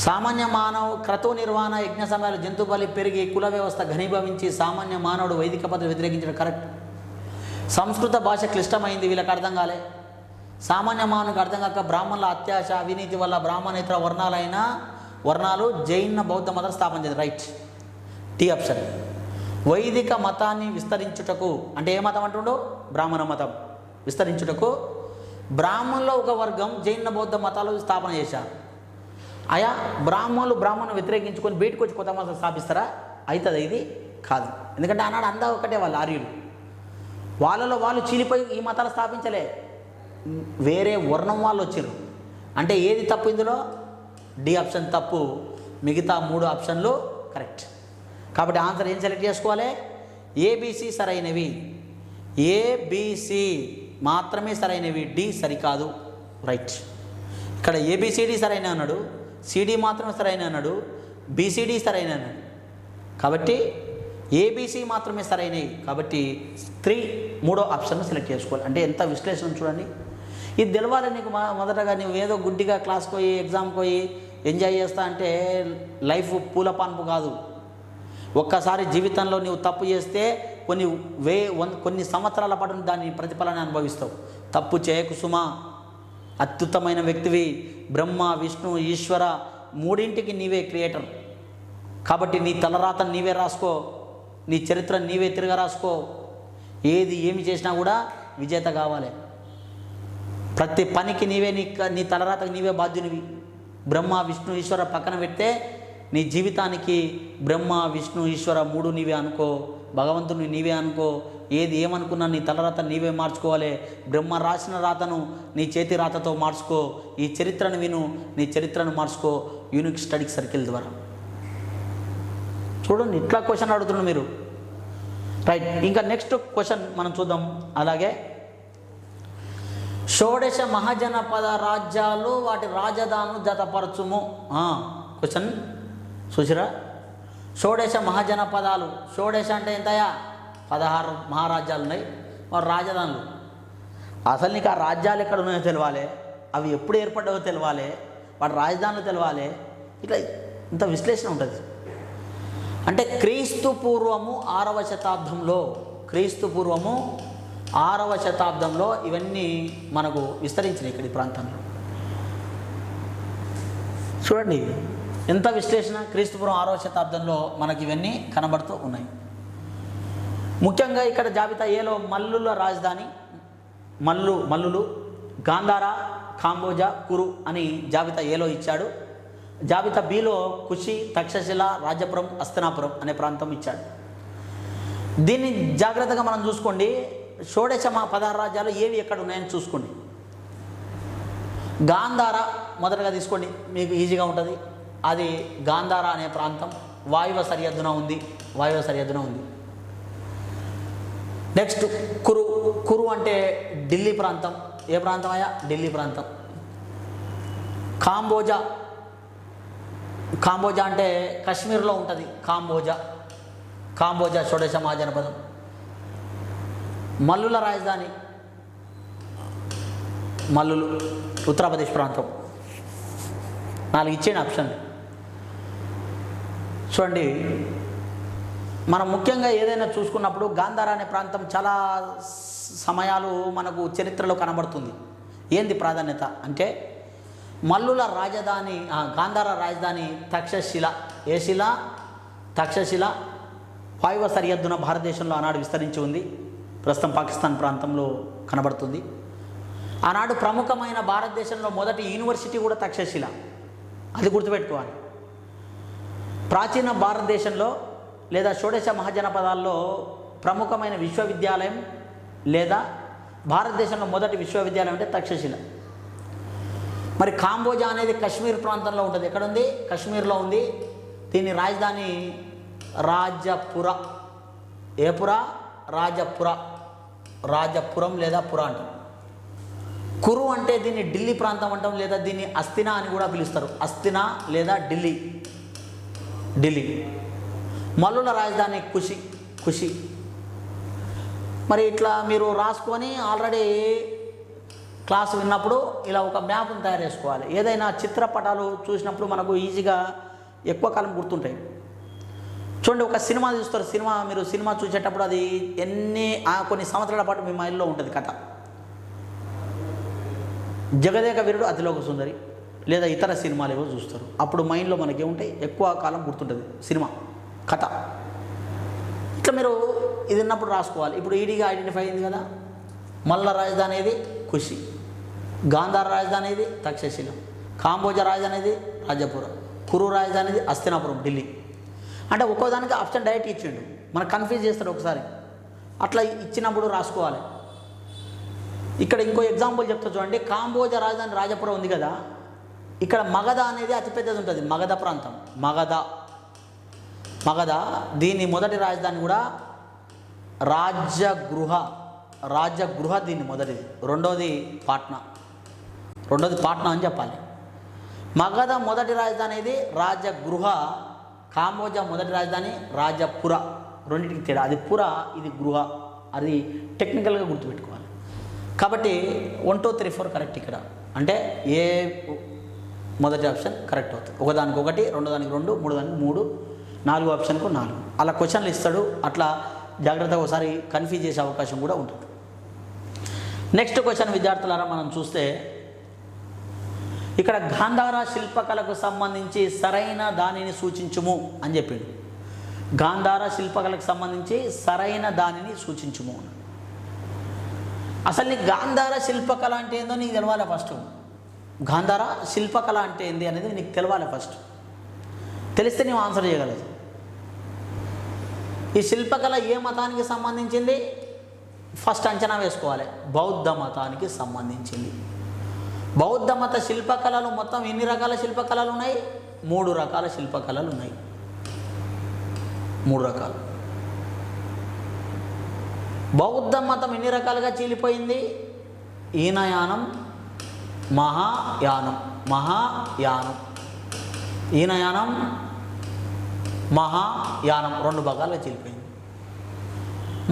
సామాన్య మానవ క్రతువు నిర్వహణ, యజ్ఞ సమయాలు, జంతు బలి పెరిగి కుల వ్యవస్థ ఘనీభవించి సామాన్య మానవుడు వైదిక పద్ధతి వ్యతిరేకించడం కరెక్ట్. సంస్కృత భాష క్లిష్టమైంది, వీళ్ళకి అర్థం కాలే. సామాన్య మానవునికి అర్థం కాక బ్రాహ్మణుల అత్యాశ అవినీతి వల్ల బ్రాహ్మణేతర వర్ణాలు జైన బౌద్ధ మతం స్థాపన చేసింది, రైట్. Tea option. వైదిక మతాన్ని విస్తరించుటకు, అంటే ఏ మతం అంటుండో? బ్రాహ్మణ మతం విస్తరించుటకు బ్రాహ్మణుల్లో ఒక వర్గం జైన బౌద్ధ మతాలు స్థాపన చేశారు. అయా బ్రాహ్మణులు వ్యతిరేకించుకొని బయటకు వచ్చి కొత్త మతం స్థాపిస్తారా? అవుతుంది, ఇది కాదు. ఎందుకంటే ఆనాడు అందా ఒకటే, వాళ్ళు ఆర్యులు, వాళ్ళలో వాళ్ళు చీలిపోయి ఈ మతాలు స్థాపించలే, వేరే వర్ణం వాళ్ళు వచ్చారు. అంటే ఏది తప్పు ఇందులో? డి ఆప్షన్ తప్పు, మిగతా 3 ఆప్షన్లు కరెక్ట్. కాబట్టి ఆన్సర్ ఏం సెలెక్ట్ చేసుకోవాలి? ఏబిసి సరైనవి, ఏబిసి మాత్రమే సరైనవి, డి సరికాదు, రైట్. ఇక్కడ ఏబిసిడి సరైన అన్నాడు, సిడి మాత్రమే సరైన అన్నాడు, బిసిడి సరైన అన్నాడు. కాబట్టి ఏబిసి మాత్రమే సరైనవి. కాబట్టి 3వ ఆప్షన్ సెలెక్ట్ చేసుకోవాలి. అంటే ఎంత విశ్లేషణ చూడండి. ఇది తెలవాలి నీకు. మొదటగా నువ్వు ఏదో గుడ్డిగా క్లాస్కి పోయి ఎగ్జామ్కి పోయి ఎంజాయ్ చేస్తా అంటే లైఫ్ పూల పాన్పు కాదు. ఒక్కసారి జీవితంలో నువ్వు తప్పు చేస్తే కొన్ని సంవత్సరాల పాటు దాని ప్రతిఫలాన్ని అనుభవిస్తావు. తప్పు చేయకు సుమా, అత్యుత్తమైన వ్యక్తివి, బ్రహ్మ విష్ణు ఈశ్వర 3ంటికి నీవే క్రియేటర్. కాబట్టి నీ తలరాతను నీవే రాసుకో, నీ చరిత్ర నీవే తిరగ రాసుకో. ఏమి చేసినా కూడా విజేత కావాలి. ప్రతి పనికి నీవే నీ తలరాతకు నీవే బాధ్యునివి. బ్రహ్మ విష్ణు ఈశ్వర పక్కన పెడితే నీ జీవితానికి బ్రహ్మ విష్ణు ఈశ్వర 3 నీవే అనుకో, భగవంతుని నీవే అనుకో. ఏమనుకున్నా నీ తలరాత నీవే మార్చుకోవాలి. బ్రహ్మ రాసిన రాతను నీ చేతి రాతతో మార్చుకో. ఈ చరిత్రను విను, నీ చరిత్రను మార్చుకో యూనిక్ స్టడీ సర్కిల్ ద్వారా. చూడండి, ఇట్లా క్వశ్చన్ అడుగుతున్నాను మీరు, రైట్. ఇంకా నెక్స్ట్ క్వశ్చన్ మనం చూద్దాం. అలాగే షోడశ మహాజనపద రాజ్యాలు వాటి రాజధానులు జతపరచుము. క్వశ్చన్ చూసిరా? షోడశ మహాజనపదాలు, షోడశ అంటే ఎంతయా? 16 మహారాజ్యాలు ఉన్నాయి, వారి రాజధానులు. అసలు నీకు ఆ రాజ్యాలు ఎక్కడ ఉన్నాయో తెలవాలి, అవి ఎప్పుడు ఏర్పడ్డావో తెలవాలి, వాటి రాజధానులు తెలవాలి. ఇట్లా ఇంత విశ్లేషణ ఉంటుంది. అంటే క్రీస్తు పూర్వము 6వ శతాబ్దంలో ఇవన్నీ మనకు విస్తరించినాయి ఇక్కడ ఈ ప్రాంతంలో. చూడండి ఎంత విశ్లేషణ. క్రీస్తుపూర్వం 6వ శతాబ్దంలో మనకి ఇవన్నీ కనబడుతూ ఉన్నాయి. ముఖ్యంగా ఇక్కడ జాబితా ఏలో మల్లుల రాజధాని మల్లులు, గాంధార, కాంబోజా, కురు అని జాబితా ఏలో ఇచ్చాడు. జాబితా బిలో కుషి, తక్షశిల, రాజపురం, హస్తినాపురం అనే ప్రాంతం ఇచ్చాడు. దీన్ని జాగ్రత్తగా మనం చూసుకోండి. షోడశ 16 రాజ్యాలు ఏవి ఎక్కడ ఉన్నాయని చూసుకోండి. గాంధార మొదటగా తీసుకోండి, మీకు ఈజీగా ఉంటుంది. అది గాంధార అనే ప్రాంతం వాయువ్య సరిహద్దున ఉంది. నెక్స్ట్ కురు అంటే ఢిల్లీ ప్రాంతం. ఏ ప్రాంతం అయ్యా? ఢిల్లీ ప్రాంతం. కాంబోజా అంటే కాశ్మీర్లో ఉంటుంది. కాంబోజా షోడశ మహాజనపదం. మల్లుల రాజధాని మల్లులు, ఉత్తరప్రదేశ్ ప్రాంతం. 4 ఇచ్చేయండి ఆప్షన్. చూడండి, మనం ముఖ్యంగా ఏదైనా చూసుకున్నప్పుడు గాంధార అనే ప్రాంతం చాలా సమయాలు మనకు చరిత్రలో కనబడుతుంది. ఏంది ప్రాధాన్యత అంటే మల్లుల రాజధాని, గాంధార రాజధాని తక్షశిల. ఏ శిల? తక్షశిల. వాయువ్య సరిహద్దున భారతదేశంలో ఆనాడు విస్తరించి ఉంది. ప్రస్తుతం పాకిస్తాన్ ప్రాంతంలో కనబడుతుంది. ఆనాడు ప్రముఖమైన భారతదేశంలో మొదటి యూనివర్సిటీ కూడా తక్షశిల, అది గుర్తుపెట్టుకోవాలి. ప్రాచీన భారతదేశంలో లేదా షోడశ మహాజనపదాల్లో ప్రముఖమైన విశ్వవిద్యాలయం లేదా భారతదేశంలో మొదటి విశ్వవిద్యాలయం అంటే తక్షశిల. మరి కాంబోజా అనేది కాశ్మీర్ ప్రాంతంలో ఉంటుంది. ఎక్కడుంది? కాశ్మీర్లో ఉంది. దీని రాజధాని రాజపుర. ఏ పుర? రాజపుర. రాజపురం లేదా పుర అంటారు. కురు అంటే దీన్ని ఢిల్లీ ప్రాంతం అంటాం, లేదా దీన్ని అస్థినా అని కూడా పిలుస్తారు. అస్థినా లేదా ఢిల్లీ. ఢిల్లీ. మల్లుల రాజధాని కుషి. మరి ఇట్లా మీరు రాసుకొని ఆల్రెడీ క్లాస్ విన్నప్పుడు ఇలా ఒక మ్యాప్ని తయారు చేసుకోవాలి. ఏదైనా చిత్రపటాలు చూసినప్పుడు మనకు ఈజీగా ఎక్కువ కాలం గుర్తుంటాయి. చూడండి, ఒక సినిమా చూస్తారు. మీరు సినిమా చూసేటప్పుడు అది కొన్ని సంవత్సరాల పాటు మీ మైండ్లో ఉంటుంది కథ. జగదేక వీరుడు, అతిలోక సుందరి లేదా ఇతర సినిమాలు ఏవో చూస్తారు. అప్పుడు మైండ్లో మనకి ఏముంటాయి? ఎక్కువ కాలం గుర్తుంటుంది సినిమా కథ. ఇట్లా మీరు ఇది ఉన్నప్పుడు రాసుకోవాలి. ఇప్పుడు ఈడీగా ఐడెంటిఫై అయింది కదా. మల్ల రాజధాని ఏది? కుషి. గాంధార రాజధాని ఏది? తక్షశిల. కాంబోజా రాజధాని ఏది? రాజపురం. కురు రాజధాని ఏది? హస్తినాపురం, ఢిల్లీ. అంటే ఒక్కోదానికి ఆప్షన్ డైరెక్ట్ ఇచ్చిండు, మనకు కన్ఫ్యూజ్ చేస్తాడు ఒకసారి. అట్లా ఇచ్చినప్పుడు రాసుకోవాలి. ఇక్కడ ఇంకో ఎగ్జాంపుల్ చెప్తా చూడండి. కాంబోజా రాజధాని రాజపురం ఉంది కదా. ఇక్కడ మగధ అనేది అతిపెద్దది ఉంటుంది. మగధ ప్రాంతం. మగధ దీని మొదటి రాజధాని కూడా రాజగృహ దీన్ని మొదటిది. రెండోది పాట్నా అని చెప్పాలి. మగధ మొదటి రాజధాని ఇది రాజగృహ. కాంబోజా మొదటి రాజధాని రాజపుర. రెండింటికి తేడా, అది పుర, ఇది గృహ. అది టెక్నికల్గా గుర్తుపెట్టుకోవాలి. కాబట్టి 1 2 3 4 కరెక్ట్ ఇక్కడ. అంటే ఏ మొదటి ఆప్షన్ కరెక్ట్ అవుతుంది. ఒకదానికి 1, రెండో దానికి 2, మూడో దానికి 3, 4 ఆప్షన్కు 4. అలా క్వశ్చన్లు ఇస్తాడు. అట్లా జాగ్రత్తగా ఒకసారి కన్ఫ్యూజ్ చేసే అవకాశం కూడా ఉంటుంది. నెక్స్ట్ క్వశ్చన్ విద్యార్థులారా, మనం చూస్తే ఇక్కడ గాంధార శిల్పకళకు సంబంధించి సరైన దానిని సూచించుము అని చెప్పిండు. గాంధార శిల్పకళకు సంబంధించి సరైన దానిని సూచించుము. అసలు నీకు గాంధార శిల్పకళ అంటే ఏందో నీకు తెలవాలి ఫస్ట్. గాంధార శిల్పకళ అంటే ఏంది అనేది నీకు తెలవాలి ఫస్ట్. తెలిస్తే నీవు ఆన్సర్ చేయగలదు. ఈ శిల్పకళ ఏ మతానికి సంబంధించింది? ఫస్ట్ అంచనా వేసుకోవాలి. బౌద్ధ మతానికి సంబంధించింది. బౌద్ధ మత శిల్పకళలు మొత్తం ఎన్ని రకాల శిల్పకళలు ఉన్నాయి? 3 రకాల శిల్పకళలు ఉన్నాయి. 3 రకాలు. బౌద్ధ మతం ఎన్ని రకాలుగా చీలిపోయింది? ఈనయానం, మహాయానం. ఈనయానం, మహాయానం 2 భాగాలుగా చీలిపోయింది.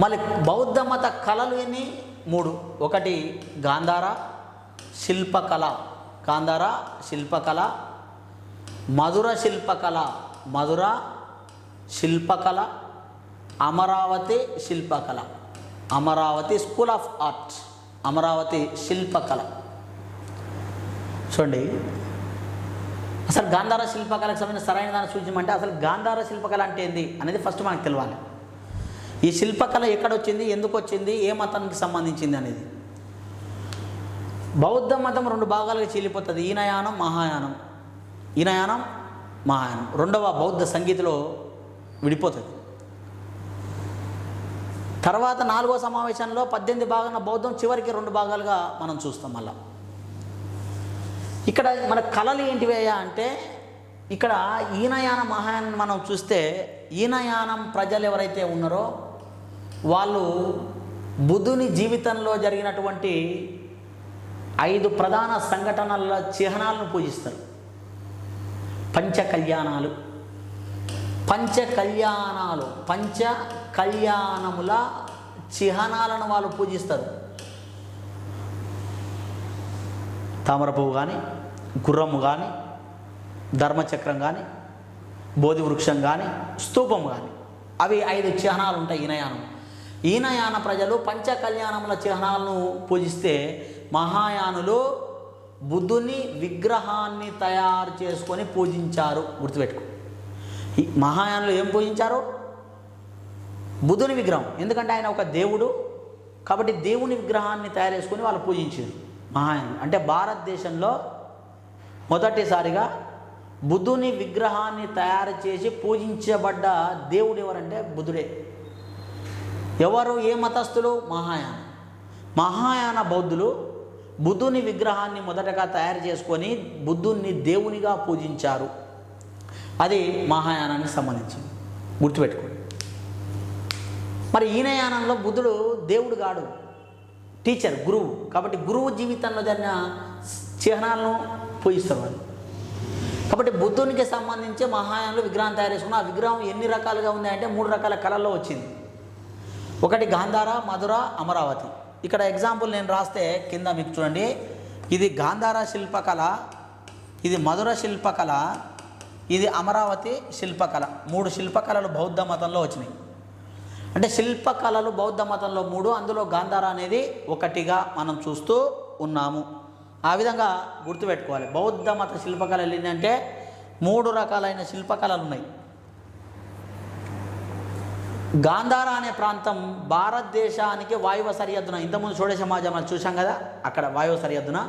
మళ్ళీ బౌద్ధ మత కళలు ఎన్ని? 3. ఒకటి గాంధార శిల్పకళ, మధుర శిల్పకళ, అమరావతి శిల్పకళ. Amaravati school of art, Amaravati శిల్పకళ. చూడండి, అసలు గాంధార శిల్పకళకు సంబంధించిన సరైన దాన్ని సూచించమంటే అసలు గాంధార శిల్పకళ అంటే ఏంది అనేది ఫస్ట్ మనకు తెలియాలి. ఈ శిల్పకళ ఎక్కడొచ్చింది, ఎందుకు వచ్చింది, ఏ మతానికి సంబంధించింది అనేది. బౌద్ధ మతం 2 భాగాలుగా చీలిపోతుంది. ఈనయానం, మహాయానం. రెండవ బౌద్ధ సంగీతిలో విడిపోతుంది. తర్వాత 4వ సమావేశంలో 18 భాగాల బౌద్ధం చివరికి 2 భాగాలుగా మనం చూస్తాం. మళ్ళా ఇక్కడ మన కళలు ఏంటివయ్యా అంటే, ఇక్కడ ఈనయానం, మహాయానం మనం చూస్తే ఈనయానం ప్రజలు ఎవరైతే ఉన్నారో వాళ్ళు బుద్ధుని జీవితంలో జరిగినటువంటి 5 ప్రధాన సంఘటనల చిహ్నాలను పూజిస్తారు. పంచకళ్యాణముల చిహ్నాలను వాళ్ళు పూజిస్తారు. తామర పువ్వు కానీ, గుర్రము కానీ, ధర్మచక్రం కానీ, బోధి వృక్షం కానీ, స్తూపం కానీ, అవి 5 చిహ్నాలు ఉంటాయి ఈనయాన ప్రజలు పంచకళ్యాణముల చిహ్నాలను పూజిస్తే, మహాయానులు బుద్ధుని విగ్రహాన్ని తయారు చేసుకొని పూజించారు. గుర్తుపెట్టుకో, ఈ మహాయానులు ఏం పూజించారు? బుద్ధుని విగ్రహం. ఎందుకంటే ఆయన ఒక దేవుడు కాబట్టి దేవుని విగ్రహాన్ని తయారు చేసుకొని వాళ్ళు పూజించారు. మహాయానులు అంటే భారతదేశంలో మొదటిసారిగా బుద్ధుని విగ్రహాన్ని తయారు చేసి పూజించబడ్డ దేవుడు ఎవరంటే బుద్ధుడే. ఎవరు? ఏ మతస్థులు? మహాయానం. మహాయాన బౌద్ధులు బుద్ధుని విగ్రహాన్ని మొదటగా తయారు చేసుకొని బుద్ధుని దేవునిగా పూజించారు. అది మహాయానానికి సంబంధించింది, గుర్తుపెట్టుకోండి. మరి ఈయనయానంలో బుద్ధుడు దేవుడు కాడు, టీచర్, గురువు. కాబట్టి గురువు జీవితంలో జరిగిన చిహ్నాలను పూజిస్తారు వాళ్ళు. కాబట్టి బుద్ధునికి సంబంధించి మహాయానంలో విగ్రహం తయారు చేసుకున్న ఆ విగ్రహం ఎన్ని రకాలుగా ఉన్నాయంటే 3 రకాల కళల్లో వచ్చింది. ఒకటి గాంధార, మధుర, అమరావతి. ఇక్కడ ఎగ్జాంపుల్ నేను రాస్తే కింద మీకు చూడండి, ఇది గాంధార శిల్పకళ, ఇది మధుర శిల్పకళ, ఇది అమరావతి శిల్పకళ. 3 శిల్పకళలు బౌద్ధ మతంలో వచ్చినాయి. అంటే శిల్పకళలు బౌద్ధ మతంలో 3, అందులో గాంధార అనేది ఒకటిగా మనం చూస్తూ ఉన్నాము. ఆ విధంగా గుర్తుపెట్టుకోవాలి. బౌద్ధ మత శిల్పకళలు ఏంటంటే 3 రకాలైన శిల్పకళలు ఉన్నాయి. గాంధార అనే ప్రాంతం భారతదేశానికి వాయువ సరిహద్దున, ఇంతకుముందు షోడశ సమాజంలో చూసాం కదా, అక్కడ వాయువ సరిహద్దున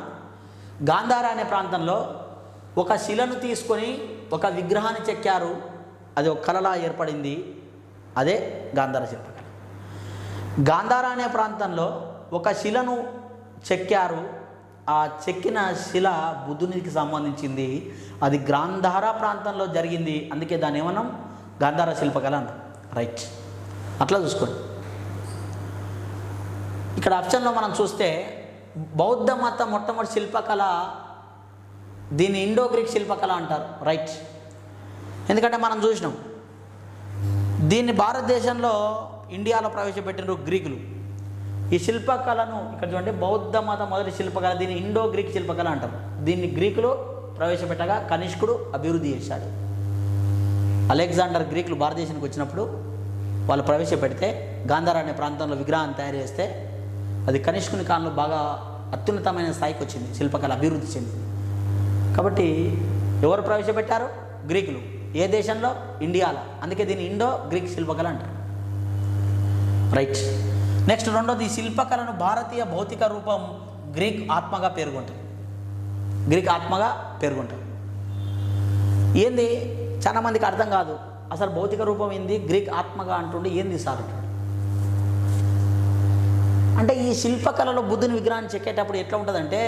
గాంధార అనే ప్రాంతంలో ఒక శిలను తీసుకొని ఒక విగ్రహాన్ని చెక్కారు. అది ఒక కళలా ఏర్పడింది, అదే గాంధార శిల్పకళ. గాంధార అనే ప్రాంతంలో ఒక శిలను చెక్కారు. ఆ చెక్కిన శిల బుద్ధునికి సంబంధించింది. అది గాంధార ప్రాంతంలో జరిగింది, అందుకే దాన్ని ఏమన్నాం, గాంధార శిల్పకళ అన్నాం. రైట్, అట్లా చూసుకోండి. ఇక్కడ ఆప్షన్లో మనం చూస్తే బౌద్ధ మత మొట్టమొదటి శిల్పకళ, దీన్ని ఇండో గ్రీక్ శిల్పకళ అంటారు. రైట్, ఎందుకంటే మనం చూసినాం దీన్ని భారతదేశంలో, ఇండియాలో ప్రవేశపెట్టిన గ్రీకులు. ఈ శిల్పకళను ఇక్కడ చూడండి, బౌద్ధ మత మొదటి శిల్పకళ, దీన్ని ఇండో గ్రీక్ శిల్పకళ అంటారు. దీన్ని గ్రీకులు ప్రవేశపెట్టగా కనిష్కుడు అభివృద్ధి చేశాడు. అలెగ్జాండర్ గ్రీకులు భారతదేశానికి వచ్చినప్పుడు వాళ్ళు ప్రవేశపెడితే గాంధార అనే ప్రాంతంలో విగ్రహాన్ని తయారు చేస్తే అది కనిష్కుని కాలంలో బాగా అత్యున్నతమైన స్థాయికి వచ్చింది, శిల్పకళ అభివృద్ధి చెందింది. కాబట్టి ఎవరు ప్రవేశపెట్టారు? గ్రీకులు. ఏ దేశంలో? ఇండియాలో. అందుకే దీన్ని ఇండో గ్రీక్ శిల్పకళ అంటారు. రైట్, నెక్స్ట్ రెండోది, ఈ శిల్పకళను భారతీయ భౌతిక రూపం గ్రీక్ ఆత్మగా పేర్కొంటుంది. గ్రీక్ ఆత్మగా పేర్కొంటారు. ఏంది, చాలా మందికి అర్థం కాదు, అసలు భౌతిక రూపం ఏంది, గ్రీక్ ఆత్మగా అంటుండే ఏంది సార్ అంటాడు. అంటే ఈ శిల్పకళలో బుద్ధుని విగ్రహాన్ని చెక్కేటప్పుడు ఎట్లా ఉంటుందంటే,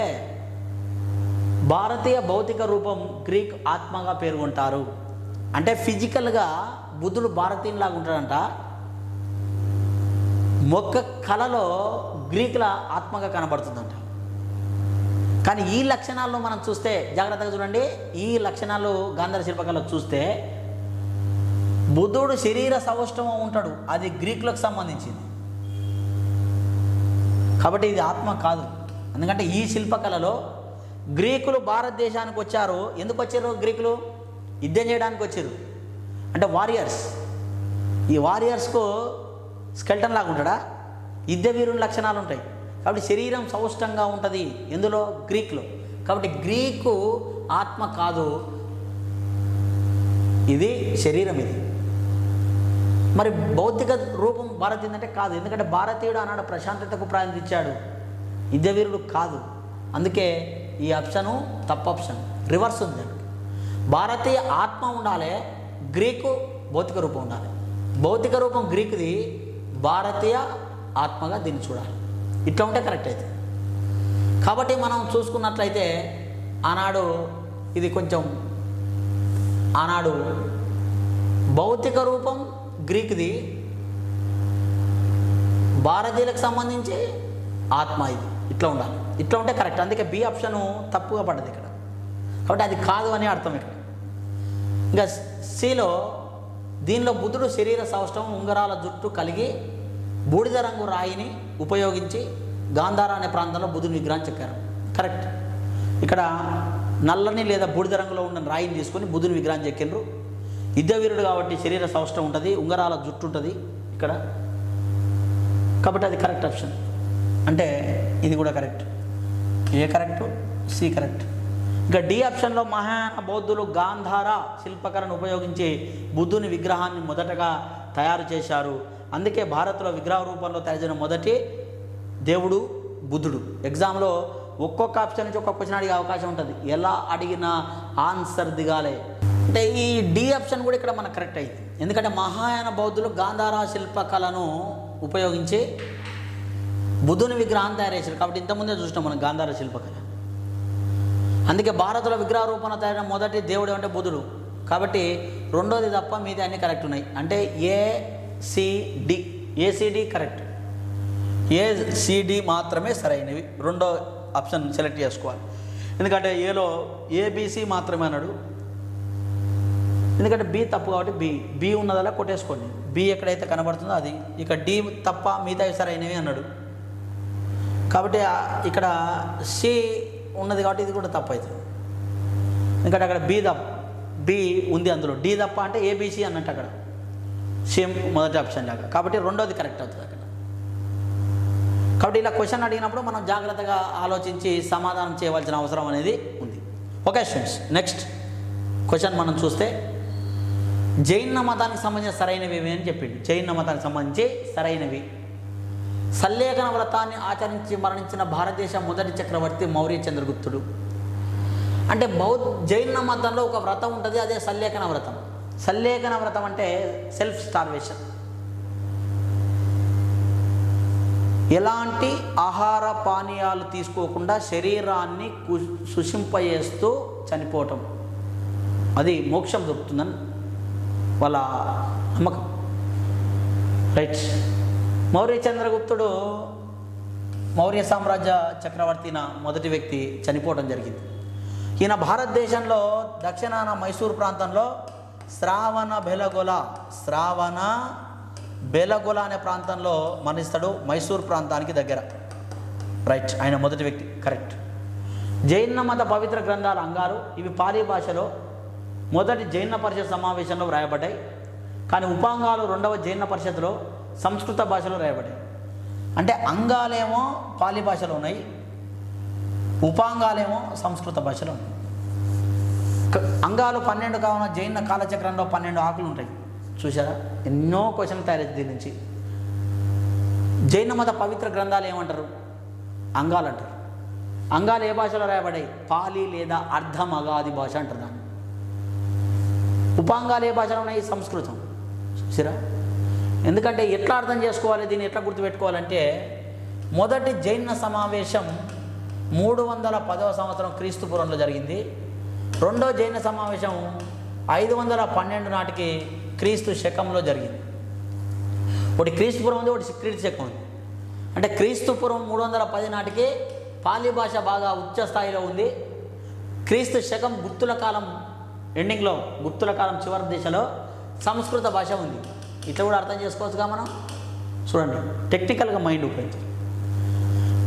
భారతీయ భౌతిక రూపం గ్రీక్ ఆత్మగా పేర్కొంటారు. అంటే ఫిజికల్గా బుద్ధుడు భారతీయులాగా ఉంటాడంట, మొక్క కళలో గ్రీకుల ఆత్మగా కనబడుతుందంట. కానీ ఈ లక్షణాలను మనం చూస్తే, జాగ్రత్తగా చూడండి, ఈ లక్షణాలు గాంధార శిల్పకళలో చూస్తే బుద్ధుడు శరీర సౌష్ఠవం ఉంటాడు, అది గ్రీకులకు సంబంధించింది. కాబట్టి ఇది ఆత్మ కాదు. ఎందుకంటే ఈ శిల్పకళలో గ్రీకులు భారతదేశానికి వచ్చారు. ఎందుకు వచ్చారు గ్రీకులు? యుద్ధం చేయడానికి వచ్చారు. అంటే వారియర్స్. ఈ వారియర్స్కు స్కెల్టన్ లాగా ఉంటాడా? యుద్ధ వీరుని లక్షణాలు ఉంటాయి. కాబట్టి శరీరం సౌష్టంగా ఉంటుంది ఎందులో? గ్రీక్లో. కాబట్టి గ్రీకు ఆత్మ కాదు, ఇది శరీరం. ఇది మరి భౌతిక రూపం భారతీయుడు అంటే కాదు. ఎందుకంటే భారతీయుడు ఆనాడు ప్రశాంతతకు ప్రారంభించాడు, యుద్ధవీరుడు కాదు. అందుకే ఈ ఆప్షను తప్పు ఆప్షన్, రివర్స్ ఉంది. భారతీయ ఆత్మ ఉండాలి, గ్రీకు భౌతిక రూపం ఉండాలి. భౌతిక రూపం గ్రీకుది, భారతీయ ఆత్మగా దీన్ని చూడాలి. ఇట్లా ఉంటే కరెక్ట్ అయితే. కాబట్టి మనం చూసుకున్నట్లయితే ఆనాడు ఇది కొంచెం, ఆనాడు భౌతిక రూపం గ్రీకుది, భారతీయులకు సంబంధించి ఆత్మ ఇది. ఇట్లా ఉండాలి, ఇట్లా ఉంటే కరెక్ట్. అందుకే బి ఆప్షను తప్పుగా పడ్డది ఇక్కడ. కాబట్టి అది కాదు అని అర్థం ఇక్కడ. ఇంకా సిలో, దీనిలో బుద్ధుడు శరీర సౌష్ఠవం, ఉంగరాల జుట్టు కలిగి బూడిద రంగు రాయిని ఉపయోగించి గాంధార అనే ప్రాంతంలో బుద్ధుని విగ్రహం చెక్కారు. కరెక్ట్. ఇక్కడ నల్లని లేదా బూడిద రంగులో ఉన్న రాయిని తీసుకొని బుద్ధుని విగ్రహం చెక్కిండ్రు. యుద్ధవీరుడు కాబట్టి శరీర సౌష్ఠవం ఉంటుంది, ఉంగరాల జుట్టు ఉంటుంది ఇక్కడ. కాబట్టి అది కరెక్ట్ ఆప్షన్. అంటే ఇది కూడా correct. A correct? C correct. ఇక డి ఆప్షన్లో మహాయాన బౌద్ధులు గాంధార శిల్పకళను ఉపయోగించి బుద్ధుని విగ్రహాన్ని మొదటగా తయారు చేశారు. అందుకే భారత్లో విగ్రహ రూపంలో తయారు చేసిన మొదటి దేవుడు బుద్ధుడు. ఎగ్జామ్లో ఒక్కొక్క ఆప్షన్ నుంచి ఒక్కొక్క క్వశ్చన్ అడిగే అవకాశం ఉంటుంది. ఎలా అడిగినా ఆన్సర్ దిగాలే. అంటే ఈ డి ఆప్షన్ కూడా ఇక్కడ మనకు కరెక్ట్ అయింది. ఎందుకంటే మహాయాన బౌద్ధులు గాంధార శిల్పకళను ఉపయోగించి బుద్ధుని విగ్రహాన్ని తయారు చేశారు. కాబట్టి ఇంతకుముందే చూసినాం మనం గాంధార శిల్పకళ. అందుకే భారత్లో విగ్రహ రూపణ తయారైన మొదటి దేవుడు అంటే బుద్ధుడు. కాబట్టి రెండోది తప్ప మీది అన్నీ కరెక్ట్ ఉన్నాయి. అంటే ఏసిడి కరెక్ట్, ఏసిడి మాత్రమే సరైనవి. రెండో ఆప్షన్ సెలెక్ట్ చేసుకోవాలి. ఎందుకంటే ఏలో ఏబిసి మాత్రమే అన్నాడు. ఎందుకంటే బి తప్పు కాబట్టి బి ఉన్నదలా కొట్టేసుకోండి. బి ఎక్కడైతే కనబడుతుందో అది. ఇక డి తప్ప మిగతా సరైనవి అన్నాడు. కాబట్టి ఇక్కడ సి ఉన్నది కాబట్టి ఇది కూడా తప్పు అవుతుంది. ఎందుకంటే అక్కడ బి ఉంది, అందులో డి తప్ప అంటే ఏబిసి అన్నట్టు అక్కడ సేమ్ మొదటి ఆప్షన్ లాగా. కాబట్టి రెండోది కరెక్ట్ అవుతుంది అక్కడ. కాబట్టి ఇలా క్వశ్చన్ అడిగినప్పుడు మనం జాగ్రత్తగా ఆలోచించి సమాధానం చేయవలసిన అవసరం అనేది ఉంది. ఓకే స్టూడెంట్స్, నెక్స్ట్ క్వశ్చన్ మనం చూస్తే జైన మతానికి సంబంధించిన సరైనవి ఏమి అని చెప్పిండు. జైన మతానికి సంబంధించి సరైనవి: సల్లేఖన వ్రతాన్ని ఆచరించి మరణించిన భారతదేశ మొదటి చక్రవర్తి మౌర్య చంద్రగుప్తుడు. అంటే జైన మతంలో ఒక వ్రతం ఉంటుంది, అదే సల్లేఖన వ్రతం. సల్లేఖన వ్రతం అంటే సెల్ఫ్ స్టార్వేషన్. ఎలాంటి ఆహార పానీయాలు తీసుకోకుండా శరీరాన్ని శుషింపజేస్తూ చనిపోవటం, అది మోక్షం దొరుకుతుందని వాళ్ళ నమ్మకం. రైట్. మౌర్య చంద్రగుప్తుడు మౌర్య సామ్రాజ్య చక్రవర్తిన మొదటి వ్యక్తి చనిపోవడం జరిగింది. ఈయన భారతదేశంలో దక్షిణాన మైసూర్ ప్రాంతంలో శ్రావణ బెలగొల అనే ప్రాంతంలో మరణిస్తాడు, మైసూర్ ప్రాంతానికి దగ్గర. రైట్, ఆయన మొదటి వ్యక్తి కరెక్ట్. జైన మత పవిత్ర గ్రంథాల అంగాలు ఇవి పాలీ భాషలో మొదటి జైన పరిషత్ సమావేశంలో వ్రాయబడ్డాయి. కానీ ఉపాంగాలు రెండవ జైన పరిషత్తులో సంస్కృత భాషలో రాయబడ్డాయి. అంటే అంగాలేమో పాలీ భాషలో ఉన్నాయి, ఉపాంగాలేమో సంస్కృత భాషలో ఉన్నాయి. అంగాలు 12 కావున జైన కాలచక్రంలో 12 ఆకులు ఉంటాయి. చూసారా, ఎన్నో క్వశ్చన్లు తయారైంది దీని నుంచి. జైన మత పవిత్ర గ్రంథాలు ఏమంటారు? అంగాలు అంటారు. అంగాలు ఏ భాషలో రాయబడ్డాయి? పాలీ లేదా అర్ధమగాది భాష అంటారు దాన్ని. ఉపాంగాలు ఏ భాషలో ఉన్నాయి? సంస్కృతం. చూసారా, ఎందుకంటే ఎట్లా అర్థం చేసుకోవాలి, దీన్ని ఎట్లా గుర్తుపెట్టుకోవాలంటే, మొదటి జైన సమావేశం 310వ సంవత్సరం క్రీస్తుపూర్వంలో జరిగింది. రెండో జైన సమావేశం 512 నాటికి క్రీస్తు శకంలో జరిగింది. ఒకటి క్రీస్తుపూర్వం ఉంది, ఒకటి క్రీస్తు శకం ఉంది. అంటే క్రీస్తుపూర్వం 310 నాటికి పాలీ భాష బాగా ఉచ్చ స్థాయిలో ఉంది. క్రీస్తు శకం గుప్తుల కాలం ఎండింగ్లో, గుప్తుల కాలం చివరి దిశలో సంస్కృత భాష ఉంది. ఇట్లా కూడా అర్థం చేసుకోవచ్చుగా మనం. చూడండి, టెక్నికల్గా మైండ్ ఉపయోగించాలి.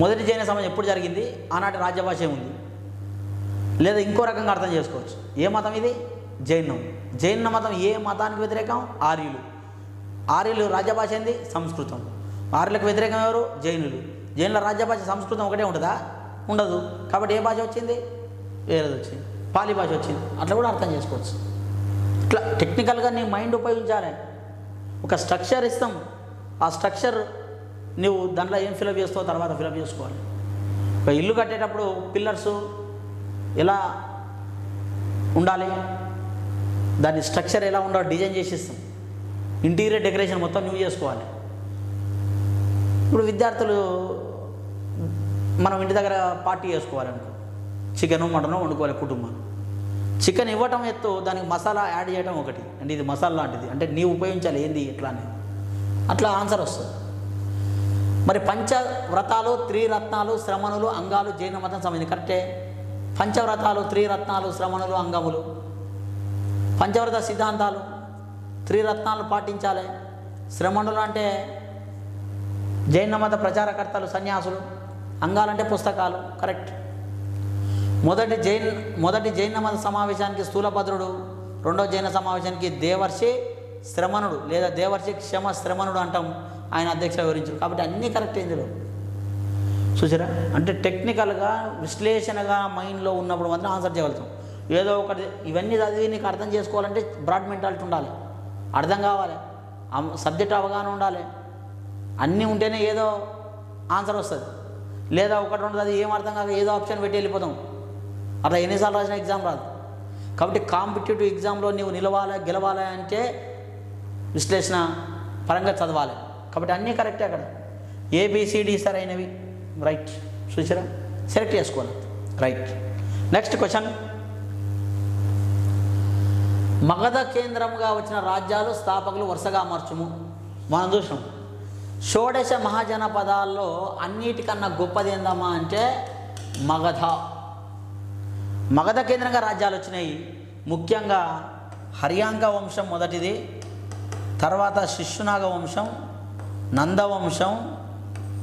మొదటి జైన సమాజం ఎప్పుడు జరిగింది? ఆనాటి రాజ్యభాష ఉంది. లేదా ఇంకో రకంగా అర్థం చేసుకోవచ్చు. ఏ మతం ఇది? జైనం. జైన మతం ఏ మతానికి వ్యతిరేకం? ఆర్యులు రాజ్యభాష ఏంది? సంస్కృతం. ఆర్యులకు వ్యతిరేకం ఎవరు? జైనులు. జైనుల రాజ్యభాష సంస్కృతం ఒకటే ఉంటుందా? ఉండదు. కాబట్టి ఏ భాష వచ్చింది? వేరేది వచ్చింది, పాలీ భాష వచ్చింది. అట్లా కూడా అర్థం చేసుకోవచ్చు. ఇట్లా టెక్నికల్గా నీ మైండ్ ఉపయోగించాలి. ఒక స్ట్రక్చర్ ఇస్తాం, ఆ స్ట్రక్చర్ నువ్వు దాంట్లో ఏం ఫిలప్ చేస్తావో తర్వాత ఫిలప్ చేసుకోవాలి. ఒక ఇల్లు కట్టేటప్పుడు పిల్లర్స్ ఎలా ఉండాలి, దాని స్ట్రక్చర్ ఎలా ఉండాలో డిజైన్ చేసి ఇస్తాం. ఇంటీరియర్ డెకరేషన్ మొత్తం నువ్వు చేసుకోవాలి. ఇప్పుడు విద్యార్థులు మనం ఇంటి దగ్గర పార్టీ చేసుకోవాలనుకో, చికెను మటను వండుకోవాలి కుటుంబం. చికెన్ ఇవ్వటం ఎత్తు, దానికి మసాలా యాడ్ చేయడం ఒకటి. అంటే ఇది మసాలా లాంటిది, అంటే నీవు ఉపయోగించాలి ఏంది ఎట్లా అని, అట్లా ఆన్సర్ వస్తుంది. మరి పంచవ్రతాలు, త్రిరత్నాలు, శ్రమణులు, అంగాలు జైన మతం సంబంధించి కరెక్టే. పంచవ్రతాలు, త్రిరత్నాలు, శ్రమణులు, అంగములు, పంచవ్రత సిద్ధాంతాలు, త్రిరత్నాలు పాటించాలి. శ్రమణులు అంటే జైన మత ప్రచారకర్తలు, సన్యాసులు. అంగాలంటే పుస్తకాలు. కరెక్ట్. మొదటి జైన మత సమావేశానికి స్థూలభద్రుడు, రెండో జైన సమావేశానికి దేవర్షి శ్రమణుడు లేదా దేవర్షి క్షమ శ్రమణుడు అంటాం. ఆయన అధ్యక్ష వివరించారు. కాబట్టి అన్నీ కరెక్ట్ ఇందులో. చూసారా, అంటే టెక్నికల్గా విశ్లేషణగా మైండ్లో ఉన్నప్పుడు మాత్రం ఆన్సర్ చేయగలుగుతాం. ఏదో ఒకటి ఇవన్నీ చదివి నీకు అర్థం చేసుకోవాలంటే బ్రాడ్ మెంటాలిటీ ఉండాలి, అర్థం కావాలి, సబ్జెక్ట్ అవగాహన ఉండాలి. అన్నీ ఉంటేనే ఏదో ఆన్సర్ వస్తుంది. లేదా ఒకటి ఉండదు, అది ఏం అర్థం కాక ఏదో ఆప్షన్ పెట్టి వెళ్ళిపోతాం. అట్లా ఎన్నిసార్లు రాసిన ఎగ్జామ్ రాదు. కాబట్టి కాంపిటేటివ్ ఎగ్జామ్లో నువ్వు నిలవాలి, గెలవాలి అంటే విశ్లేషణ పరంగా చదవాలి. కాబట్టి అన్నీ కరెక్టే. అక్కడ ఏబిసిడి సరైనవి. రైట్, చూసారా, సెలెక్ట్ చేసుకోవాలి. రైట్. నెక్స్ట్ క్వశ్చన్, మగధ కేంద్రంగా వచ్చిన రాజ్యాలు స్థాపకులు వరుసగా అమర్చుము. మనం చూసాం షోడశ మహాజనపదాల్లో అన్నిటికన్నా గొప్పది ఏందమ్మా అంటే మగధ. మగధ కేంద్రంగా రాజ్యాలు వచ్చినాయి. ముఖ్యంగా హర్యాంక వంశం మొదటిది, తర్వాత శిశునాగ వంశం, నందవంశం,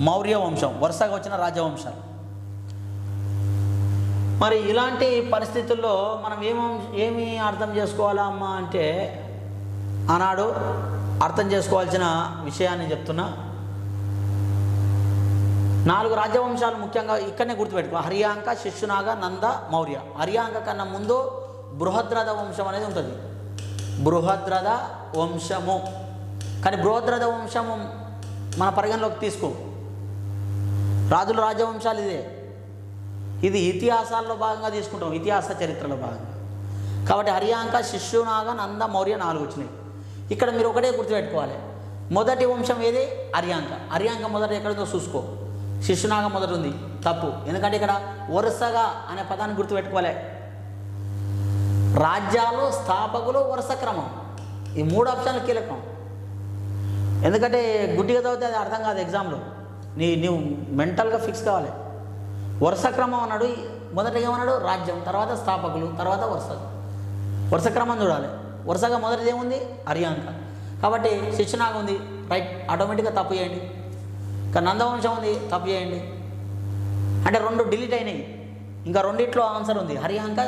మౌర్య వంశం వరుసగా వచ్చిన రాజవంశాలు. మరి ఇలాంటి పరిస్థితుల్లో మనం ఏమి అర్థం చేసుకోవాలా అమ్మా అంటే, ఆనాడు అర్థం చేసుకోవాల్సిన విషయాన్ని చెప్తున్నా. 4 రాజవంశాలు ముఖ్యంగా ఇక్కడనే గుర్తుపెట్టుకో, హర్యాంక, శిశునాగ, నంద, మౌర్య. హర్యాంక కన్నా ముందు బృహద్రథ వంశం అనేది ఉంటుంది, బృహద్రథ వంశము. కానీ బృహద్రథ వంశము మన పరిగణలోకి తీసుకో, రాజుల రాజవంశాలు ఇది ఇతిహాసాల్లో భాగంగా తీసుకుంటాం, ఇతిహాస చరిత్రలో భాగంగా. కాబట్టి హర్యాంక, శిశునాగ, నంద, మౌర్య 4 వచ్చినాయి. ఇక్కడ మీరు ఒకటే గుర్తుపెట్టుకోవాలి, మొదటి వంశం ఏది? హర్యాంక. హర్యాంక మొదట ఎక్కడుందో చూసుకో. శిశునాగ మొదటి ఉంది, తప్పు. ఎందుకంటే ఇక్కడ వరుసగా అనే పదాన్ని గుర్తుపెట్టుకోవాలి. రాజ్యాలు, స్థాపకులు, వరుస క్రమం, ఈ 3 ఆప్షన్లు కీలకం. ఎందుకంటే గుడ్డిగా చదివితే అది అర్థం కాదు ఎగ్జామ్లో. నీవు మెంటల్గా ఫిక్స్ కావాలి. వరుస క్రమం అన్నాడు, మొదటగా ఏమన్నాడు? రాజ్యం, తర్వాత స్థాపకులు, తర్వాత వరుస క్రమం చూడాలి. వరుసగా మొదటిది ఏముంది? హర్యాంక. కాబట్టి శిశునాగ ఉంది, రైట్, ఆటోమేటిక్గా తప్పు చేయండి. ఇంకా నందవంశం ఉంది, తప్పు చేయండి. అంటే 2 డిలీట్ అయినాయి, ఇంకా 2 ఆన్సర్ ఉంది, హర్యాంక,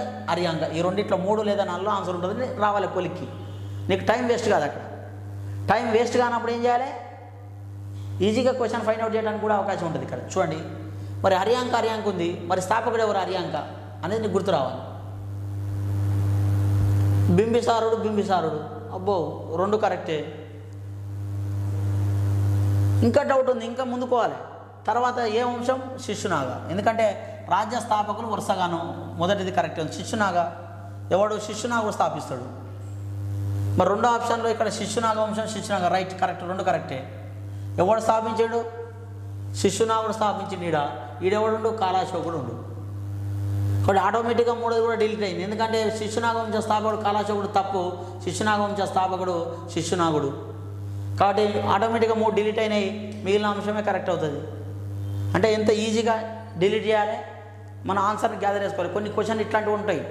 ఈ 2 3 లేదా 4 ఆన్సర్ ఉంటుంది, రావాలి కొలిక్కి. నీకు టైం వేస్ట్ కాదు. అక్కడ టైం వేస్ట్ కానప్పుడు ఏం చేయాలి? ఈజీగా క్వశ్చన్ ఫైండ్ అవుట్ చేయడానికి కూడా అవకాశం ఉంటుంది. ఇక్కడ చూడండి, మరి హర్యాంక ఉంది, మరి స్థాపకుడు ఎవరు? హర్యాంక అనేది నీకు గుర్తు రావాలి. బింబిసారుడు, అబ్బో 2 కరెక్టే. ఇంకా డౌట్ ఉంది, ఇంకా ముందుకోవాలి. తర్వాత ఏ వంశం? శిశునాగ. ఎందుకంటే రాజ్య స్థాపకులు వరుసగాను, మొదటిది కరెక్ట్ ఉంది. శిశునాగ ఎవడు? శిశునాగుడు స్థాపిస్తాడు. మరి 2వ ఆప్షన్లో ఇక్కడ శిశునాగ వంశం, శిశునాగ, రైట్, కరెక్ట్, 2 కరెక్టే. ఎవడు స్థాపించాడు? శిశునాగుడు స్థాపించిండు. ఈడెవడు? కాలాశోకుడు ఉండు. కాబట్టి ఆటోమేటిక్గా 3 కూడా డిలీట్ అయింది. ఎందుకంటే శిశునాగ వంశ స్థాపకుడు కాలాశోకుడు తప్పు, శిశునాగ వంశ స్థాపకుడు శిశునాగుడు. కాబట్టి ఆటోమేటిక్గా 3 డిలీట్ అయినాయి, మిగిలిన అంశమే కరెక్ట్ అవుతుంది. అంటే ఎంత ఈజీగా డిలీట్ చేయాలి, మన ఆన్సర్ని గ్యాదర్ చేసుకోవాలి. కొన్ని క్వశ్చన్లు ఇట్లాంటివి ఉంటాయి,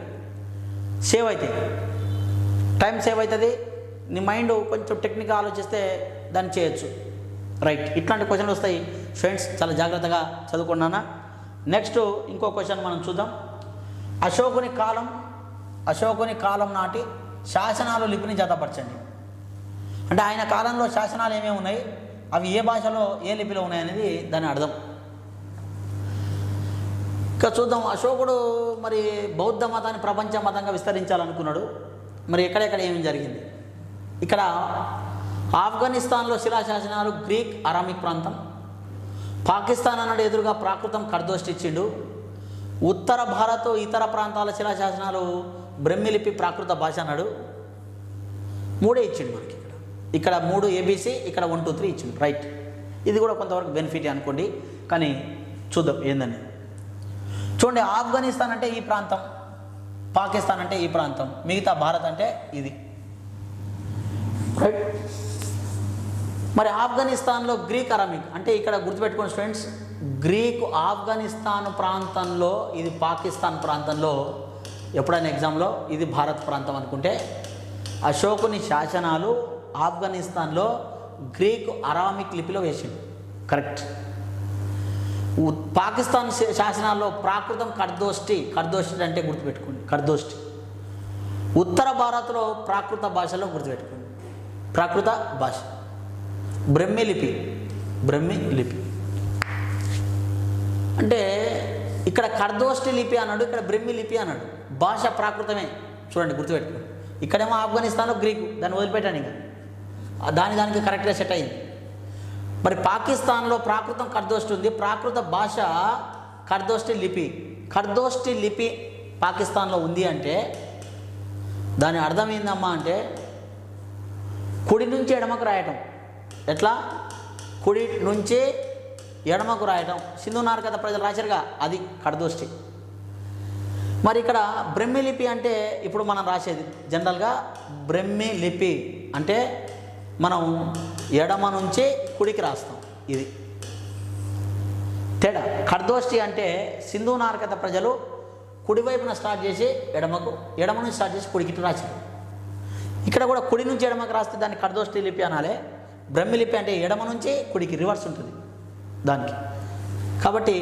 సేవ్ అవుతాయి, టైం సేవ్ అవుతుంది. నీ మైండ్ కొంచెం టెక్నిక్గా ఆలోచిస్తే దాన్ని చేయొచ్చు. రైట్, ఇట్లాంటి క్వశ్చన్లు వస్తాయి ఫ్రెండ్స్, చాలా జాగ్రత్తగా చదువుకున్నానా. నెక్స్ట్ ఇంకో క్వశ్చన్ మనం చూద్దాం. అశోకుని కాలం నాటి శాసనాలు లిపిని జతపరచండి. అంటే ఆయన కాలంలో శాసనాలు ఏమేమి ఉన్నాయి, అవి ఏ భాషలో ఏ లిపిలో ఉన్నాయనేది దాని అర్థం. ఇక చూద్దాం. అశోకుడు మరి బౌద్ధ మతాన్ని ప్రపంచ మతంగా విస్తరించాలనుకున్నాడు. మరి ఎక్కడెక్కడ ఏమేమి జరిగింది? ఇక్కడ ఆఫ్ఘనిస్తాన్లో శిలాశాసనాలు గ్రీక్, అరామిక్ ప్రాంతం. పాకిస్తాన్ అన్నాడు, ఎదురుగా ప్రాకృతం కర్దోష్టి ఇచ్చిండు. ఉత్తర భారత్ ఇతర ప్రాంతాల శిలాశాసనాలు బ్రహ్మిలిపి ప్రాకృత భాష అన్నాడు. 3 ఇచ్చిండు మనకి. ఇక్కడ 3 ఏబిసి, ఇక్కడ 1 2 3 ఇచ్చిండు. రైట్, ఇది కూడా కొంతవరకు బెనిఫిట్ అనుకోండి, కానీ చూద్దాం ఏందని. చూడండి, ఆఫ్ఘనిస్తాన్ అంటే ఈ ప్రాంతం, పాకిస్తాన్ అంటే ఈ ప్రాంతం, మిగతా భారత్ అంటే ఇది. రైట్. మరి ఆఫ్ఘనిస్తాన్లో గ్రీక్, అరామిక్ అంటే ఇక్కడ గుర్తుపెట్టుకోండి స్టూడెంట్స్, గ్రీకు ఆఫ్ఘనిస్తాన్ ప్రాంతంలో, ఇది పాకిస్తాన్ ప్రాంతంలో. ఎప్పుడైనా ఎగ్జామ్లో ఇది భారత్ ప్రాంతం అనుకుంటే, అశోకుని శాసనాలు ఆఫ్ఘనిస్తాన్లో గ్రీకు, అరామిక్ లిపిలో వేసిండు, కరెక్ట్. పాకిస్తాన్ శాసనాల్లో ప్రాకృతం కర్దోష్టి అంటే గుర్తుపెట్టుకోండి, కర్దోష్టి. ఉత్తర భారత్లో ప్రాకృత భాషలో గుర్తుపెట్టుకోండి, ప్రాకృత భాష. బ్రహ్మి లిపి అంటే ఇక్కడ కర్దోష్టి లిపి అన్నాడు, ఇక్కడ బ్రహ్మి లిపి అన్నాడు. భాష ప్రాకృతమే, చూడండి గుర్తుపెట్టుకోండి. ఇక్కడేమో ఆఫ్ఘనిస్తాన్లో గ్రీకు, దాన్ని వదిలిపెట్టాను ఇంకా, దానికి కరెక్ట్గా సెట్ అయింది. మరి పాకిస్తాన్లో ప్రాకృతం కర్దోష్టి ఉంది, ప్రాకృత భాష కర్దోష్టి లిపి పాకిస్తాన్లో ఉంది అంటే దాని అర్థం ఏందమ్మా అంటే కుడి నుంచి ఎడమకు రాయటం. ఎట్లా? కుడి నుంచి ఎడమకు రాయటం సింధు నాగరికత ప్రజలు రాశారుగా, అది కడదోష్టి. మరి ఇక్కడ బ్రహ్మి లిపి అంటే ఇప్పుడు మనం రాసేది జనరల్గా బ్రహ్మి లిపి అంటే మనం ఎడమ నుంచి కుడికి రాస్తాం, ఇది తేడా. కడదోష్టి అంటే సింధు నాగరికత ప్రజలు కుడివైపున స్టార్ట్ చేసి ఎడమ నుంచి స్టార్ట్ చేసి కుడికి రాశారు. ఇక్కడ కూడా కుడి నుంచి ఎడమకు రాస్తే దాన్ని కడదోష్టి లిపి అనాలే. బ్రహ్మి లిపి అంటే ఎడమ నుంచి కుడికి రివర్స్ ఉంటుంది దానికి. కాబట్టి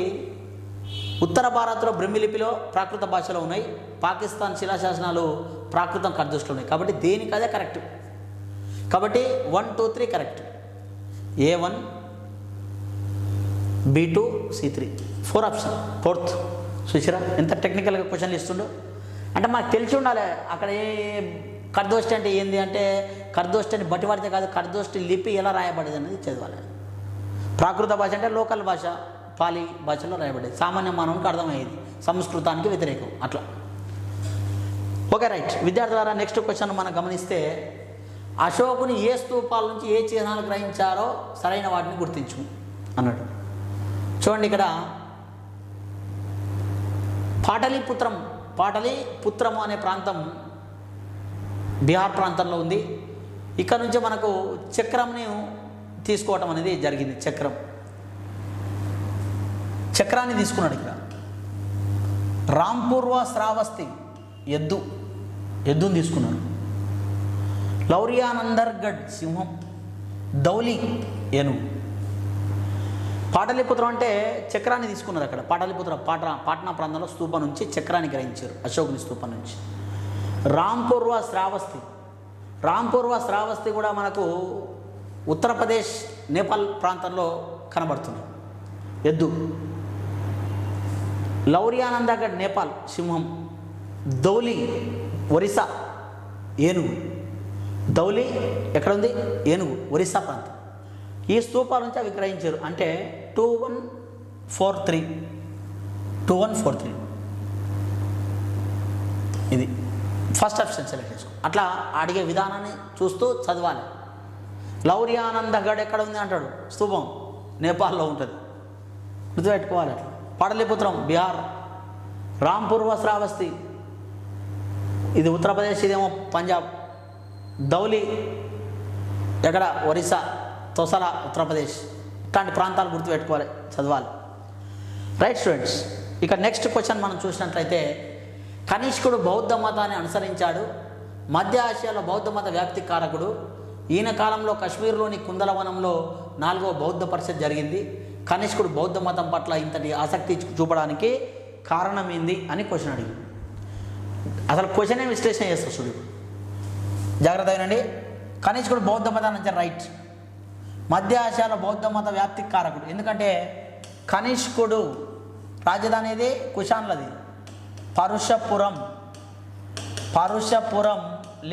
ఉత్తర భారత్లో బ్రహ్మి లిపిలో ప్రాకృత భాషలో ఉన్నాయి, పాకిస్తాన్ శిలాశాసనాలు ప్రాకృతం కడదోష్టిలో ఉన్నాయి. కాబట్టి దేనికి అదే కరెక్ట్. కాబట్టి 1, 2, 3 correct. A1, B2, C3 4 option, 4th. చూసిరా ఎంత టెక్నికల్గా క్వశ్చన్లు ఇస్తుండో. అంటే మనకు తెలిసి ఉండాలి అక్కడ ఏ కడదోష్టి అంటే ఏంది అంటే, కడదోష్టి అని బట్టి పడితే కాదు, కడదోష్టి లిపి ఎలా రాయబడేది అనేది చదవాలి. ప్రాకృత భాష అంటే లోకల్ భాష, పాలి భాషలో రాయబడేది, సామాన్య మానవునికి అర్థమయ్యేది, సంస్కృతానికి వ్యతిరేకం అట్లా. ఓకే రైట్ విద్యార్థులారా, నెక్స్ట్ క్వశ్చన్ మనం గమనిస్తే అశోకుని ఏ స్తూపాల నుంచి ఏ చిహ్నాలు గ్రహించారో సరైన వాటిని గుర్తించు అన్నాడు. చూడండి ఇక్కడ పాటలీపుత్రం అనే ప్రాంతం బీహార్ ప్రాంతంలో ఉంది. ఇక్కడ నుంచి మనకు చక్రంని తీసుకోవటం అనేది జరిగింది. చక్రాన్ని తీసుకున్నాడు ఇక్కడ. రాంపూర్వ శ్రావస్తి ఎద్దుని తీసుకున్నారు. లౌర్యానందర్గఢ్ సింహం, దౌలి ఏనుగు. పాటలీపుత్రం అంటే చక్రాన్ని తీసుకున్నారు అక్కడ. పాట్నా ప్రాంతంలో స్తూపం నుంచి చక్రాన్ని గ్రహించారు, అశోకుని స్తూపం నుంచి. రాంపూర్వ శ్రావస్తి కూడా మనకు ఉత్తరప్రదేశ్ నేపాల్ ప్రాంతంలో కనబడుతుంది ఎద్దు. లౌర్యానందగఢ్ నేపాల్ సింహం, దౌలి ఒరిస్సా ఏనుగు. దౌలి ఎక్కడ ఉంది? ఏనుగు, ఒరిస్సా ప్రాంతం. ఈ స్తూపాల నుంచి అవి గ్రహించారు. అంటే 2143 ఇది ఫస్ట్ ఆప్షన్ సెలెక్ట్ చేసుకో. అట్లా అడిగే విధానాన్ని చూస్తూ చదవాలి. లౌర్యానందగఢ్ ఎక్కడ ఉంది అంటాడు, స్తూపం నేపాల్లో ఉంటుంది, గుర్తుపెట్టుకోవాలి. అట్లా పాటలీపుత్రం బీహార్, రాంపూర్వ శ్రావస్తి ఇది ఉత్తరప్రదేశ్, ఇదేమో పంజాబ్. దౌలి ఎక్కడ? ఒరిస్సా, తొసల ఉత్తరప్రదేశ్. ఇట్లాంటి ప్రాంతాలు గుర్తుపెట్టుకోవాలి, చదవాలి. రైట్ స్టూడెంట్స్, ఇక నెక్స్ట్ క్వశ్చన్ మనం చూసినట్లయితే, కనిష్కుడు బౌద్ధ మతాన్ని అనుసరించాడు, మధ్య ఆసియాలో బౌద్ధ మత వ్యాప్తి కారకుడు. ఈయన కాలంలో కశ్మీర్లోని కుందలవనంలో 4వ బౌద్ధ పరిషత్ జరిగింది. కనిష్కుడు బౌద్ధ మతం పట్ల ఇంతటి ఆసక్తి చూపడానికి కారణం ఏంది అని క్వశ్చన్ అడిగింది. అసలు క్వశ్చనే విశ్లేషణ చేస్తారు చూడు, జాగ్రత్త వినండి. కనిష్కుడు బౌద్ధ మతాన్ని అంటే రైట్. మధ్య ఆసియాలో బౌద్ధ మత వ్యాప్తి కారకుడు. ఎందుకంటే కనిష్కుడు రాజధాని ఇది కుషాన్లది, పరుషపురం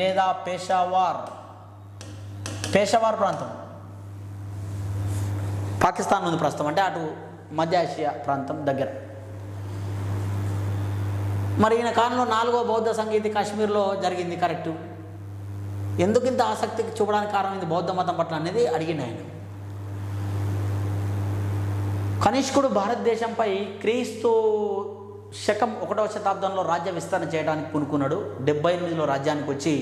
లేదా పేషవార్ ప్రాంతం పాకిస్తాన్ ఉంది ప్రస్తుతం, అంటే అటు మధ్య ఆసియా ప్రాంతం దగ్గర. మరి ఈయన కాలంలో 4వ బౌద్ధ సంగీతి కాశ్మీర్లో జరిగింది, కరెక్టు. ఎందుకు ఇంత ఆసక్తి చూపడానికి కారణం ఇది బౌద్ధ మతం పట్ల అనేది అడిగింది ఆయన. కనిష్కుడు భారతదేశంపై క్రీస్తు శకం 1వ శతాబ్దంలో రాజ్య విస్తరణ చేయడానికి పూనుకున్నాడు. 78లో రాజ్యానికి వచ్చి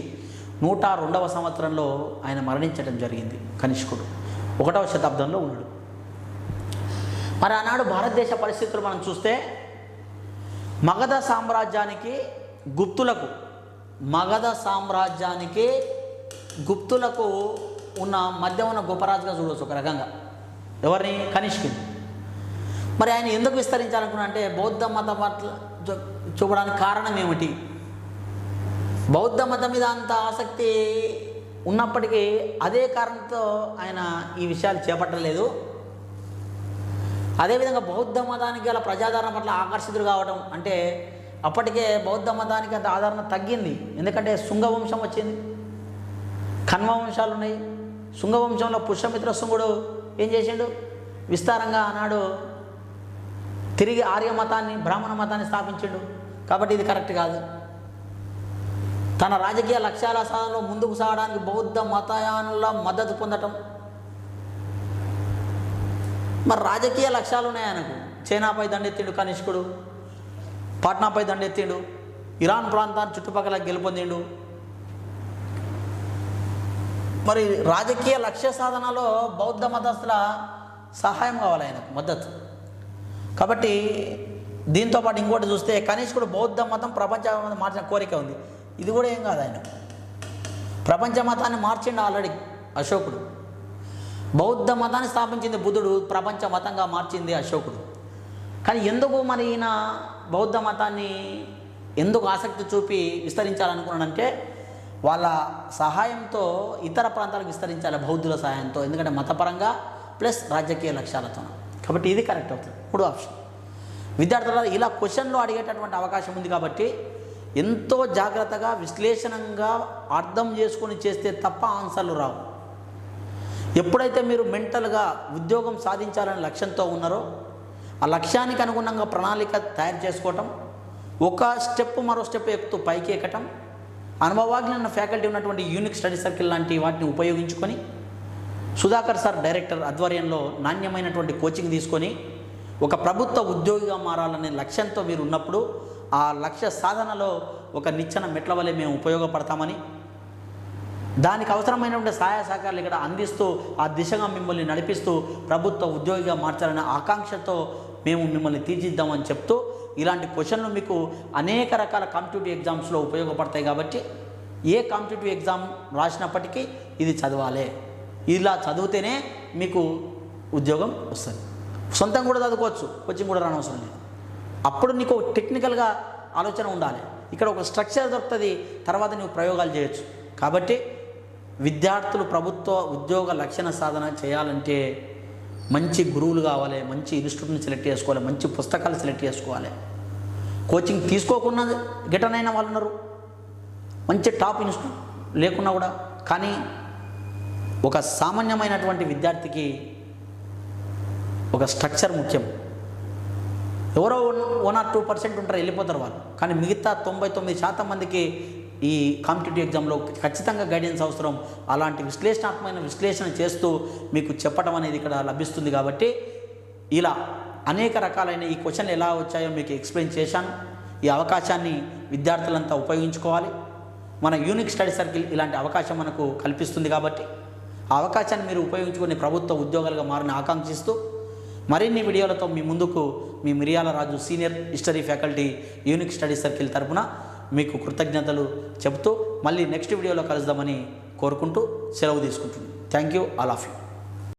102వ సంవత్సరంలో ఆయన మరణించడం జరిగింది. కనిష్కుడు 1వ శతాబ్దంలో ఉన్నాడు. మరి ఆనాడు భారతదేశ పరిస్థితులు మనం చూస్తే మగధ సామ్రాజ్యానికి గుప్తులకు ఉన్న మధ్య ఉన్న గొప్పరాజుగా చూడవచ్చు ఒక రకంగా. ఎవరిని? కనిష్కుని. మరి ఆయన ఎందుకు విస్తరించాలనుకున్నా అంటే బౌద్ధ మతం పట్ల చూపడానికి కారణం ఏమిటి? బౌద్ధ మతం మీద అంత ఆసక్తి ఉన్నప్పటికీ అదే కారణంతో ఆయన ఈ విషయాలు చేపట్టలేదు. అదేవిధంగా బౌద్ధ మతానికి గల ప్రజాదరణ పట్ల ఆకర్షితులు కావడం, అంటే అప్పటికే బౌద్ధ మతానికి అంత ఆదరణ తగ్గింది. ఎందుకంటే శుంగవంశం వచ్చింది, కన్వ వంశాలు ఉన్నాయి. శుంగవంశంలో పుష్యమిత్ర శుంగుడు ఏం చేసిండు? విస్తారంగా ఆనాడు తిరిగి ఆర్య మతాన్ని, బ్రాహ్మణ మతాన్ని స్థాపించిండు. కాబట్టి ఇది కరెక్ట్ కాదు. తన రాజకీయ లక్ష్యాల సాధనలో ముందుకు సాగడానికి బౌద్ధ మతయానుల మద్దతు పొందటం, మరి రాజకీయ లక్ష్యాలు ఉన్నాయి ఆయనకు. చైనాపై దండెత్తిండు కనిష్కుడు, పాట్నాపై దండెత్తిండు, ఇరాన్ ప్రాంతాన్ని చుట్టుపక్కల గెలుపొందిండు. మరి రాజకీయ లక్ష్య సాధనలో బౌద్ధ మతస్థుల సహాయం కావాలి ఆయనకు, మద్దతు. కాబట్టి దీంతోపాటు ఇంకోటి చూస్తే కనిష్కుడు బౌద్ధ మతం ప్రపంచ మార్చిన కోరిక ఉంది. ఇది కూడా ఏం కాదు ఆయన. ప్రపంచ మతాన్ని మార్చిండు ఆల్రెడీ అశోకుడు. బౌద్ధ మతాన్ని స్థాపించింది బుద్ధుడు, ప్రపంచ మతంగా మార్చింది అశోకుడు. కానీ ఎందుకు మరి ఈయన బౌద్ధ మతాన్ని ఎందుకు ఆసక్తి చూపి విస్తరించాలనుకున్నాడంటే వాళ్ళ సహాయంతో ఇతర ప్రాంతాలకు విస్తరించాలి, బౌద్ధుల సహాయంతో. ఎందుకంటే మతపరంగా ప్లస్ రాజకీయ లక్ష్యాలతో. కాబట్టి ఇది కరెక్ట్ అవుతుంది. 3వ ఆప్షన్. విద్యార్థుల ఇలా క్వశ్చన్లో అడిగేటటువంటి అవకాశం ఉంది కాబట్టి ఎంతో జాగ్రత్తగా విశ్లేషణంగా అర్థం చేసుకొని చేస్తే తప్ప ఆన్సర్లు రావు. ఎప్పుడైతే మీరు మెంటల్గా ఉద్యోగం సాధించాలనే లక్ష్యంతో ఉన్నారో ఆ లక్ష్యానికి అనుగుణంగా ప్రణాళిక తయారు చేసుకోవటం, ఒక స్టెప్ మరో స్టెప్ ఎక్కుతూ పైకి ఎక్కటం, అనుభవజ్ఞ ఫ్యాకల్టీ ఉన్నటువంటి యూనిక్ స్టడీ సర్కిల్ లాంటి వాటిని ఉపయోగించుకొని సుధాకర్ సార్ డైరెక్టర్ ఆధ్వర్యంలో నాణ్యమైనటువంటి కోచింగ్ తీసుకొని ఒక ప్రభుత్వ ఉద్యోగిగా మారాలనే లక్ష్యంతో మీరు ఉన్నప్పుడు ఆ లక్ష్య సాధనలో ఒక నిచ్చెన మెట్ల వలె మేము ఉపయోగపడతామని, దానికి అవసరమైనటువంటి సహాయ సహకారాలు ఇక్కడ అందిస్తూ ఆ దిశగా మిమ్మల్ని నడిపిస్తూ ప్రభుత్వ ఉద్యోగిగా మార్చాలనే ఆకాంక్షతో మేము మిమ్మల్ని తీర్చిద్దామని చెప్తూ ఇలాంటి క్వశ్చన్లు మీకు అనేక రకాల కాంపిటేటివ్ ఎగ్జామ్స్లో ఉపయోగపడతాయి. కాబట్టి ఏ కాంపిటేటివ్ ఎగ్జామ్ రాసినప్పటికీ ఇది చదవాలి. ఇలా చదివితేనే మీకు ఉద్యోగం వస్తుంది. సొంతంగా కూడా చదువుకోవచ్చు, కోచింగ్ కూడా రానవసరం లేదు. అప్పుడు నీకు టెక్నికల్గా ఆలోచన ఉండాలి. ఇక్కడ ఒక స్ట్రక్చర్ దొరుకుతుంది, తర్వాత నువ్వు ప్రయోగాలు చేయొచ్చు. కాబట్టి విద్యార్థులు ప్రభుత్వ ఉద్యోగ లక్షణ సాధన చేయాలంటే మంచి గురువులు కావాలి, మంచి ఇన్స్టిట్యూట్ని సెలెక్ట్ చేసుకోవాలి, మంచి పుస్తకాలు సెలెక్ట్ చేసుకోవాలి. కోచింగ్ తీసుకోకుండా గిటనైన వాళ్ళు ఉన్నారు, మంచి టాప్ ఇన్స్టిట్యూట్ లేకున్నా కూడా. కానీ ఒక సామాన్యమైనటువంటి విద్యార్థికి ఒక స్ట్రక్చర్ ముఖ్యం. ఎవరో 1 or 2% ఉంటారు, వెళ్ళిపోతారు వాళ్ళు. కానీ మిగతా 99% మందికి ఈ కాంపిటేటివ్ ఎగ్జామ్లో ఖచ్చితంగా గైడెన్స్ అవసరం. అలాంటి విశ్లేషణాత్మకమైన విశ్లేషణ చేస్తూ మీకు చెప్పడం అనేది ఇక్కడ లభిస్తుంది. కాబట్టి ఇలా అనేక రకాలైన ఈ క్వశ్చన్లు ఎలా వచ్చాయో మీకు ఎక్స్ప్లెయిన్ చేశాను. ఈ అవకాశాన్ని విద్యార్థులంతా ఉపయోగించుకోవాలి. మన యూనిక్ స్టడీ సర్కిల్ ఇలాంటి అవకాశం మనకు కల్పిస్తుంది. కాబట్టి ఆ అవకాశాన్ని మీరు ఉపయోగించుకొని ప్రభుత్వ ఉద్యోగాలుగా మారిన ఆకాంక్షిస్తూ మరిన్ని వీడియోలతో మీ ముందుకు మీ Miriyala Raju senior history faculty unique study circle తరపున మీకు కృతజ్ఞతలు చెబుతూ మళ్ళీ నెక్స్ట్ వీడియోలో కలుద్దామని కోరుకుంటూ సెలవు తీసుకుంటున్నాను. Thank you all of you.